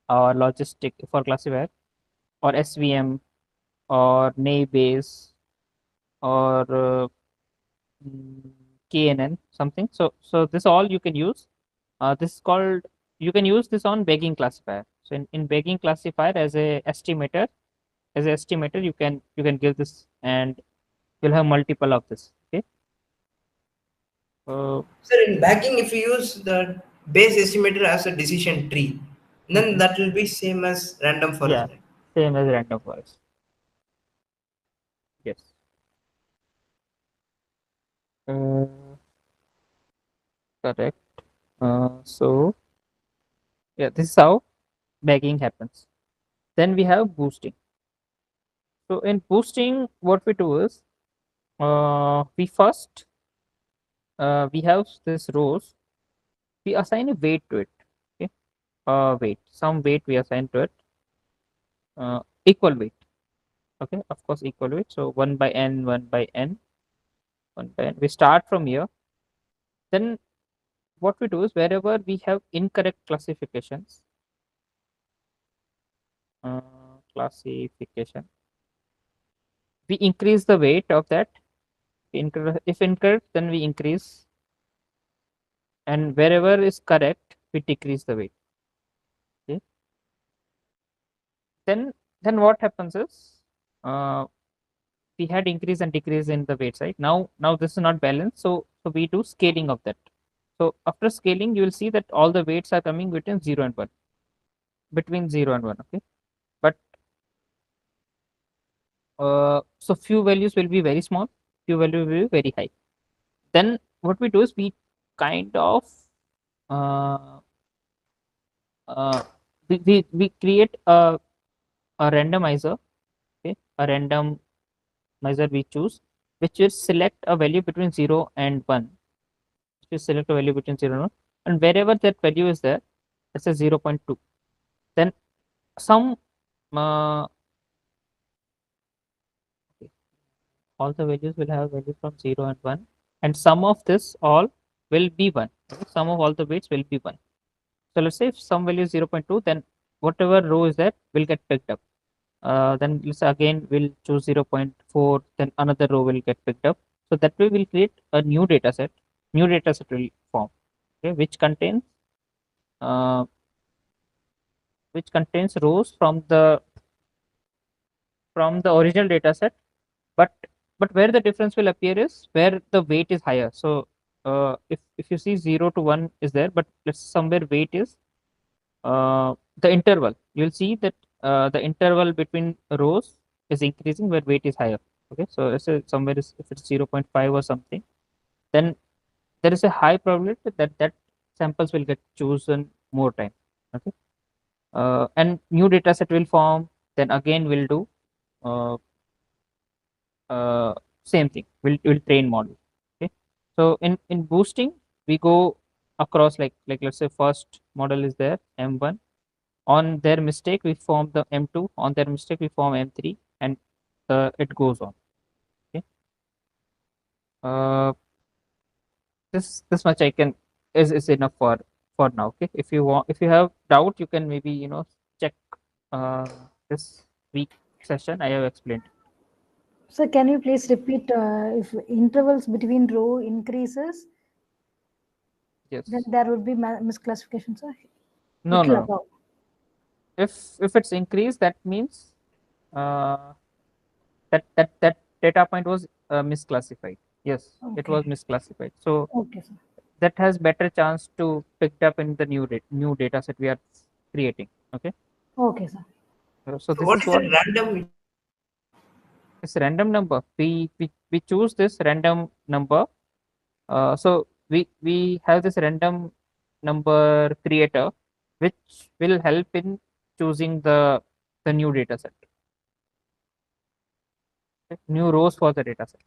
or logistic for classifier, or SVM, or Naive or KNN something. So this all you can use. This is called, you can use this on bagging classifier. So in bagging classifier as a estimator you can give this, and you'll have multiple of this. Okay. Sir, in backing, if you use the base estimator as a decision tree, then that will be same as random forest. Yeah, Right? same as random forest. Yes. Correct. So yeah, this is how bagging happens. Then we have boosting. So in boosting, what we do is we first we have this rows. We assign a weight to it. Okay, weight, some weight we assign to it. Equal weight. Okay, of course equal weight. So 1 by n, 1 by n, 1 by n. We start from here. Then what we do is wherever we have incorrect classifications, classification, we increase the weight of that. If incorrect, then we increase, and wherever is correct, we decrease the weight. Okay. Then what happens is we had increase and decrease in the weight side. Now this is not balanced, so we do scaling of that. So after scaling, you will see that all the weights are coming between 0 and 1, between 0 and 1. Okay, but so few values will be very small, few values will be very high. Then what we do is we kind of uh, we create a randomizer. Okay, a randomizer we choose, which will select a value between 0 and 1. We select a value between 0 and 1, and wherever that value is there, let's say 0.2, then some okay, all the values will have values from 0 and 1, and sum of this all will be 1. Okay? Sum of all the weights will be 1. So let's say if some value is 0.2, then whatever row is there will get picked up. Then let's say again we'll choose 0.4, then another row will get picked up. So that way we'll create a new data set. New data set will form, okay, uh, which contains rows from the original data set, but where the difference will appear is where the weight is higher. So if you see 0 to 1 is there, but let's somewhere weight is the interval, you'll see that the interval between rows is increasing where weight is higher. Okay, so let's say somewhere is, if it's 0.5 or something, then there is a high probability that samples will get chosen more time. Okay, and new data set will form. Then again we'll do uh, uh, same thing. We'll train model. Okay, so in boosting we go across, like let's say first model is there M1. On their mistake we form the M2, on their mistake we form M3, and it goes on. Okay, uh, this much I can is enough for now. Okay, if you want, if you have doubt, you can maybe check this week session I have explained. So can you please repeat if intervals between row increases, Yes. then there would be misclassification, sir? No, Little no, no. above. If it's increased, that means uh, that data point was misclassified. Yes, it was Okay. misclassified. So Okay, sir. that has better chance to picked up in the new data set we are creating. Okay. Okay, sir. So So this what is is what that random? this random number. We choose this random number. So we have this random number creator, which will help in choosing the new data set, okay? New rows for the data set.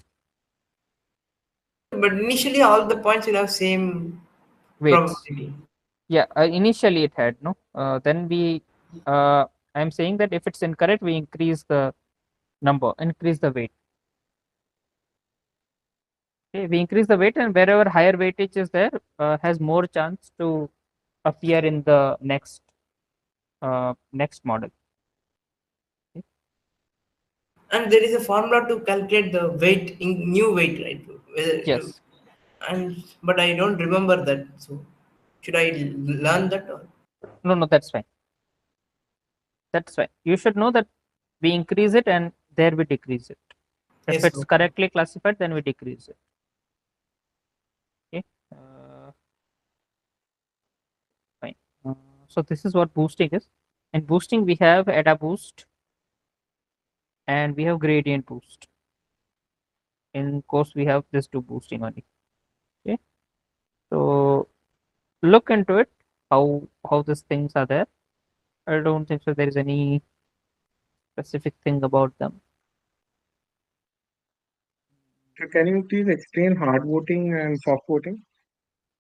But initially, all the points will have same Weights. probability. Yeah, initially it had no. Then we I'm saying that if it's incorrect, we increase the number, increase the weight. Okay, we increase the weight, and wherever higher weightage is there, has more chance to appear in the next model. Okay. And there is a formula to calculate the weight in new weight, right? Yes. And but I don't remember that. So should I learn that? Or? No, no, that's fine. That's fine. You should know that we increase it and there we decrease it. If Yes. it's correctly classified, then we decrease it. Okay. Fine. So this is what boosting is. In boosting, we have ADA boost and we have gradient boost. In course, we have this two boosting only. Okay. So look into it. How these things are there. I don't think so. There is any specific thing about them. So can you please explain hard voting and soft voting?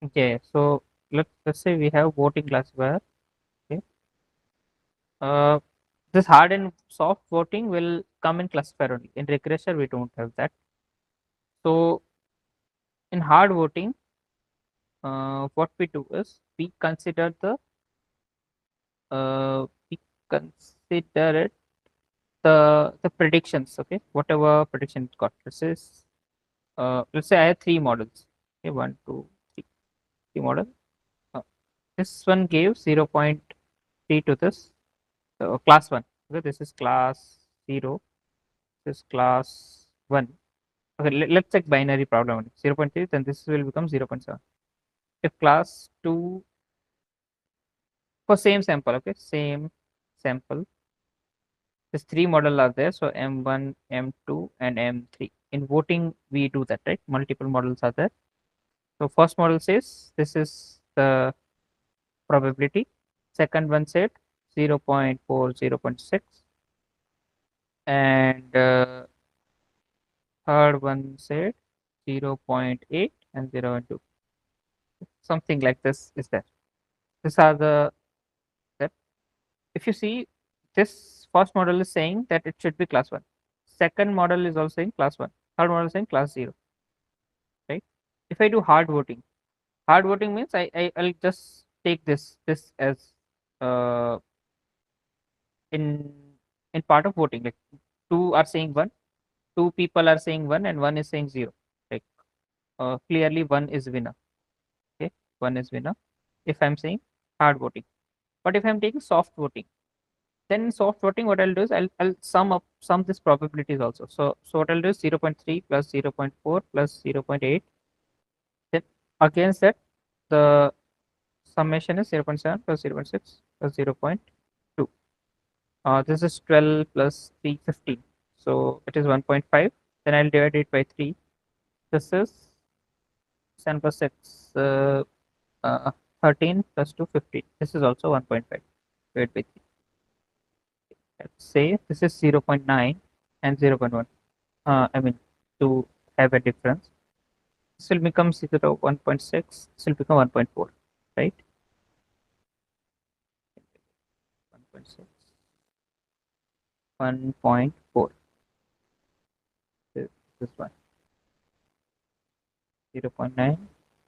Okay. So let's say we have voting classifier. Okay. This hard and soft voting will come in classifier only. In regressor, we don't have that. So in hard voting, what we do is we consider it the predictions. Okay, whatever prediction it got. Let's say I have three models. Okay, one, two, three model. Uh, this one gave 0.3 to this class one. Okay, this is class 0. This is class 1. Okay, let's check binary problem only. 0.3, then this will become 0.7. If class 2 for same sample, okay, same sample. These three model are there, so M1, M2, and M3. In voting, we do that, right? Multiple models are there. So first model says this is the probability. Second one said 0.4, 0.6, and third one said 0.8 and 0.2. Something like this is there. These are the that if you see this first model is saying that it should be class 1. Second model is also saying class 1. Third model is saying class 0. Right? If I do hard voting means I'll just take this as uh, in in part of voting. Like two are saying 1, two people are saying 1, and one is saying 0. Like clearly one is winner. Okay, one is winner. If I'm saying hard voting, but if I'm taking soft voting, then in soft voting, what I'll do is I'll sum this probabilities also. So what I'll do is 0.3 plus 0.4 plus 0.8. Then against that, the summation is 0.7 plus 0.6 plus 0.2. This is 12 plus 3, 15. So it is 1.5. Then I'll divide it by 3. This is 7 plus 6, uh, 13 plus 2, 15. This is also 1.5. Divided by 3. Let's say this is 0.9 and 0.1. I mean, to have a difference. This will become 1.6. This will become 1.4, right? 1.6. 1.4. This one. 0.9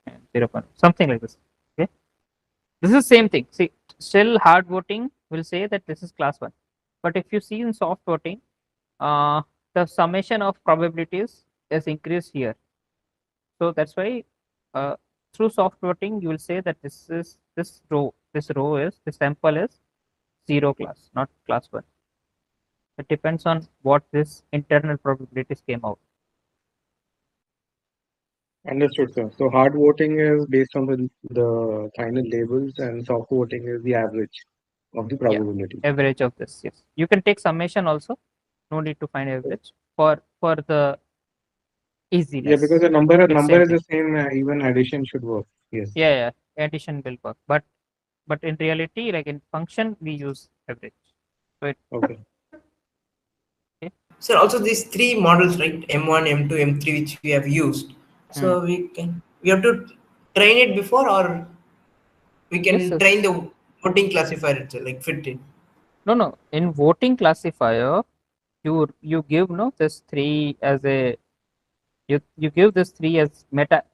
and 0. Something like this. Okay. This is same thing. See, still hard voting will say that this is class 1. But if you see in soft voting, the summation of probabilities is increased here. So that's why uh, through soft voting you will say that this row is this sample is 0 class, not class 1. It depends on what this internal probabilities came out. Understood, sir. So hard voting is based on the final labels, and soft voting is the average of the Yeah, probability. average of this. Yes, you can take summation also. No need to find average for the easiness. Yeah, because the number It's same is thing. the same. Even addition should work. Yes. Yeah, addition will work, but in reality, like in function, we use average. So it, Okay. okay. So also these three models, right? M1, M2, M3, which we have used. Hmm. So we have to train it before, or we Yes, can train yes. the voting classifier itself, like fit it. No. In voting classifier, you give no this three as a you give this three as meta.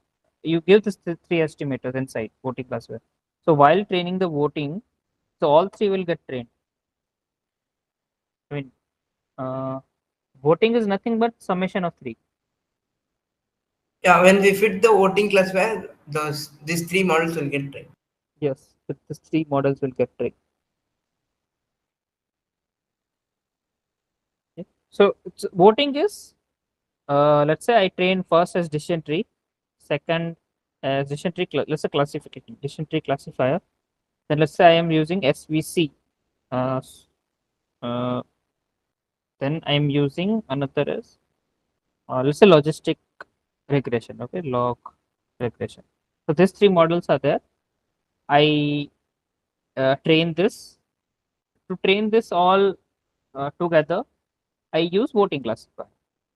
You give this three estimators inside voting classifier. So while training the voting, so all three will get trained. I mean, uh, voting is nothing but summation of three. Yeah, when we fit the voting classifier, these three models will get trained. Yes, these three models will get trained. Okay. So voting is let's say I train first as decision tree, second as decision tree. Let's say classification decision tree classifier. Then let's say I am using SVC. Uh, uh, then I am using another is let's say logistic regression. Okay, log regression. So these three models are there. I train this. To train this all together, I use voting classifier.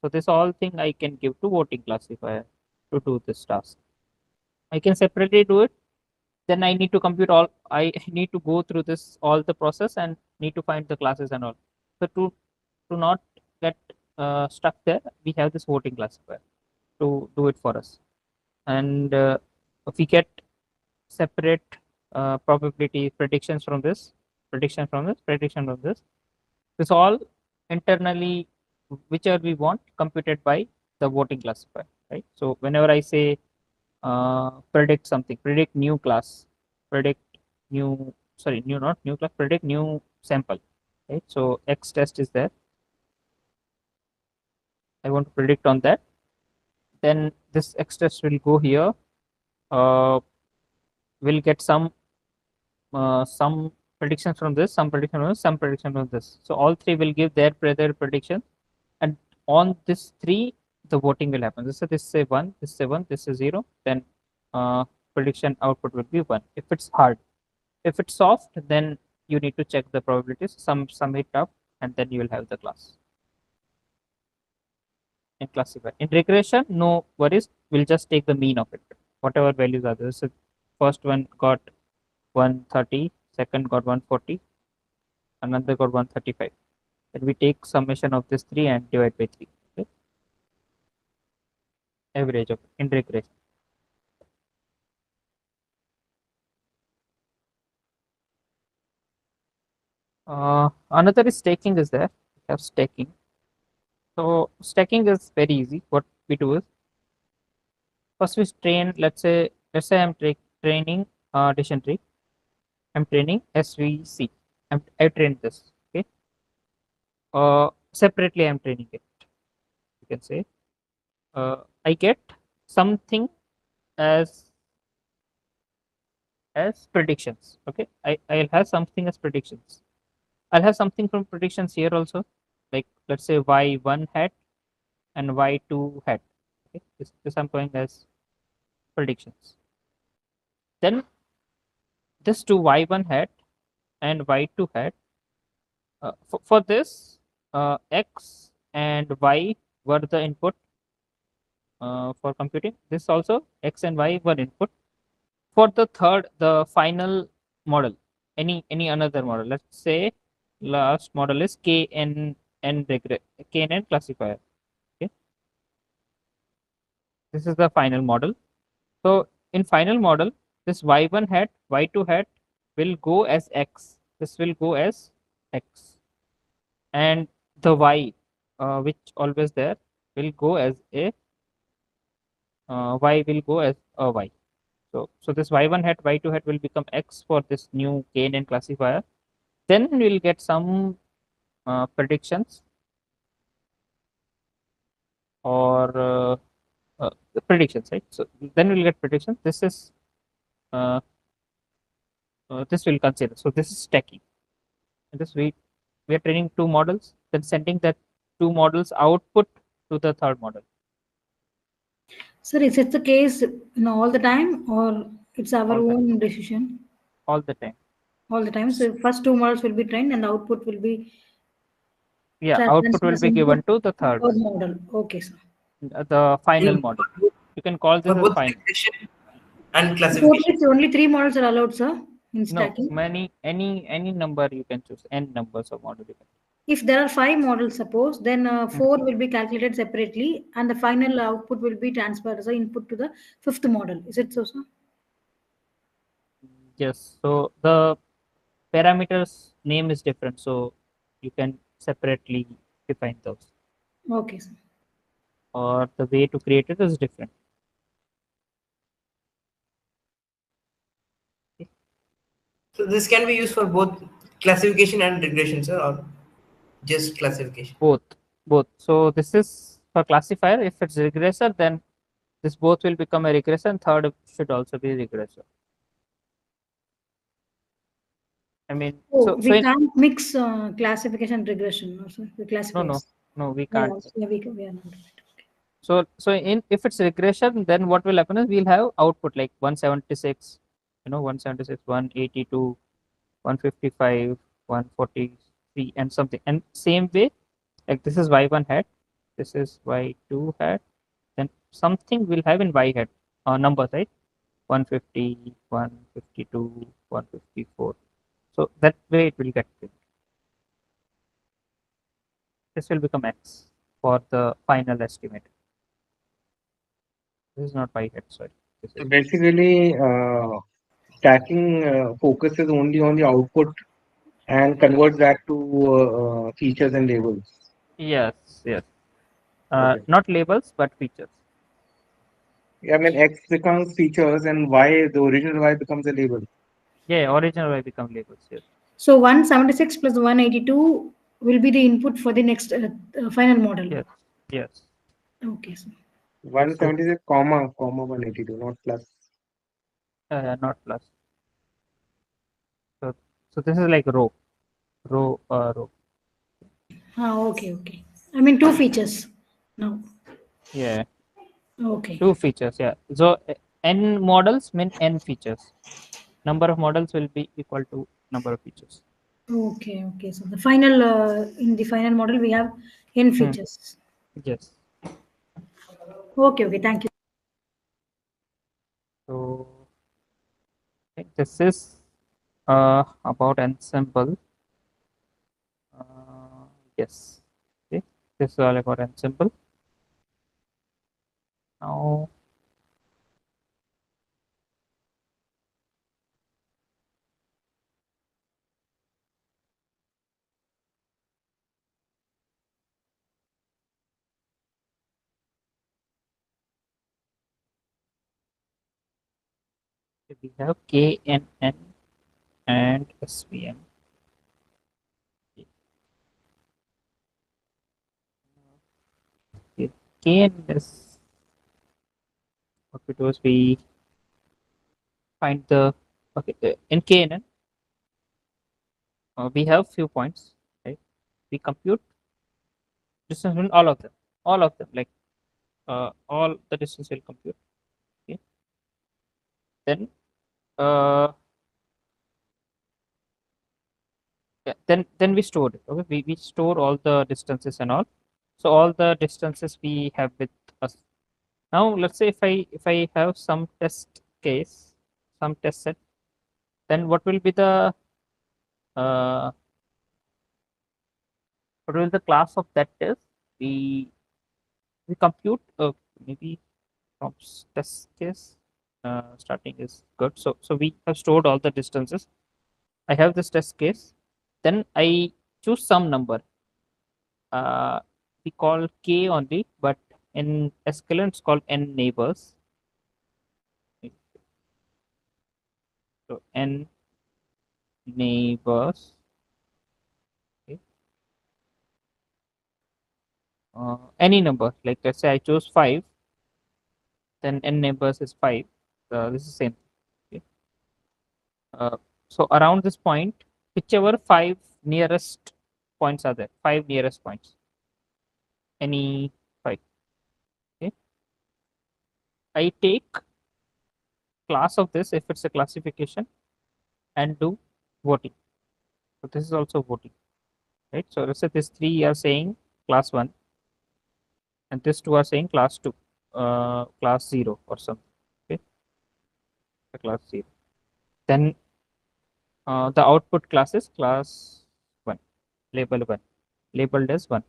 So this all thing I can give to voting classifier to do this task. I can separately do it. Then I need to compute all. I need to go through this all the process and need to find the classes and all. So to not get stuck there, we have this voting classifier to do it for us. And if we get separate probability predictions from this, prediction from this, prediction from this all internally, whichever we want, computed by the voting classifier, right? So whenever I say predict something, predict new class, predict new, sorry, new, not new class, predict new sample, right? So X test is there. I want to predict on that. Then this X test will go here. Will get some predictions from this, some prediction from this, some prediction from this. So all three will give their prediction, and on this three, the voting will happen. This say one, this say one, this is zero. Then prediction output will be one. If it's hard, if it's soft, then you need to check the probabilities. Sum it up, and then you will have the class. In classifier, in regression, no worries. We'll just take the mean of it, whatever values are there. So first one got 130, second got 140, another got 135. Then we take summation of this three and divide by three. Okay? Average of in regression. Another is staking is there. We have staking. So staking is very easy. What we do is first we train. Let's say I'm training decision tree. I'm training SVC. I trained this. Okay. Separately I'm training it. You can say I get something as predictions. Okay, I'll have something as predictions. I'll have something from predictions here also, like let's say y1 hat and y2 hat. Okay, this I'm going as predictions. Then this to y1 hat and y2 hat. For this, x and y were the input for computing. This also x and y were input. For the third, the final model, any another model. Let's say last model is KNN classifier. Okay, this is the final model. So in final model, this y1 hat, y2 hat, will go as x. This will go as x, and the y, which always there, will go as a y will go as a y. So this y1 hat, y2 hat will become x for this new KNN classifier. Then we'll get some predictions or the predictions, right? So then we'll get predictions. This is this will consider. So this is stacking. And this we are training two models, then sending that two models output to the third model. Sir, is it the case all the time, or it's our All the own decision? All the time. All the time. So first two models will be trained, and the output will be Output will be given to the third third model. Okay, sir. the final model. You can call this For as both final. regression and So classification. totally, only three models are allowed, sir, in No, stacking. any number you can choose, n numbers of model you can. If there are five models, suppose, then four will be calculated separately, and the final output will be transferred as an input to the fifth model. Is it so, sir? Yes. So the parameters name is different, so you can separately define those. Okay, sir. Or the way to create it is different. So this can be used for both classification and regression, sir, or just classification? Both. So this is for classifier. If it's regressor, then this both will become a regressor, and third should also be regressor. I mean, Oh, so we can't mix classification and regression, no, sir. The classifiers. no, we Yeah, can't. yeah, we are not. So in if it's regression, then what will happen is we'll have output like 176, 176, 182, 155, 143, and something. And same way, like this is y1 hat, this is y2 hat, then something will have in y hat numbers, right? 150, 152, 154. So that way it will get filled. This will become x for the final estimate. This is not y hat, sorry. So basically, stacking focuses only on the output and converts that to features and labels. Yes. Okay. Not labels, but features. Yeah, I mean, X becomes features and Y, the original Y becomes a label. Yeah, original Y become labels. Yes. So 176 plus 182 will be the input for the next final model. Yes. Okay, sir. 176, comma 182, not plus. Not plus. So this is like row. Okay. I mean two features now. Yeah. Okay. Two features. Yeah. So n models mean n features. Number of models will be equal to number of features. Okay. So the final in the final model we have n features. Yes. Okay. Thank you. So this is about ensemble. Yes. Okay. This is all about ensemble. Now we have KNN and SVM. Okay. KNN is what we do is we find the in KNN we have few points, right? We compute distance between all of them, like all the distance will compute. Okay. Then then we store it. Okay, we store all the distances and all. So all the distances we have with us. Now let's say if I have some test case, some test set, then what will be the uh, what will the class of that test? We compute maybe from test case starting is good. So we have stored all the distances. I have this test case. Then I choose some number. We call k only, but in SQL it's called n neighbors. So n neighbors. Okay. Any number, like let's say I chose 5, then n neighbors is 5. This is the same. Okay. So around this point, whichever 5 nearest points are there, 5 nearest points, any 5. Okay. I take class of this if it's a classification and do voting. So this is also voting, right? So let's say this 3 are saying class 1 and this 2 are saying class 2, class 0 or something. Okay, class 0. Then the output class is class 1, label 1, labeled as 1.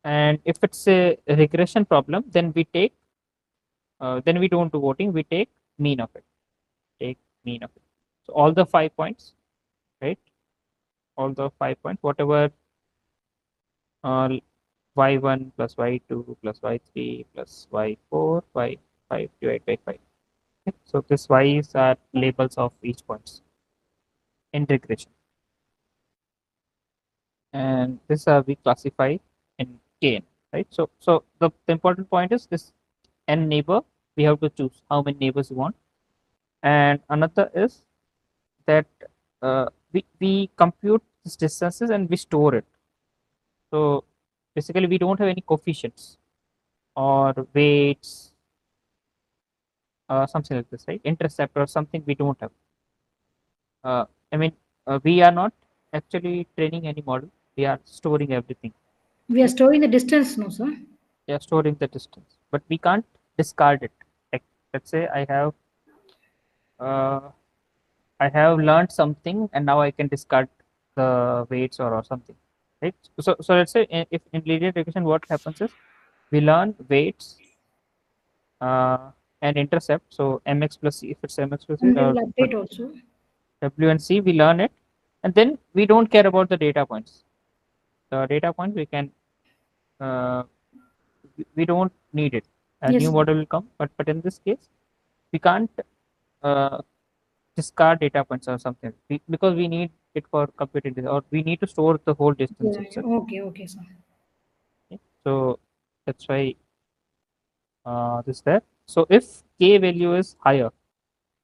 And if it's a regression problem, then we take, then we don't do voting, we take mean of it. Take mean of it. So all the 5 points, right? All the 5 points, whatever y1 plus y2 plus y3 plus y4, y5 divided by 5. Okay. So this y's are labels of each points in regression. And this we classify in kn, right? So the important point is this n neighbor, we have to choose how many neighbors you want. And another is that we compute these distances and we store it. So basically we don't have any coefficients or weights, something like this, right? Intercept or something we don't have. I mean, we are not actually training any model. We are storing everything. We are storing the distance, no, sir? We are storing the distance, but we can't discard it. Like, let's say uh, I have learned something and now I can discard the weights or something, right? So let's say if in linear regression, what happens is we learn weights and intercept. So mx plus c, if it's mx plus c, And we or will update also. w and c, we learn it, and then we don't care about the data points. The data points we can, we don't need it. A Yes, new sir. model will come, but in this case, we can't uh, discard data points or something because we need it for computing this, or we need to store the whole distance Yeah, itself. okay, okay, sir. Okay. So that's why this there. So if k value is higher,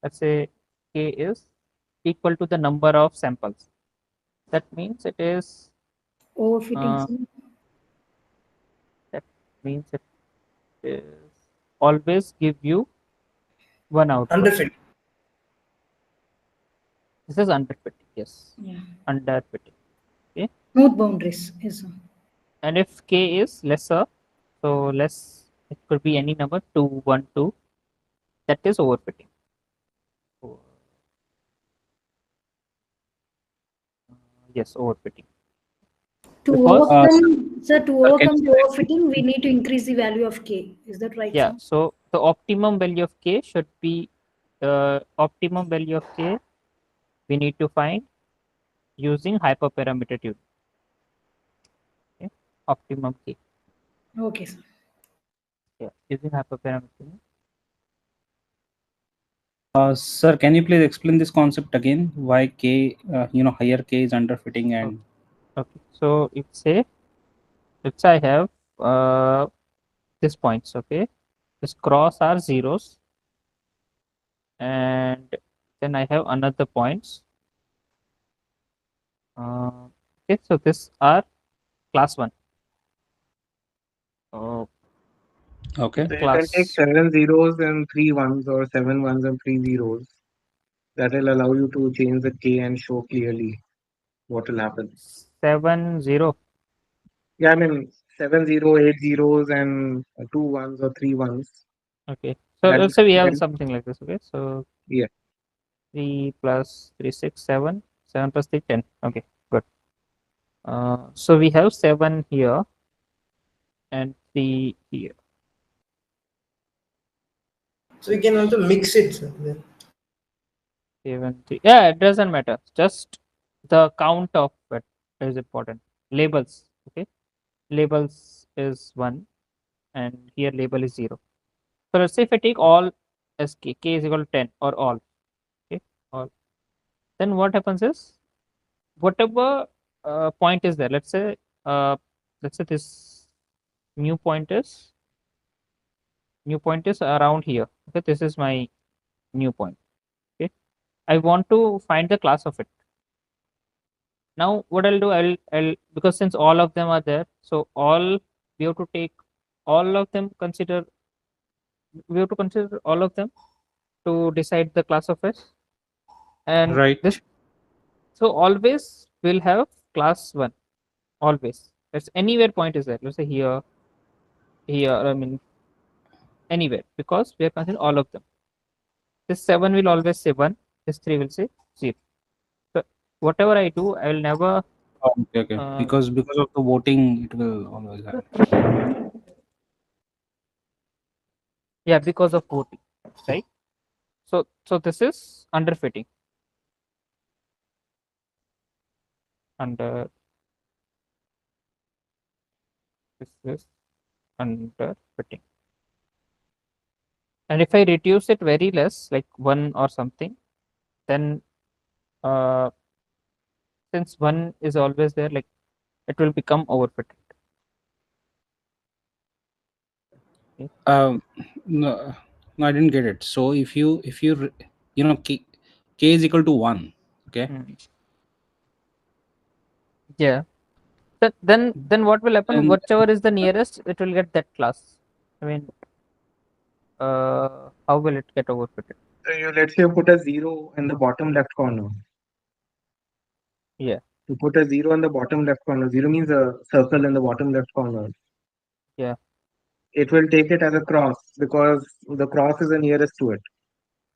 let's say k is equal to the number of samples, that means it is Overfitting, uh, sir. that means it is always give you one output. Underfit. This is underfitting, yes. Yeah. Underfitting. Okay. Smooth boundaries, yes, sir. And if k is lesser, so less, it could be any number, 2, 1, 2, that is overfitting. Yes, overfitting. To Because overcome, sir, to Sir, can overcome the you overfitting, we need to increase the value of k. Is that right, yeah, sir? so the optimum value of k should be optimum value of k we need to find using hyperparameter tuning. Okay. Optimum k. Okay, sir. Yeah, using hyperparameter tuning. Sir, can you please explain this concept again? Why k, higher k is underfitting and Okay. So let's say I have this points. Okay, this cross are zeros, and then I have another points. Okay, so this are class 1. Oh, okay. So you can take class 7 zeros and 3 ones, or 7 ones and 3 zeros. That will allow you to change the k and show clearly what will happen. 7 0. Yeah, I mean 7 0 8 zeros and 2 ones or 3 ones. Okay, so That let's say we have then something like this. Okay, so yeah. 3 plus 3 6 7, 7 plus 3 10. Okay, good. So we have 7 here and 3 here. So we can also mix it. Sir, then. 7 3. Yeah, it doesn't matter. Just the count of it is important. Labels. Okay. Labels is 1 and here label is 0. So let's say if I take all as k is equal to 10 or all. Okay. All. Then what happens is whatever point is there. Let's say this new point is around here. Okay. This is my new point. Okay. I want to find the class of it. Now what I'll do, I'll because since all of them are there, so all we have to take all of them consider we have to consider all of them to decide the class of S. And this Right. so always we'll have class 1. Always. That's anywhere point is there. Let's say here, I mean anywhere, because we are considering all of them. This 7 will always say 1, this 3 will say 0. So whatever I do, I will never Oh, okay, okay. uh, Because of the voting, it will always happen. yeah, because of voting, right? So this is underfitting. Under This is underfitting. And if I reduce it very less, like 1 or something, then uh, since 1 is always there, like it will become overfitted. Okay. No, no, I didn't get it. So if you k is equal to 1, okay, Mm. Yeah. Then what will happen? then Whichever is the nearest, it will get that class. I mean, how will it get overfitted? So let's say you put a 0 in the bottom left corner. Yeah. You put a 0 in the bottom left corner. 0 means a circle in the bottom left corner. Yeah. It will take it as a cross because the cross is the nearest to it.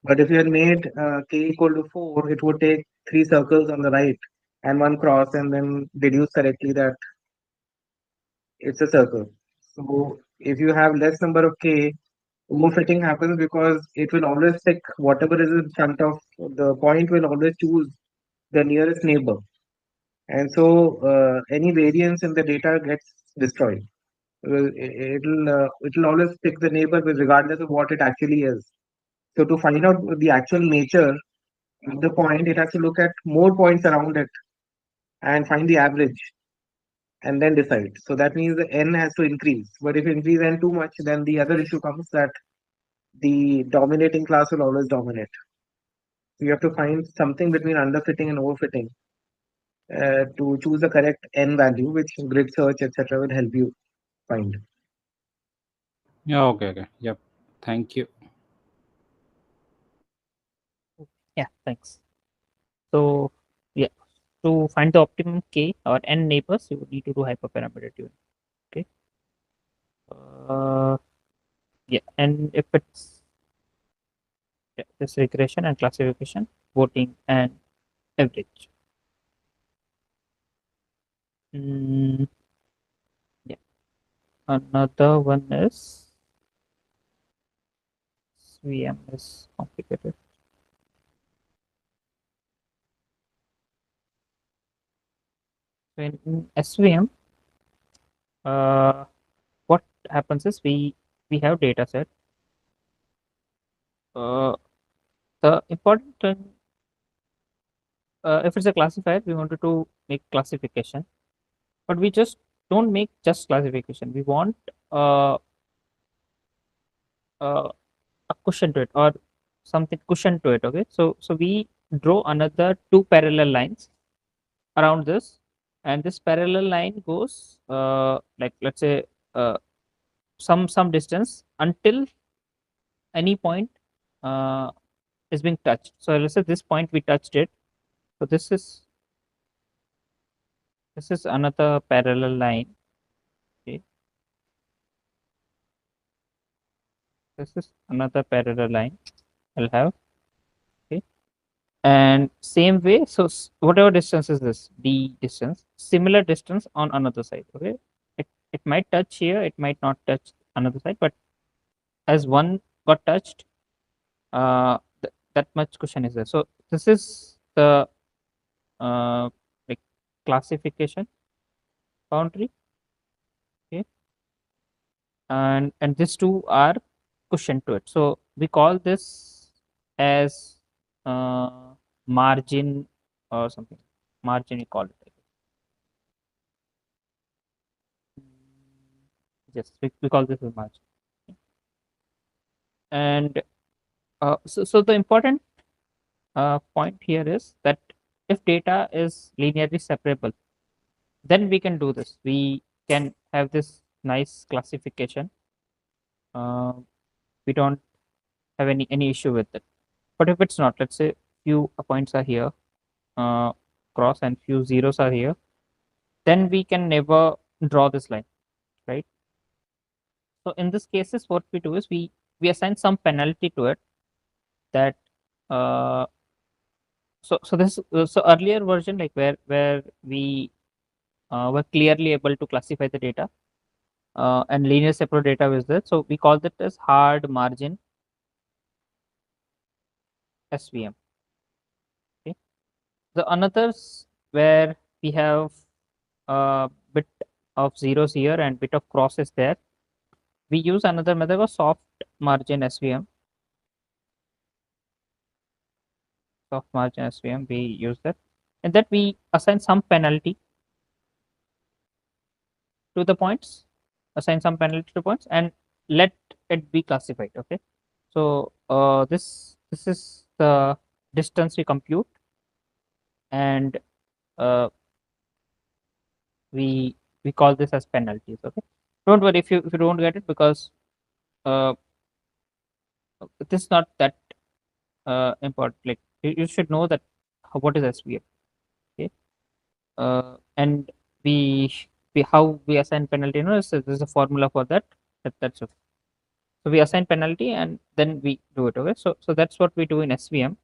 But if you had made k equal to 4, it would take 3 circles on the right and 1 cross and then deduce correctly that it's a circle. So if you have less number of k, overfitting happens because it will always pick whatever is in front of the point will always choose the nearest neighbor. And so any variance in the data gets destroyed. It'll always pick the neighbor regardless of what it actually is. So to find out the actual nature of the point, it has to look at more points around it and find the average and then decide. So that means the n has to increase. But if you increase n too much, then the other issue comes that the dominating class will always dominate. So you have to find something between underfitting and overfitting to choose the correct n value, which grid search, etc., will help you find. yeah, okay, okay, yep. Thank you. Yeah. Thanks. So yeah, to find the optimum k or n neighbors, you would need to do hyperparameter tuning. Okay. Yeah, and if it's this regression and classification, voting and average. Mm, yeah. Another one is SVM is complicated. So in SVM, what happens is we have data set. The important thing, if it's a classifier, we wanted to make classification, but we just don't make just classification. We want uh, uh, a cushion to it or something cushion to it. Okay, so we draw another two parallel lines around this, and this parallel line goes like let's say uh, some distance until any point uh, is being touched. So let's say this point we touched it. So this is another parallel line. Okay, this is another parallel line I'll have. Okay, and same way, so whatever distance is this d distance, similar distance on another side. Okay, it might touch here, it might not touch another side, but as one got touched, that much cushion is there. So this is the like classification boundary. Okay, and these two are cushion to it. So we call this as margin or something. Margin, we call it. Yes, we call this as margin. And so the important point here is that if data is linearly separable, then we can do this. We can have this nice classification. We don't have any issue with it. But if it's not, let's say few points are here, cross, and few zeros are here, then we can never draw this line, right? So in this cases, what we do is we assign some penalty to it that so this so earlier version, like where we were clearly able to classify the data and linear separate data was there. So we call that as hard margin SVM. Okay. The another's where we have a bit of zeros here and bit of crosses there. We use another method of soft margin SVM. Soft margin SVM, we use that. And that we assign some penalty to the points, assign some penalty to points, and let it be classified. Okay. So this is the distance we compute, and uh, we call this as penalties. Okay. Don't worry if you don't get it, because uh, this is not that important. Like you should know that what is SVM. Okay. And we how we assign penalty. You know, so there's a formula for that. That's it. So we assign penalty and then we do it. Okay. So that's what we do in SVM.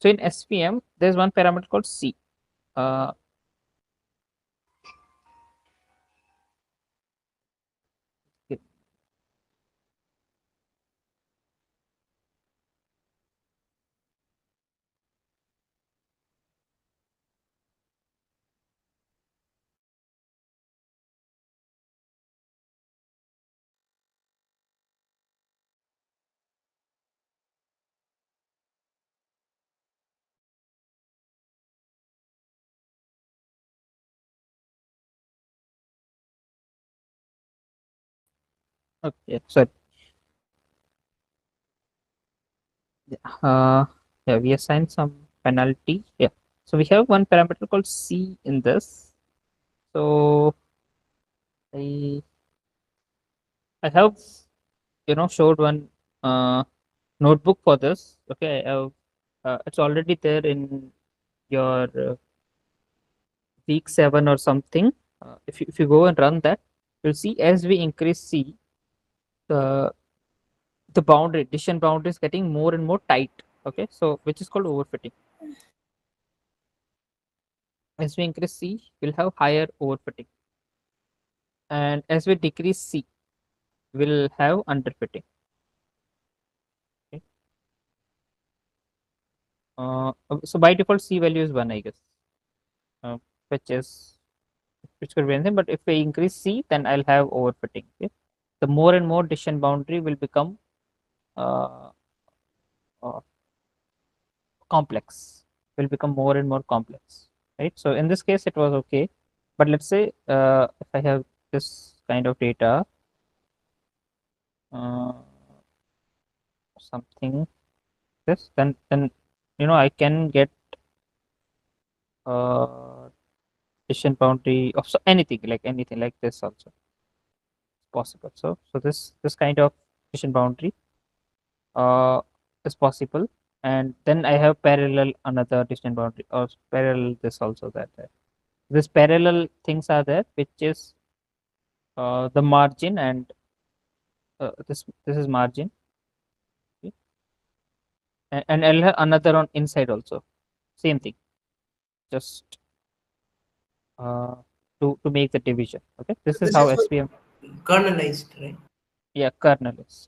So in SVM, there's one parameter called C. Uh, okay. So uh, yeah, we assign some penalty. Yeah. So we have one parameter called C in this. So I I have showed one notebook for this. Okay. I have, it's already there in your week 7 or something. If you go and run that, you'll see as we increase C, the boundary decision boundary is getting more and more tight. Okay, so which is called overfitting. As we increase C, we'll have higher overfitting, and as we decrease C, we'll have underfitting. Okay. So by default C value is 1, I guess, uh, which is which could be anything, but if we increase C, then I'll have overfitting. Okay, the more and more decision boundary will become uh, uh, complex, will become more and more complex, right? So in this case it was okay, but let's say if I have this kind of data, uh, something this, then I can get uh, decision boundary of anything, like this also possible. So this kind of decision boundary uh, is possible, and then I have parallel another decision boundary or parallel this also that there. This parallel things are there, which is the margin, and this is margin. Okay? And I'll have another on inside also, same thing, just uh, to make the division. Okay, this is This how is SVM. kernelized, right? Yeah, kernel is.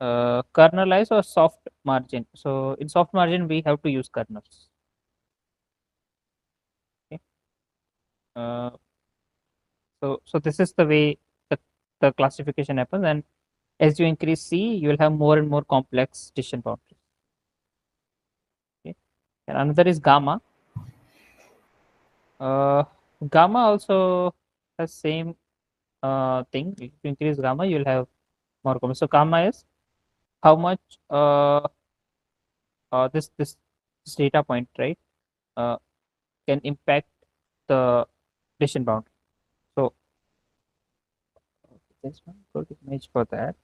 kernelize or soft margin. So in soft margin, we have to use kernels. Okay. So this is the way the classification happens, and as you increase C, you will have more and more complex decision boundaries. Okay. And another is gamma. Gamma also has same thing. If you increase gamma, you will have more complex. So gamma is how much this data point, right, uh, can impact the decision boundary. So this one good image for that.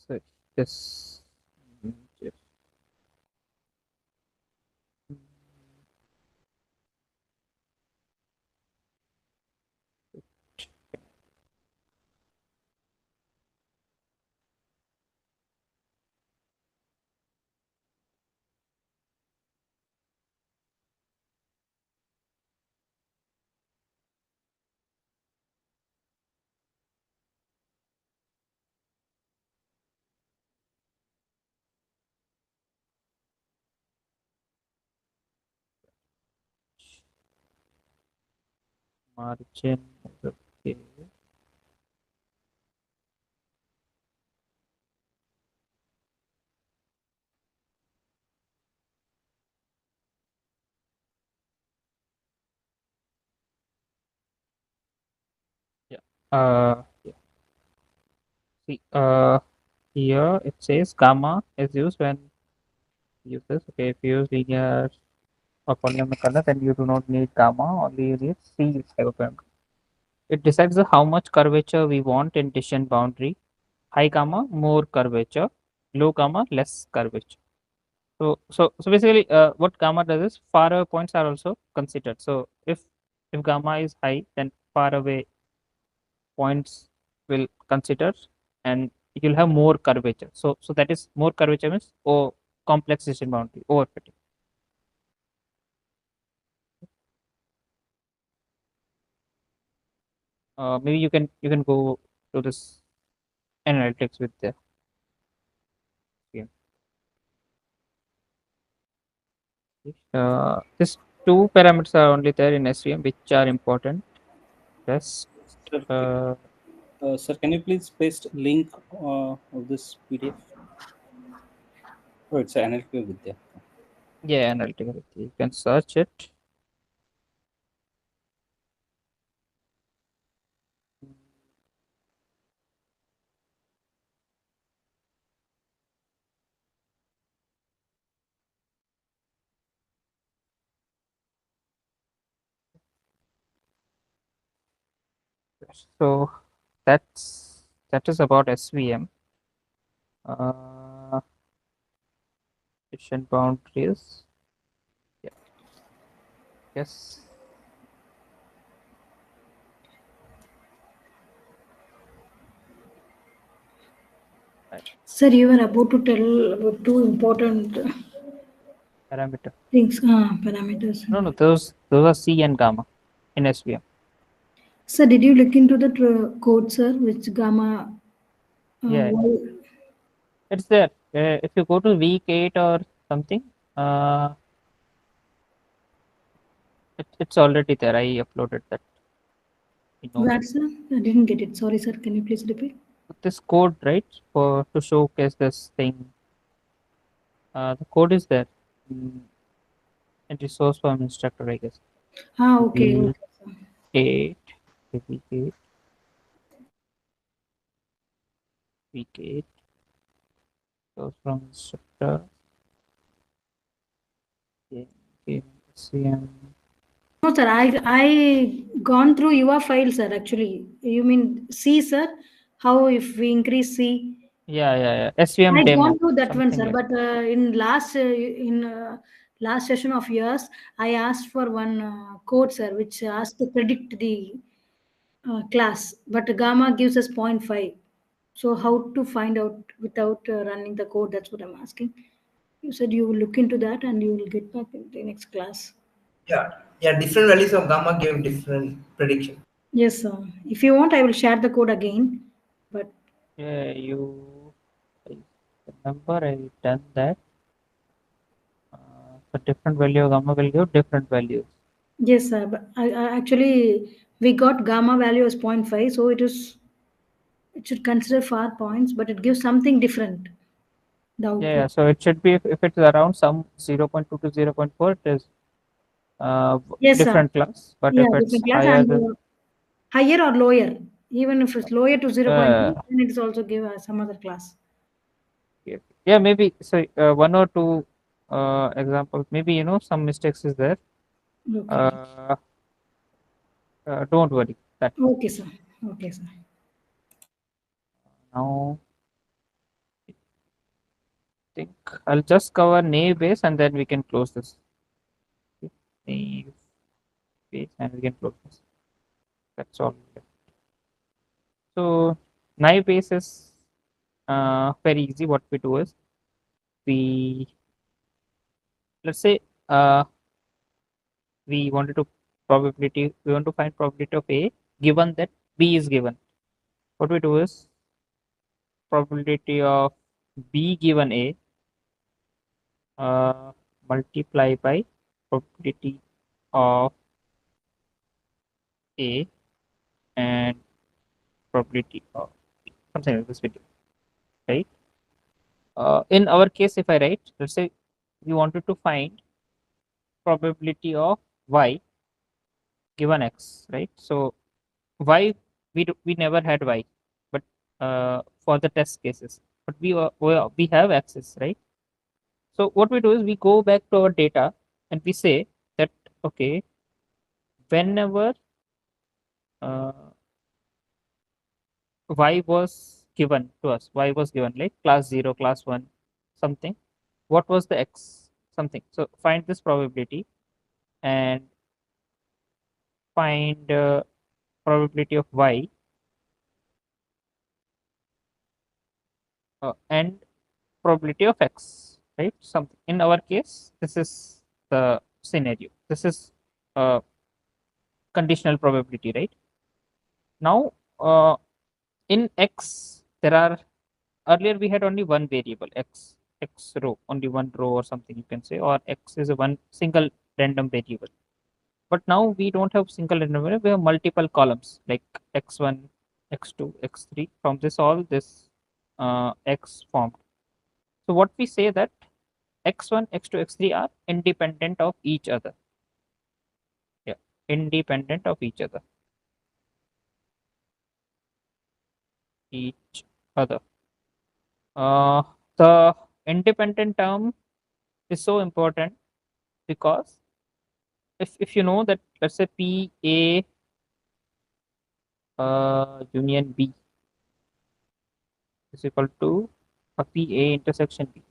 So this image. Margin. Okay. Yeah. Yeah. See, here it says gamma is used when you use this. Okay, if you use linear or polynomial color, then you do not need gamma, only you need C type of parameter. It decides how much curvature we want in decision boundary. High gamma, more curvature. Low gamma, less curvature. So basically, what gamma does is far away points are also considered. So if gamma is high, then far away points will consider, and you'll have more curvature. So that is more curvature means complex decision boundary overfitting. Maybe you can go to this analytics with the yeah. These two parameters are only there in SVM, which are important. Rest, Sir, sir, can you please paste link of this PDF? Oh, it's analytical Vidya. yeah, analytical. You can search it. So that is about SVM. Decision boundaries. Yeah. Yes. Right. Sir, you were about to tell about two important Parameter. things, parameters. No, those are C and gamma in SVM. Sir, did you look into the code, sir, which gamma? Yeah, Why? it's there. If you go to week 8 or something, it's already there. I uploaded that. Where, sir? I didn't get it. Sorry, sir. Can you please repeat? This code, right, for to showcase this thing. The code is there. It is source from instructor, I guess. Okay, Week okay, sir. 8, week 8, week 8. Source from instructor. SVM. No, sir. I gone through your file, sir. Actually, you mean C, sir? How if we increase C? Yeah. SVM I demo, gone through that one, something sir. like. But in last session of yours, I asked for one code, sir, which asked to predict the class. But gamma gives us 0.5. So how to find out without running the code? That's what I'm asking. You said you will look into that and you will get back in the next class. Yeah, different values of gamma give different prediction. Yes, sir. If you want, I will share the code again. But Yeah, you I remember I done that. For different value of gamma will give different values. yes, sir. But I actually we got gamma value as 0.5, so it should consider far points, but it gives something different. The Yeah, output. so it should be if it's around some 0.2 to 0.4, it is Yes, sir. different class. But Yeah, if it's different class higher and than higher or lower. Even if it's lower to 0.2, uh, then it's also give some other class. yeah, maybe so one or two examples. Maybe some mistakes is there. Okay. Don't worry. That Okay, sir. Okay, sir. now I think I'll just cover naive base and then we can close this. Naive base and we can close this. That's all. So naive base is very easy. What we do is we let's say uh, we wanted to we want to find probability of A given that B is given. What we do is probability of B given A multiply by probability of A and probability of B. Something like this we do, right? In our case, if I write, let's say we wanted to find probability of Y given X, right? So Y we never had Y, but for the test cases, but we have X's, right? So what we do is we go back to our data and we say that okay, whenever uh, Y was given to us, Y was given like class 0, class 1, something. What was the X? Something. So find this probability and find probability of Y and probability of X, right? Something. In our case, this is the scenario. This is conditional probability, right? Now, in X, there are earlier we had only one variable X row, only one row or something you can say, or X is a one single random variable. But now we don't have single random variable, we have multiple columns like X1, X2, X3. From this all this X formed. So what we say that X1, X2, X3 are independent of each other. Yeah, independent of each other. Each other. The independent term is so important because if you know that let's say P A union B is equal to a P A intersection B.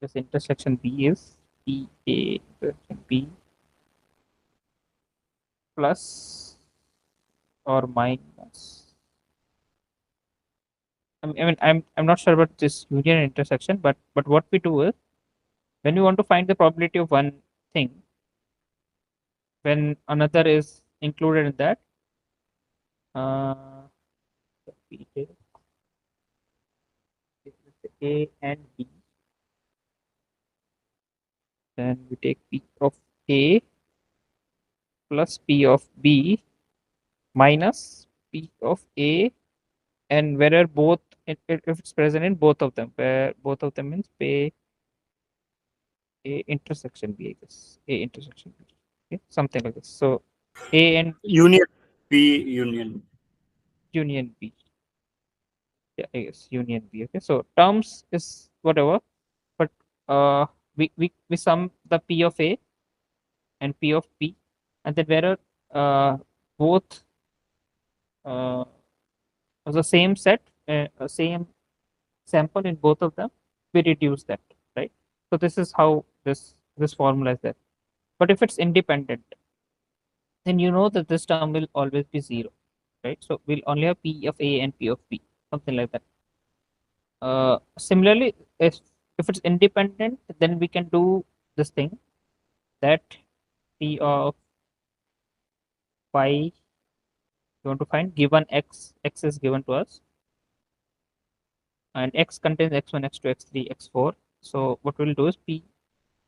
This intersection B is P A intersection B plus or minus. I'm not sure about this union and intersection, but what we do is when we want to find the probability of one thing, when another is included in that, uh, we take A and B, then we take P of A plus P of B minus P of A, and whether both if it's present in both of them, where both of them means P A intersection B, I guess A intersection B, okay, something like this. So A and Union B union. union B. Yeah, I guess union B. Okay, so terms is whatever, but we sum the P of A and P of B, and then where both uh, the same set, same sample in both of them, we reduce that, right? So this is how this formula is there. But if it's independent, then you know that this term will always be zero. right? So we'll only have P of A and P of B, something like that. Similarly, if it's independent, then we can do this thing that P of Y you want to find given x is given to us, and x contains x1, x2, x3, x4. So what we'll do is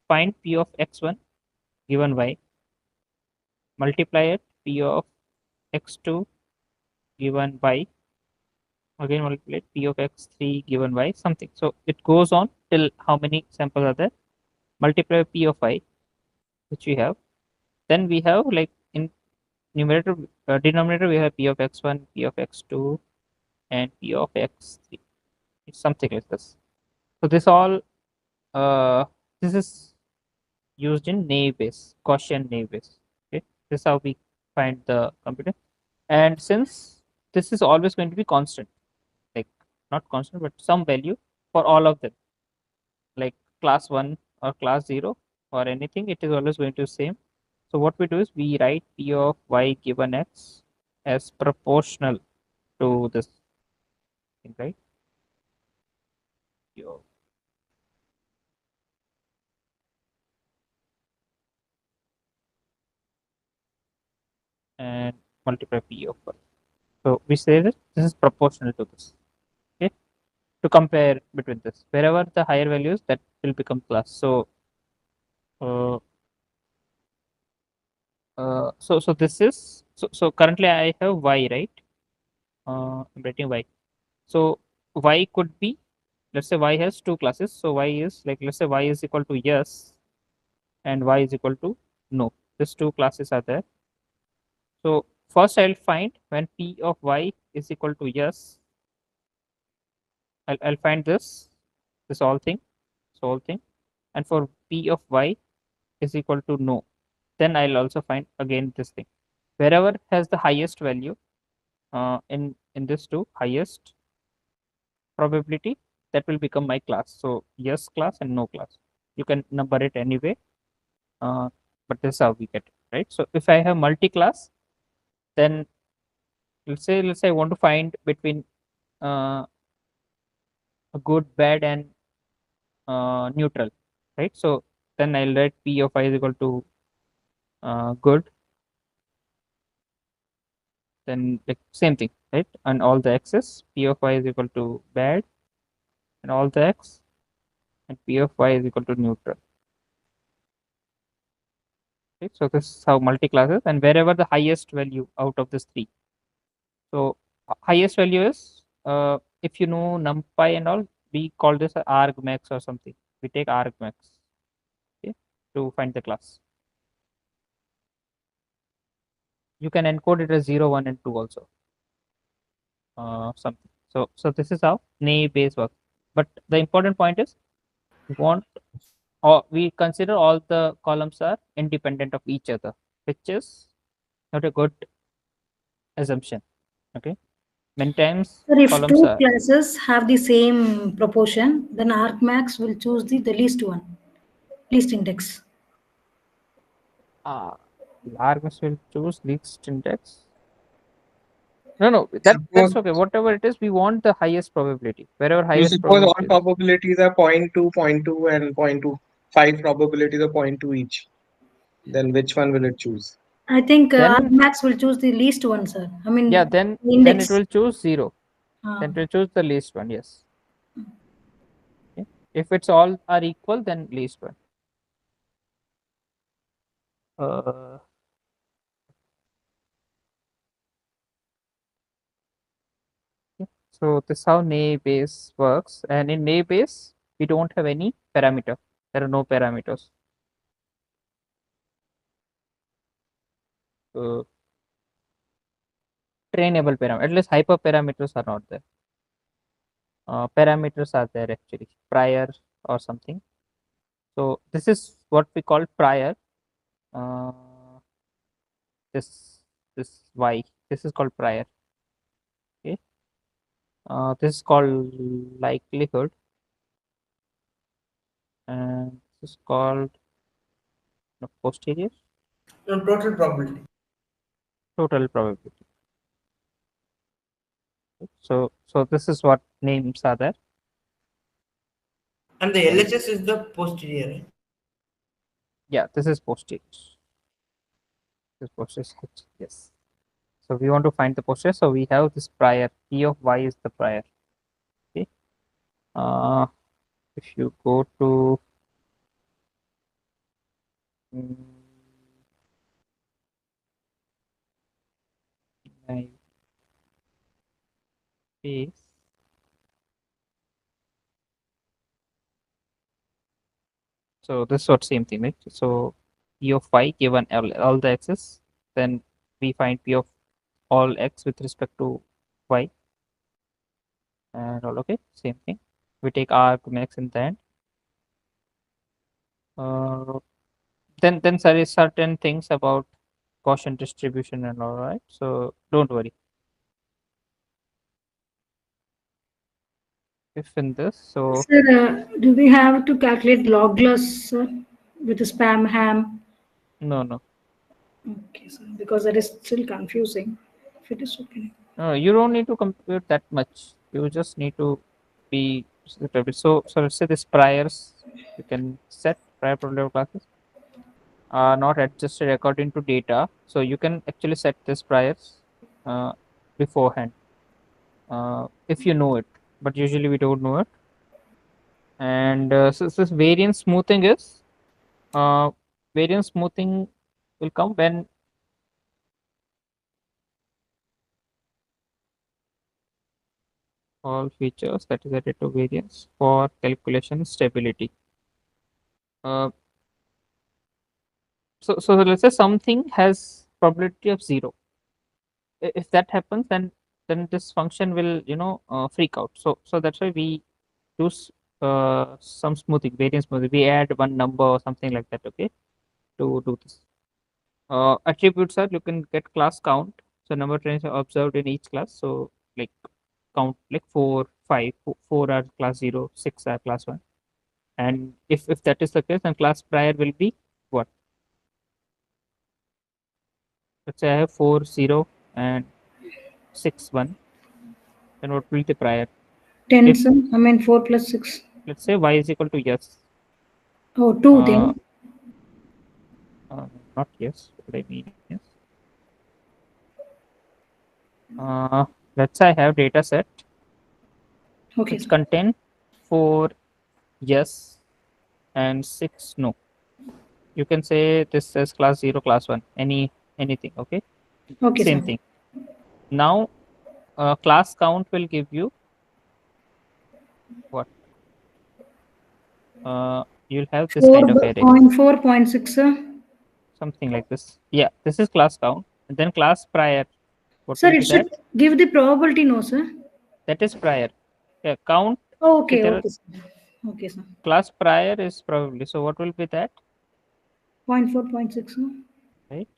find P of x1 given y, multiply it P of x2 given y, again multiply P of x3 given y, something. So it goes on till how many samples are there, multiply P of y, which we have. Then we have, like, in numerator, denominator, we have P of x1, P of x2, and P of x3. It's something like this. So this is used in naive Bayes, Gaussian naive Bayes. Okay, this is how we find the computer. And since this is always going to be constant, like not constant but some value for all of them, like class 1 or class 0 or anything, it is always going to be same. So what we do is we write P of y given x as proportional to this thing, right? P of and multiply P of y. So we say that this is proportional to this. Okay, to compare between this, wherever the higher values, that will become class. So uh, so this is, so currently I have y, right? I'm writing y. So y could be, let's say y has two classes. So y is, like, let's say y is equal to yes and y is equal to no. These two classes are there. So first I'll find when P of y is equal to yes. I'll find this whole thing, and for P of y is equal to no, then I'll also find again this thing. Wherever has the highest value, in this two highest probability, that will become my class. So yes class and no class. You can number it anyway, uh, but this is how we get it, right? So if I have multi-class, then let's say I want to find between a good, bad, and neutral, right? So then I'll write P of I is equal to good, then like same thing, right? And all the x's, P of y is equal to bad, and all the x, and P of y is equal to neutral. Right? So this is how multi-classes, and wherever the highest value out of this three. So highest value is, if you know numpy and all, we call this a argmax or something. We take argmax, okay, to find the class. You can encode it as 0, 1, and 2 also. Something. So this is how naive Bayes works. But the important point is we consider all the columns are independent of each other, which is not a good assumption. Okay, many times Sir, if columns two are classes have the same proportion, then argmax will choose the least one, least index. args will choose least index. No, that's Suppose okay. Whatever it is, we want the highest probability. Wherever you highest suppose all probability is. probabilities are point 0.2, point 0.2, and 0.25 probabilities of 0.2 each. Then which one will it choose? I think Then argmax will choose the least one, sir. I yeah, mean, then it index. will choose 0. Ah. Then it will choose the least one. Yes. Okay. If it's all are equal, then least one. Uh, yeah. So this is how naive Bayes works, and in naive Bayes we don't have any parameter. There are no parameters. Uh, Trainable parameter. At least hyperparameters are not there. Parameters are there actually, prior or something. So this is what we call prior. Uh, this this y. This is called prior. Okay. This is called likelihood, and this is called posterior. No, total probability. Total probability. So this is what names are there. And the LHS is the posterior, right? Yeah, this is posterior. This posterior sketch. Yes. So we want to find the posterior. So we have this prior. P of y is the prior. Okay. If you go to mm, my page, so this is what same thing, right? So P of y given all the x's, then we find P of all x with respect to y and all. Okay, same thing. We take r to x in the end. Then there is certain things about Gaussian distribution and all, right? So don't worry. If in this, so Sir, do we have to calculate log loss, sir, with the spam ham? no. Okay, sir, because that is still confusing. If it is okay. You don't need to compute that much. You just need to be so let's say this priors you can set prior probability classes are not adjusted according to data. So you can actually set this priors beforehand if you know it, but usually we don't know it. And so this variance smoothing is uh, variance smoothing will come when all features that is added to variance for calculation stability. Uh, so let's say something has probability of 0. If that happens, then this function will freak out. So that's why we do some smoothing, variance smoothing. We add one number or something like that. Okay, to do this. Attributes are you can get class count. So number of trains are observed in each class. So like count like 4, 5, 4 are class 0, 6 are class 1. And if that is the case, then class prior will be what? Let's say I have 4, 0 and 6, 1. Then what will be the prior? 10, If sir. I mean 4 plus 6. let's say y is equal to yes. Oh, 2 then. Not yes. What I mean is, let's say I have data set Okay, which sir. contain 4 yes and 6 no. You can say this is class 0, class 1, anything. Okay, Okay, same sir. thing. Now class count will give you what? You'll have this 4, kind of array, 0.4, 0.6, sir. something like this. Yeah, this is class count. And then class prior, what Sir, will it be that? should give the probability, no, sir. That is prior. Yeah, count. Oh, See, okay, there are okay, sir. Okay, sir. class prior is probably. So what will be that? 0.4, 0.6, sir. Right.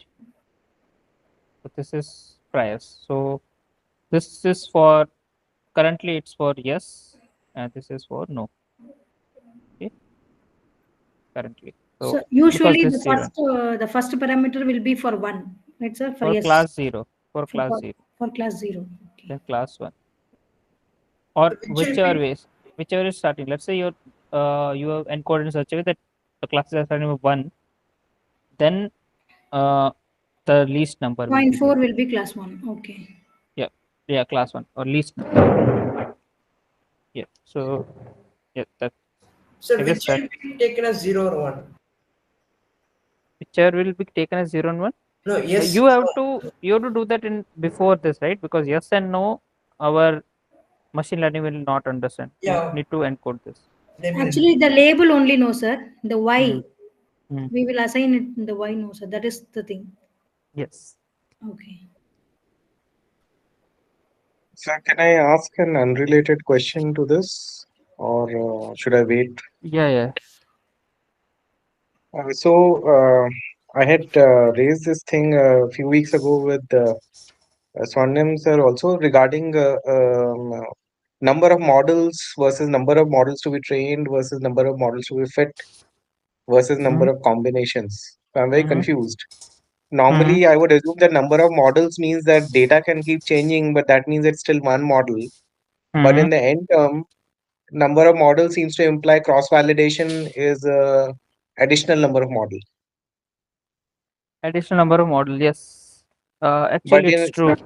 So this is priors. So this is for currently it's for yes, and this is for no. Okay, currently. So So because usually this 0 the first parameter will be for 1, right, sir? For for yes, class 0, for for, class for, 0, for class 0. Okay. then class 1, or Which will be whichever is starting. Let's say you have encoded in such a way that the classes are starting with 1, then uh, the least number will Point be there. 4 will be class 1. Okay. Yeah, class 1 or least. Yeah, so yeah, that so I guess which that will be taken as 0 or 1? picture will be taken as 0 and 1. No, Uh, yes. you have to you have to do that in before this, right? Because yes and no, our machine learning will not understand. You Yeah, need to encode this. Actually, definitely. the label only no, sir. The Y, Mm. Mm. we will assign it in the Y no, sir. That is the thing. Yes. Okay. Sir, can I ask an unrelated question to this, or should I wait? Yeah. So I had raised this thing a few weeks ago with Swarnim sir also regarding number of models versus number of models to be trained versus number of models to be fit versus number Mm. of combinations. So I'm very Mm-hmm. confused. Normally, I would assume that number of models means that data can keep changing, but that means it's still one model. But in the end term, number of models seems to imply cross validation is a additional number of models. Additional number of model, yes. But Actually, it's true.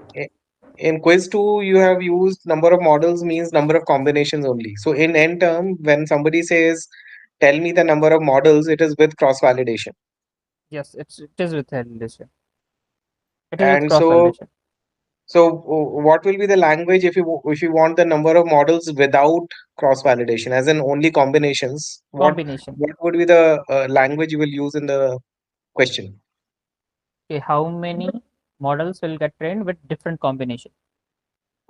in quiz 2, you have used number of models means number of combinations only. So in end term, when somebody says, tell me the number of models, it is with cross validation. Yes, it is with validation. It is with And cross validation. so what will be the language if you want the number of models without cross validation, as in only combinations? Combination. What would be the language you will use in the question? Okay, how many models will get trained with different combination?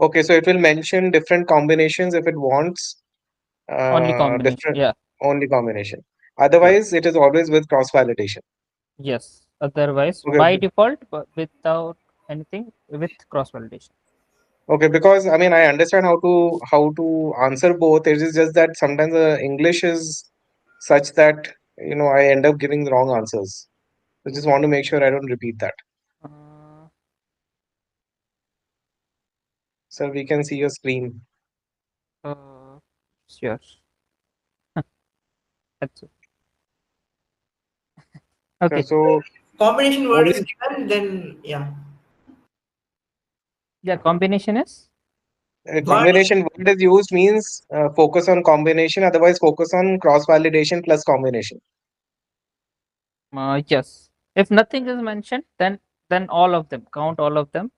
Okay, so it will mention different combinations if it wants Only combination. different Yeah. only combination. Yeah. Otherwise, it is always with cross validation. Yes. Otherwise, Okay. by default, but without anything, with cross validation. Okay, because I mean I understand how to answer both. It is just that sometimes the English is such that I end up giving the wrong answers. I just want to make sure I don't repeat that. Uh, So we can see your screen. sure. That's it. Okay. So Combination word is only given, then yeah. Yeah, combination is combination word is used means focus on combination. Otherwise, focus on cross validation plus combination. yes. If nothing is mentioned, then all of them, count all of them,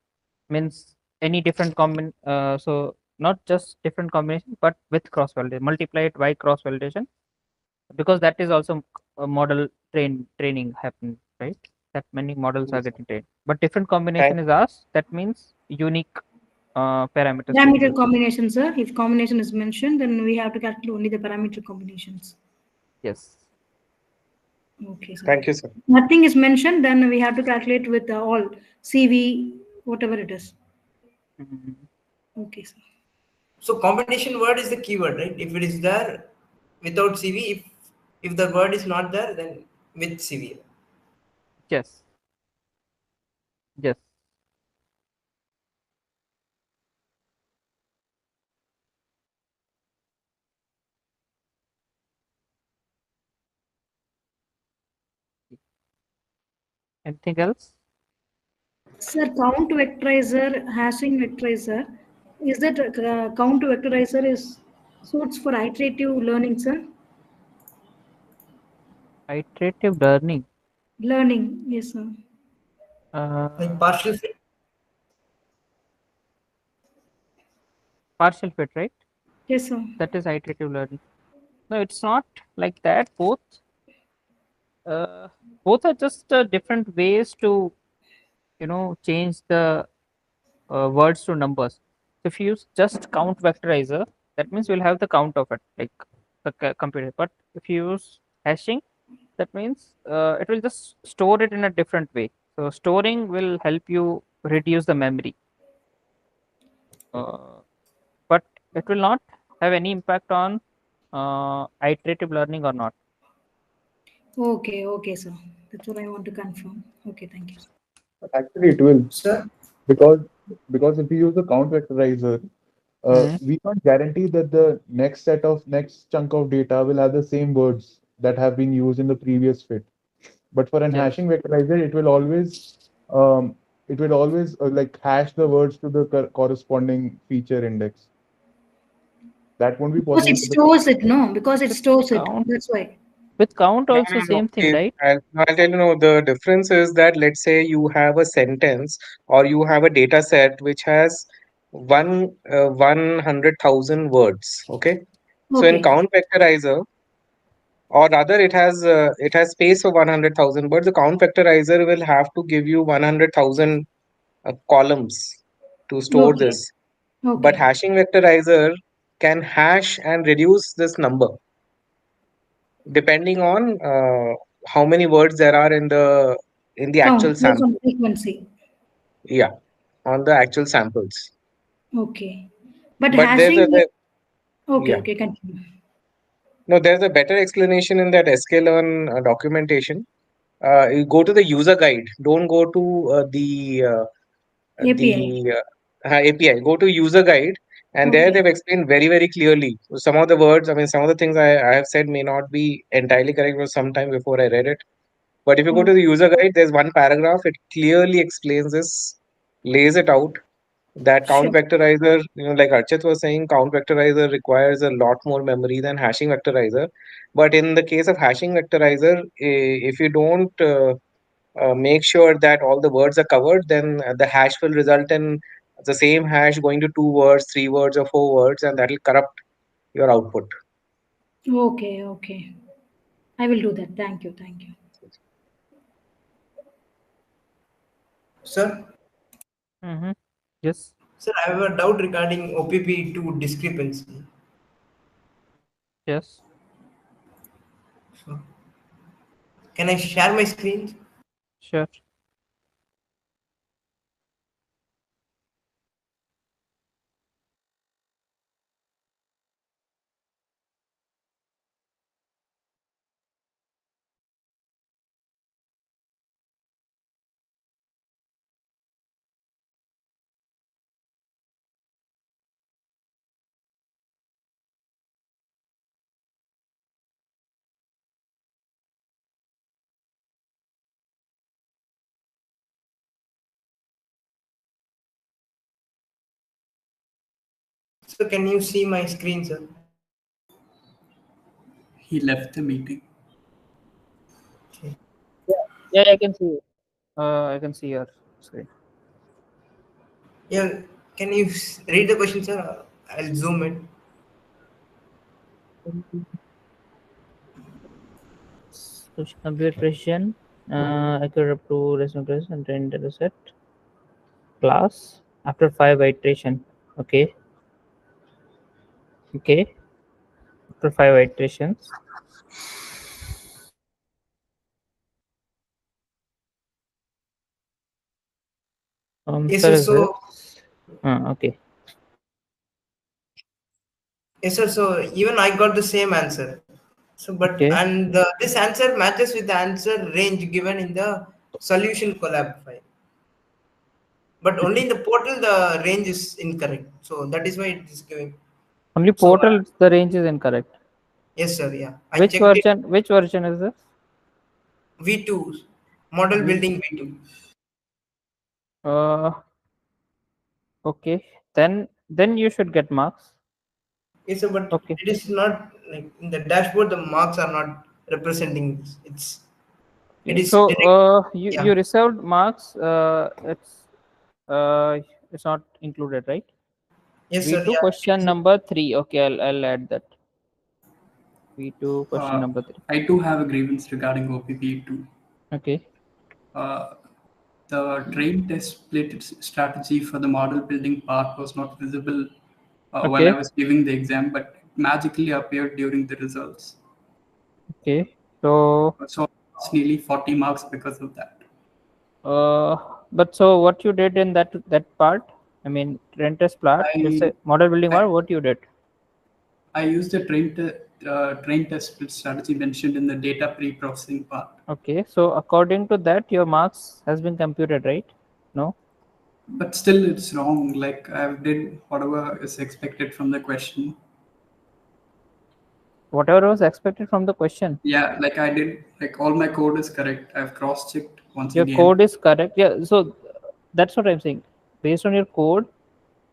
means any different so not just different combination, but with cross validation, multiply it by cross validation, because that is also a model training happen, right? That many models are getting trained, but different combination is asked. That means unique parameters will be Parameter used. combination, sir. If combination is mentioned, then we have to calculate only the parameter combinations. Yes. Okay, sir. Thank you, sir. Nothing is mentioned, then we have to calculate with all CV, whatever it is. Okay, sir. So combination word is the keyword, right? If it is there without CV, if the word is not there, then with CV. Yes. Yes. Anything else? Sir, count vectorizer, hashing vectorizer, is that count vectorizer is suits for iterative learning, sir? Iterative learning. Learning, yes, sir. Like partial fit. Partial fit, right? Yes, sir. That is iterative learning. No, it's not like that. Both are just different ways to change the words to numbers. So if you use just count vectorizer, that means we'll have the count of it, like the computer. But if you use hashing, that means it will just store it in a different way. So storing will help you reduce the memory, but it will not have any impact on iterative learning or not. Okay, okay, sir. That's what I want to confirm. Okay, thank you. Actually, it will, Sir? because if we use the count vectorizer, we can't guarantee that the next chunk of data will have the same words that have been used in the previous fit. But for an Yes. hashing vectorizer, um, it will always like hash the words to the corresponding feature index. That won't be Because possible it with the stores it, no? Because it stores it. Count That's why. with count No, also no, no. same thing, See, right? I'll tell you, no, the difference is that let's say you have a sentence or you have a data set which has 100,000 words. Okay. So in Okay. count vectorizer, or rather it has space of 100,000 words. The count vectorizer will have to give you 100,000 columns to store Okay. this. But Okay. hashing vectorizer can hash and reduce this number depending on how many words there are in the actual Count based on sample. frequency. Yeah, on the actual samples. Okay. But But there's a hashing, okay, yeah. okay, continue. No, there's a better explanation in that sklearn documentation. you go to the user guide. Don't go to API. API. Go to user guide, and there Okay. they've explained very, very clearly. So some of the words, I mean, some of the things I have said may not be entirely correct, but sometime before I read it. But if you go Oh, to the user guide, there's one paragraph. It clearly explains this, lays it out. That count sure. vectorizer, like Archit was saying, count vectorizer requires a lot more memory than hashing vectorizer. But in the case of hashing vectorizer, if you don't make sure that all the words are covered, then the hash will result in the same hash going to 2 words, 3 words, or 4 words, and that will corrupt your output. Okay, okay. I will do that. Thank you, thank you. Sir, Mm-hmm. Yes. sir, I have a doubt regarding OPP2 discrepancy. Yes. So, can I share my screen? Sure. So, can you see my screen, sir? He left the meeting. Okay. Yeah, I can see you. I can see your screen. Yeah, can you read the question, sir? I'll zoom in. Social compute precision. I could up to resume press and train data set class after 5 iteration. Okay. Okay. After 5 iterations. Yes, Sir, sir. is So, this? Okay. yes, sir. So, even I got the same answer. So, but Okay. and this answer matches with the answer range given in the solution collab file. But only in the portal the range is incorrect. So that is why it is giving. Only So portal the range is incorrect. yes, sir. Yeah, I Which checked it. version? Which version is this? V2 model V. building V2. Uh. Okay. Then you should get marks. Yes, sir. But Okay. it is not like in the dashboard. The marks are not representing this. It Okay. is So direct. you Yeah. reserved marks. Uh, it's not included, right? Yes, sir. V2 Yeah. It question is. number 3. Okay, I'll add that. V2 question number 3. I do have a grievance regarding OPP2. Okay. Uh, the train test split strategy for the model building part was not visible while I Okay. was giving the exam, but it magically appeared during the results. Okay. So So it's nearly 40 marks because of that. but so what you did in that part? I mean, train test part. It's I a model building I, part. What you did? I used the train test split strategy mentioned in the data pre-processing part. Okay. So according to that, your marks has been computed, right? No. But still, it's wrong. Like I did whatever is expected from the question. Whatever was expected from the question. Yeah, like I did. Like all my code is correct. I've cross-checked once Your again. code is correct. Yeah. So that's what I'm saying. Based on your code,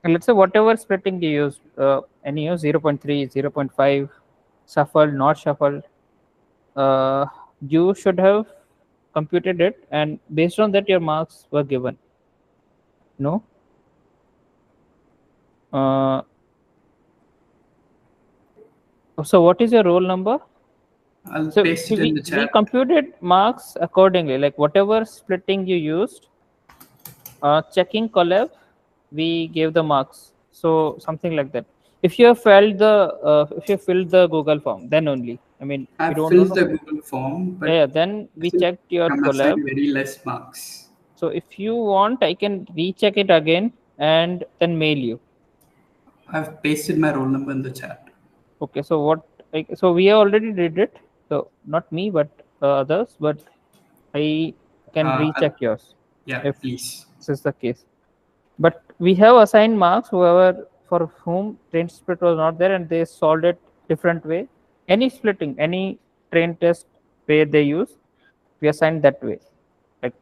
and let's say whatever splitting you used, any 0.3, 0.5, shuffled, not shuffled, you should have computed it, and based on that, your marks were given. No. Uh, so what is your roll number? I'll So paste see, it in we the we chat. computed marks accordingly, like whatever splitting you used, checking collab, we gave the marks. So something like that. If you filled the Google form, then only. I mean, we I've don't know. filled No. the Google form, Yeah, but yeah. Then we still checked your I'm assigned collab. very less marks. So if you want, I can recheck it again and then mail you. I've pasted my roll number in the chat. Okay. So what? Like, so we already did it. So not me, but others. But I can I'll- recheck yours Yeah, if please. this is the case. But we have assigned marks whoever for whom train split was not there and they solved it different way. Any splitting, any train test way they use, we assign that way, like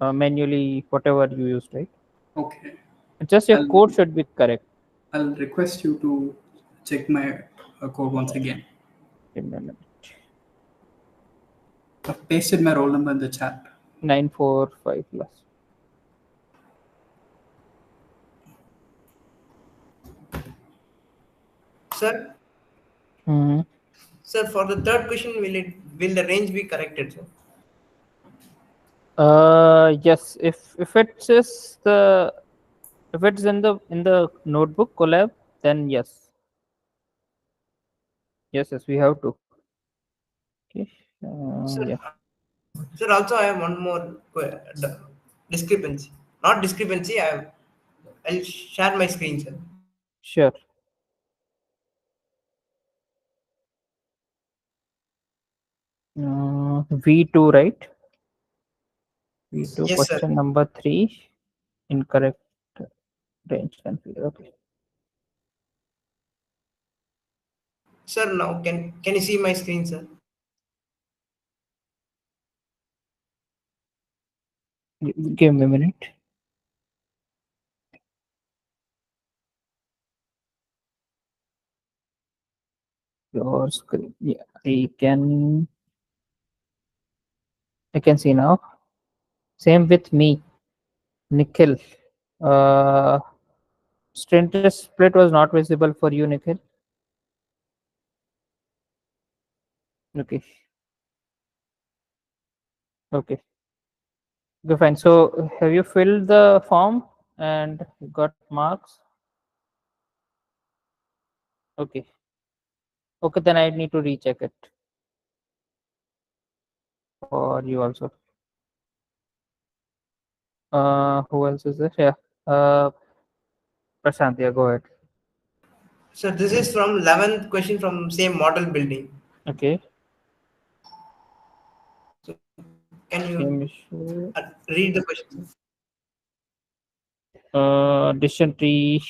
manually whatever you used, right? Okay. Just your I'll code should be correct. I'll request you to check my code once again. Give me a minute. I've pasted my roll number in the chat. 945 plus. Sir, Mhm. sir, for the third question, will the range be corrected, sir? Yes. If it is the if it's in the notebook collab, then yes. Yes, we have to. Okay. Sir, Yeah. sir, also I have one more discrepancy. Not discrepancy. I'll share my screen, sir. Sure. V2, right? V2 Yes, sir. question number 3. Incorrect range configure. Okay. Sir, now can you see my screen, sir? Give me a minute. Your screen. Yeah, I can see now. Same with me, Nikhil. Uh, Strength split was not visible for you, Nikhil. Okay. Okay. Okay, fine. So have you filled the form and got marks? Okay. Okay, then I need to recheck it for you also. Who else is there? Yeah. Prashant, yeah, go ahead. Sir, this is from 11th question from same model building. Okay. So can Same you issue. read the question, sir? Decision tree,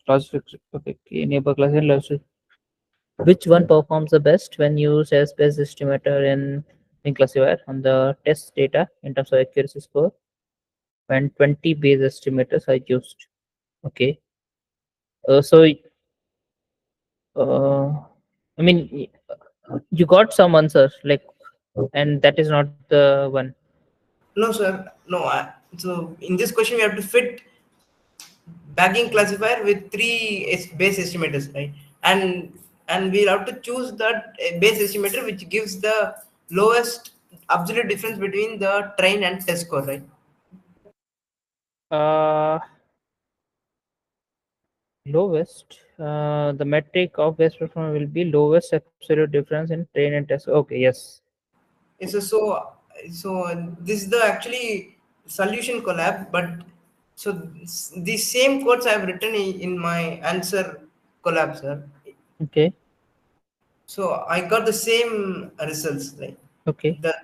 logic. Okay, neighbor class and logic. Which one performs the best when used as best estimator in classifier on the test data in terms of accuracy score? When 20 base estimators are used. Okay. So uh, I mean, you got some answer like, and that is not the one. No, sir. No. So in this question, we have to fit bagging classifier with three base estimators, right? And we'll have to choose that base estimator which gives the lowest absolute difference between the train and test score, right? Uh, Lowest. The metric of best performance will be lowest absolute difference in train and test. Okay, yes. Yes, so this is the actually solution collab, but so the same codes I have written in my answer collab, sir. Okay. So I got the same results, like Okay. the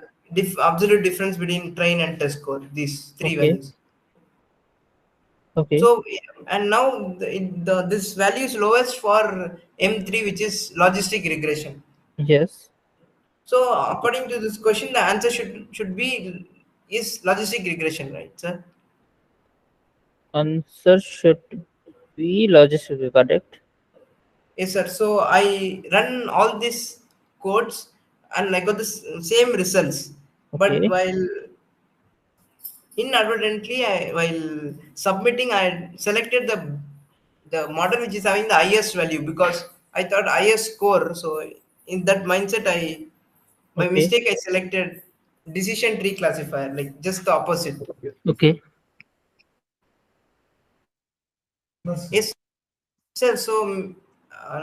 absolute difference between train and test score, these three Okay. values. Okay. So and now this value is lowest for M3, which is logistic regression. Yes. So according to this question, the answer should be is logistic regression, right, sir? Answer should be logistically correct. Yes, sir. So I run all these codes and I got the same results. But Okay. while inadvertently, while submitting, I selected the model which is having the highest value because I thought highest score. So in that mindset, I by Okay. mistake I selected decision tree classifier, like just the opposite. Okay. Yes, sir. So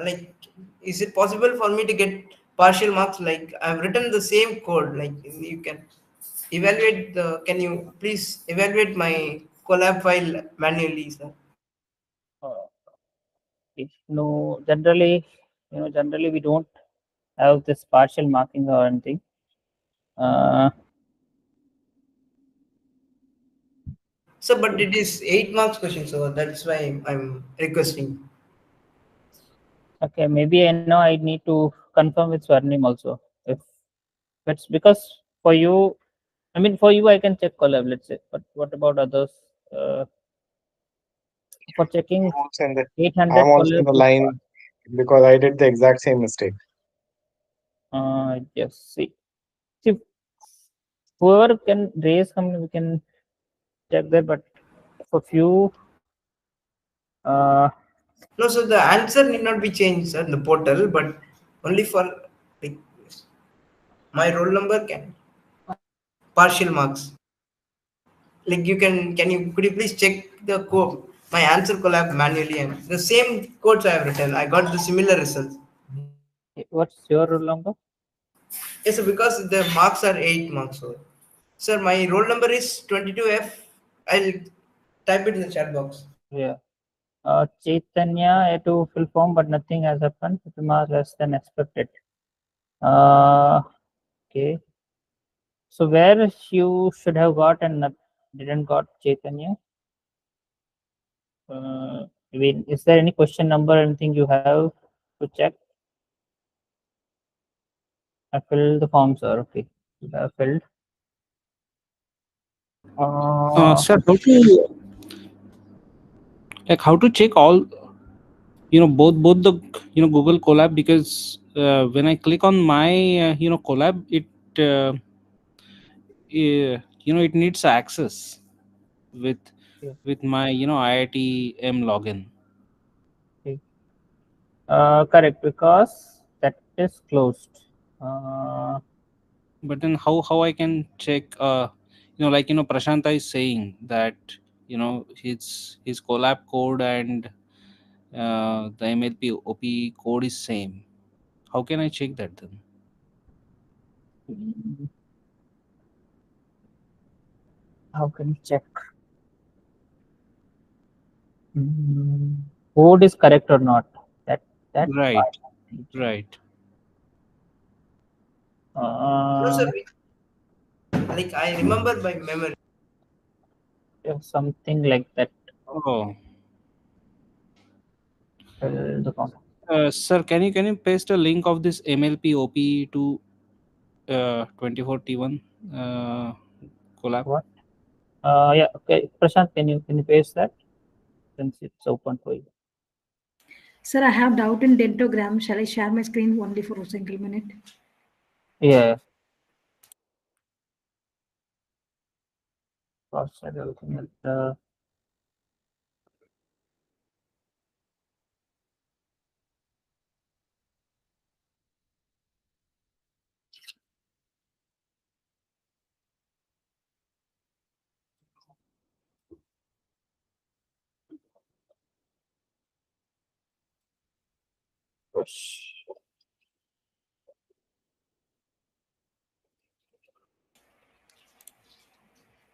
like, is it possible for me to get partial marks? Like I've written the same code. Like you can evaluate the. Can you please evaluate my collab file manually, sir? Uh, no, generally we don't have this partial marking or anything. Uh, So, but it is 8 marks question, so that's why I'm requesting. Okay, maybe I know I need to confirm with Swarnim also. If it's because for you, I mean for you I can check collab, let's say. But what about others? Uh, for checking I'm also in the 800 I'm also in collab the is what? line because I did the exact same mistake. Yes. See, whoever can raise something, we can check there. But for few, uh, No, so the answer need not be changed, sir, in the portal, but only for like my roll number can partial marks. Like could you please check the code, my answer collab manually, and the same codes I have written. I got the similar results. what's your roll number? Yes, sir, because the marks are 8 marks. So, sir, my roll number is 22F. I'll type it in the chat box. Yeah. Chaitanya had to fill form, but nothing has happened. 50 marks less than expected. Okay. So where you should have got and didn't got Chaitanya? I mean, is there any question number, anything you have to check? I filled the form, sir. Okay. You have filled. Sir, how to check all, both the, Google Colab, because when I click on my Colab, it needs access with Okay. my IITM login. Okay. Correct, because that is closed. But then how I can check, Prashanta is saying that his collab code and the MLP OP code is same. How can I check that then? How can you check? Code is correct or not? That Right, part. right. No, sir. Like I remember by memory. Something like that. Oh, Fill the form. sir, can you paste a link of this MLP OP to 24T1 collab? What? Yeah. Okay. Prashant, can you paste that since it's open for you? Sir, I have doubt in dentogram. Shall I share my screen only for a single minute? Yeah. Cost and everything else.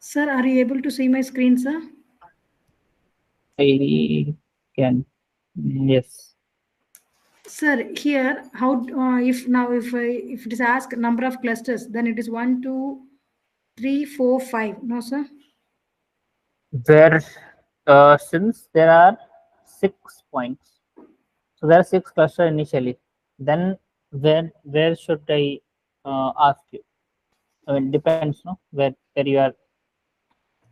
Sir, are you able to see my screen, sir? I can. Yes. Sir, here, how if it is asked number of clusters, then it is 1, 2, 3, 4, 5. No, sir. Where since there are 6 points, so there are 6 clusters initially. Then where should I ask you? I mean, depends, no, where you are.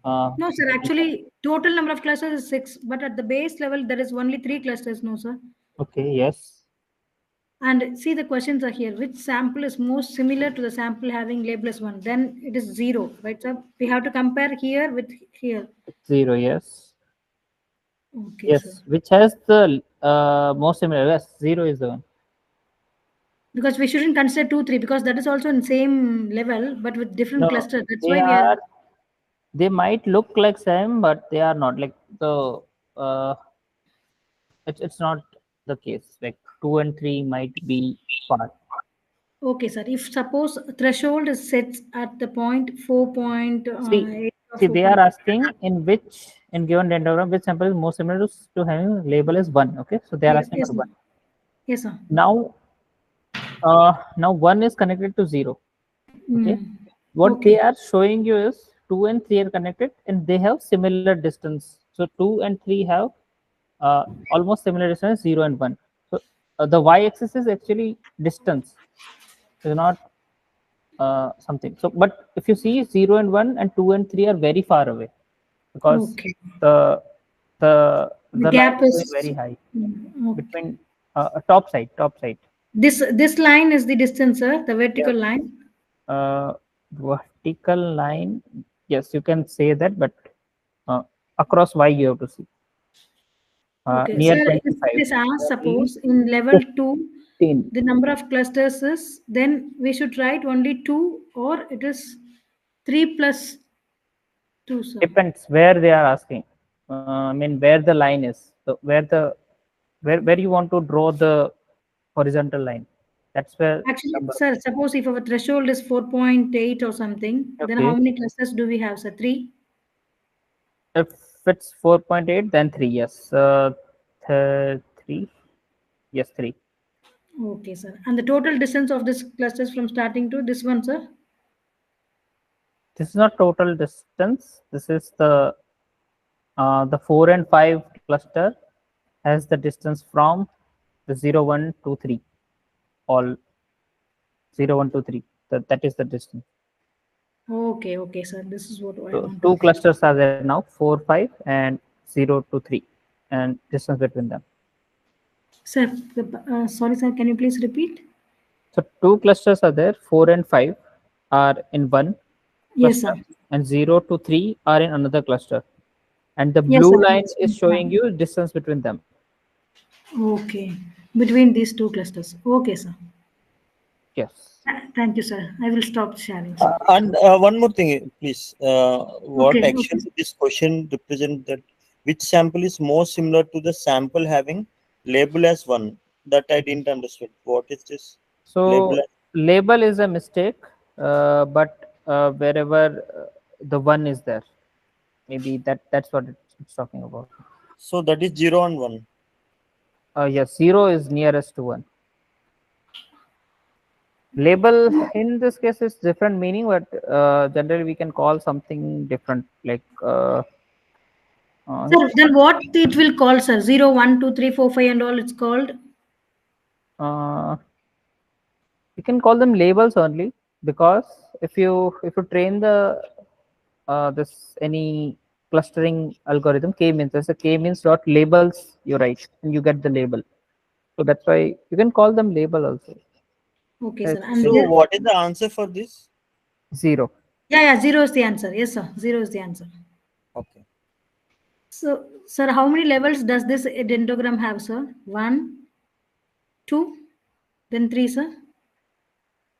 No, sir. Checking for. Actually, total number of clusters is 6, but at the base level there is only 3 clusters. No, sir. Okay. Yes. And see, the questions are here. Which sample is most similar to the sample having label as 1? Then it is 0, right, sir? We have to compare here with here. 0. Yes. Okay, sir. Yes. Which has the most similar? Yes. 0 is the one. Because we shouldn't consider 2, 3 because that is also in same level but with different No, cluster. That's they why we are. are. They might look like same, but they are not. Like the it's not the case. Like 2 and 3 might be far. Okay, sir. If suppose threshold is set at the point 4.8 or See, they are 4. asking in given dendrogram which sample is more similar to having label as 1. Okay, so they are asking Yes, for sir. 1. Yes, sir. Now 1 is connected to 0. Okay, Mm. what they Okay. are showing you is 2 and 3 are connected and they have similar distance. So 2 and 3 have almost similar distance, 0 and 1. So the y-axis is actually distance. It's not something. So, but if you see 0 and 1 and 2 and 3 are very far away because Okay. the the The the line gap is going is very high okay. between top side, top side. This line is the distance, sir, the vertical Yes. line. Vertical line, yes, you can say that, but uh, across y you have to see Okay, near sir, if it 25, is asked, only suppose in level 2, 15. the number of clusters is, then we should write only 2 or it is 3 plus 2, sir. Depends where they are asking. I mean where the line is, so where you want to draw the horizontal line. That's where Actually, number. sir, suppose if our threshold is 4.8 or something, then how Okay, many clusters do we have, sir? 3? if it's 4.8, then 3. Yes, 3. Yes, 3. Okay, sir. And the total distance of this clusters from starting to this one, sir? This is not total distance. This is the 4 and 5 cluster has the distance from the 0, 1, 2, 3. All 0, 1, 2, 3. That is the distance. Okay, okay, sir. This is what I So want to two know. clusters are there now, 4, 5, and 0 to 3, and distance between them. Sir, sorry, sir, can you please repeat? So two clusters are there, 4 and 5 are in one Yes, cluster, sir. and 0 to 3 are in another cluster. And the Yes, sir. blue line Yes, is showing you distance between them. okay. Between these two clusters. Okay, sir. Yes. Thank you, sir. I will stop sharing, sir. And one more thing, please. What Okay, okay. actually this question represent that which sample is more similar to the sample having label as one? That I didn't understand. What is this label? So label is a mistake, but wherever the one is there, maybe that's what it's talking about. So that is 0 and 1. Yes, 0 is nearest to 1. Label in this case is different meaning, but generally we can call something different, like Sir, then what it will call, sir? 0, 1, 2, 3, 4, 5, and all it's called? uh, you can call them labels only, because if you train the this any clustering algorithm, k means, there's a k means dot labels you write and you get the label. So that's why you can call them label also. Okay, sir. It's And So this, what is the answer for this? 0. yeah, yeah, 0 is the answer. Yes, sir. 0 is the answer. Okay. So, sir, how many levels does this dendrogram have, sir? 1, 2, then 3, sir?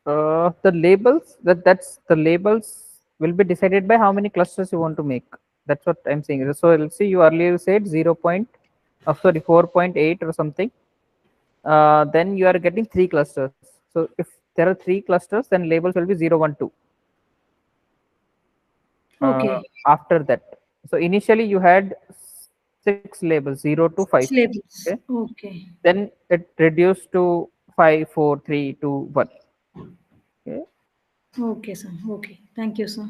The labels, that's the labels will be decided by how many clusters you want to make. That's what I'm saying. So let's see, you earlier said 0 point, sorry, 4.8 or something. Then you are getting 3 clusters. So if there are 3 clusters, then labels will be 0, 1, 2. Okay. After that, so initially you had 6 labels, 0 to 5. 6 labels. Okay, Okay. then it reduced to 5, 4, 3, 2, 1. Okay. Okay, sir. Okay. Thank you, sir.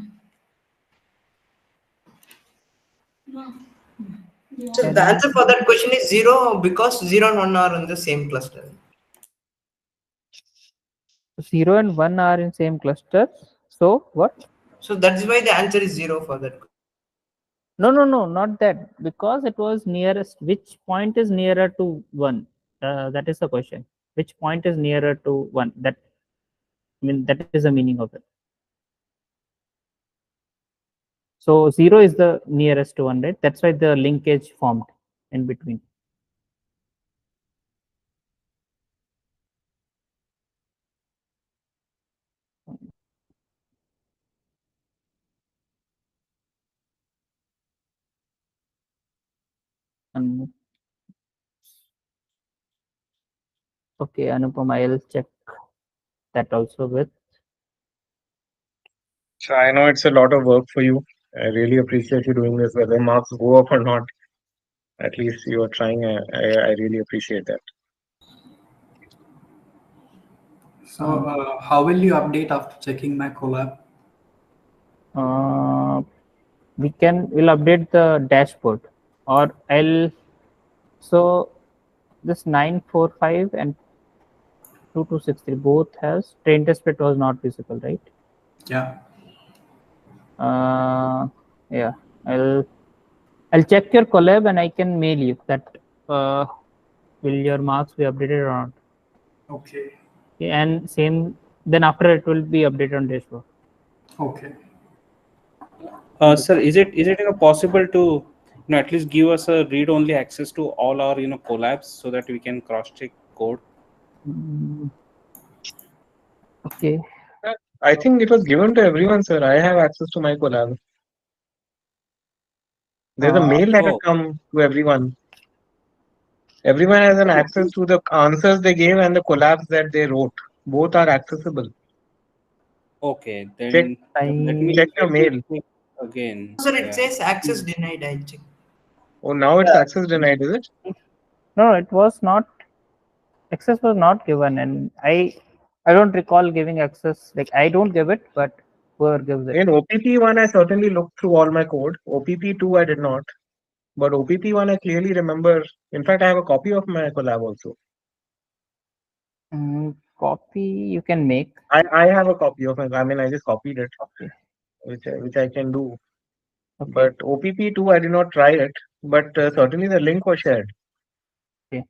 So the answer for that question is 0 because 0 and 1 are on the same cluster. 0 and 1 are in same cluster. So what? So that's why the answer is 0 for that. No, no, no, not that. Because it was nearest. Which point is nearer to 1? That is the question. Which point is nearer to 1? That is the meaning of it. So 0 is the nearest to 1, right? That's why the linkage formed in between. And okay, Anupam, I'll check that also with. So I know it's a lot of work for you. I really appreciate you doing this, whether marks go up or not. At least you are trying. I really appreciate that. So how will you update after checking my collab? We'll update the dashboard, or so this 945 and 2263 both has train test bit was not visible, right? Yeah. Yeah, I'll check your collab and I can mail you that will your marks be updated or not. Okay. And same, then after it will be updated on dashboard. Okay. Sir, is it possible to at least give us a read-only access to all our collabs so that we can cross-check code? Okay. I think it was given to everyone, sir. I have access to my collab. There's a mail that had come to everyone. Everyone has an access to the answers they gave and the collabs that they wrote. Both are accessible. Okay, then Check, let me your mail. Again. Sir, it says access denied. I check. Oh, now it's access denied, is it? No, it was not. Access was not given, and I don't recall giving access. Like I don't give it, but whoever gives it. In OPP1, I certainly looked through all my code. OPP2, I did not. But OPP1, I clearly remember. In fact, I have a copy of my collab also. Copy you can make. I have a copy of it. I mean, I just copied it, okay. which I can do. Okay. But OPP2, I did not try it. But certainly the link was shared. Okay.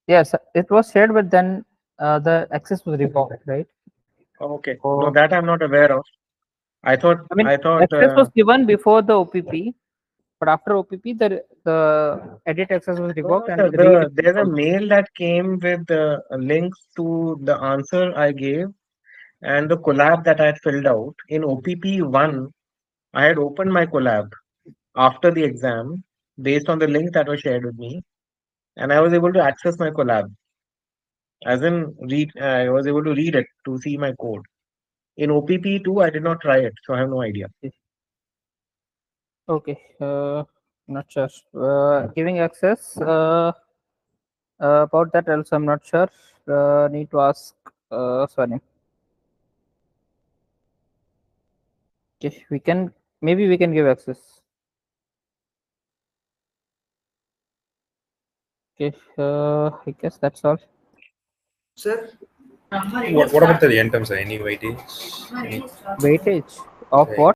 Yes, it was shared, but then the access was revoked, right? Okay. No, that I'm not aware of. I thought. Access was given before the OPP, but after OPP, the edit access was revoked. No, And there's a mail that came with links to the answer I gave and the collab that I had filled out. In OPP1, I had opened my collab after the exam based on the link that was shared with me, and I was able to access my collab. As in, I was able to read it to see my code. In OPP2, I did not try it, so I have no idea. Okay, not sure. Giving access about that also, I'm not sure. Need to ask Swanim. Okay, maybe we can give access. Okay, I guess that's all. Sir? What about the end terms? Any weightage? Weightage of what?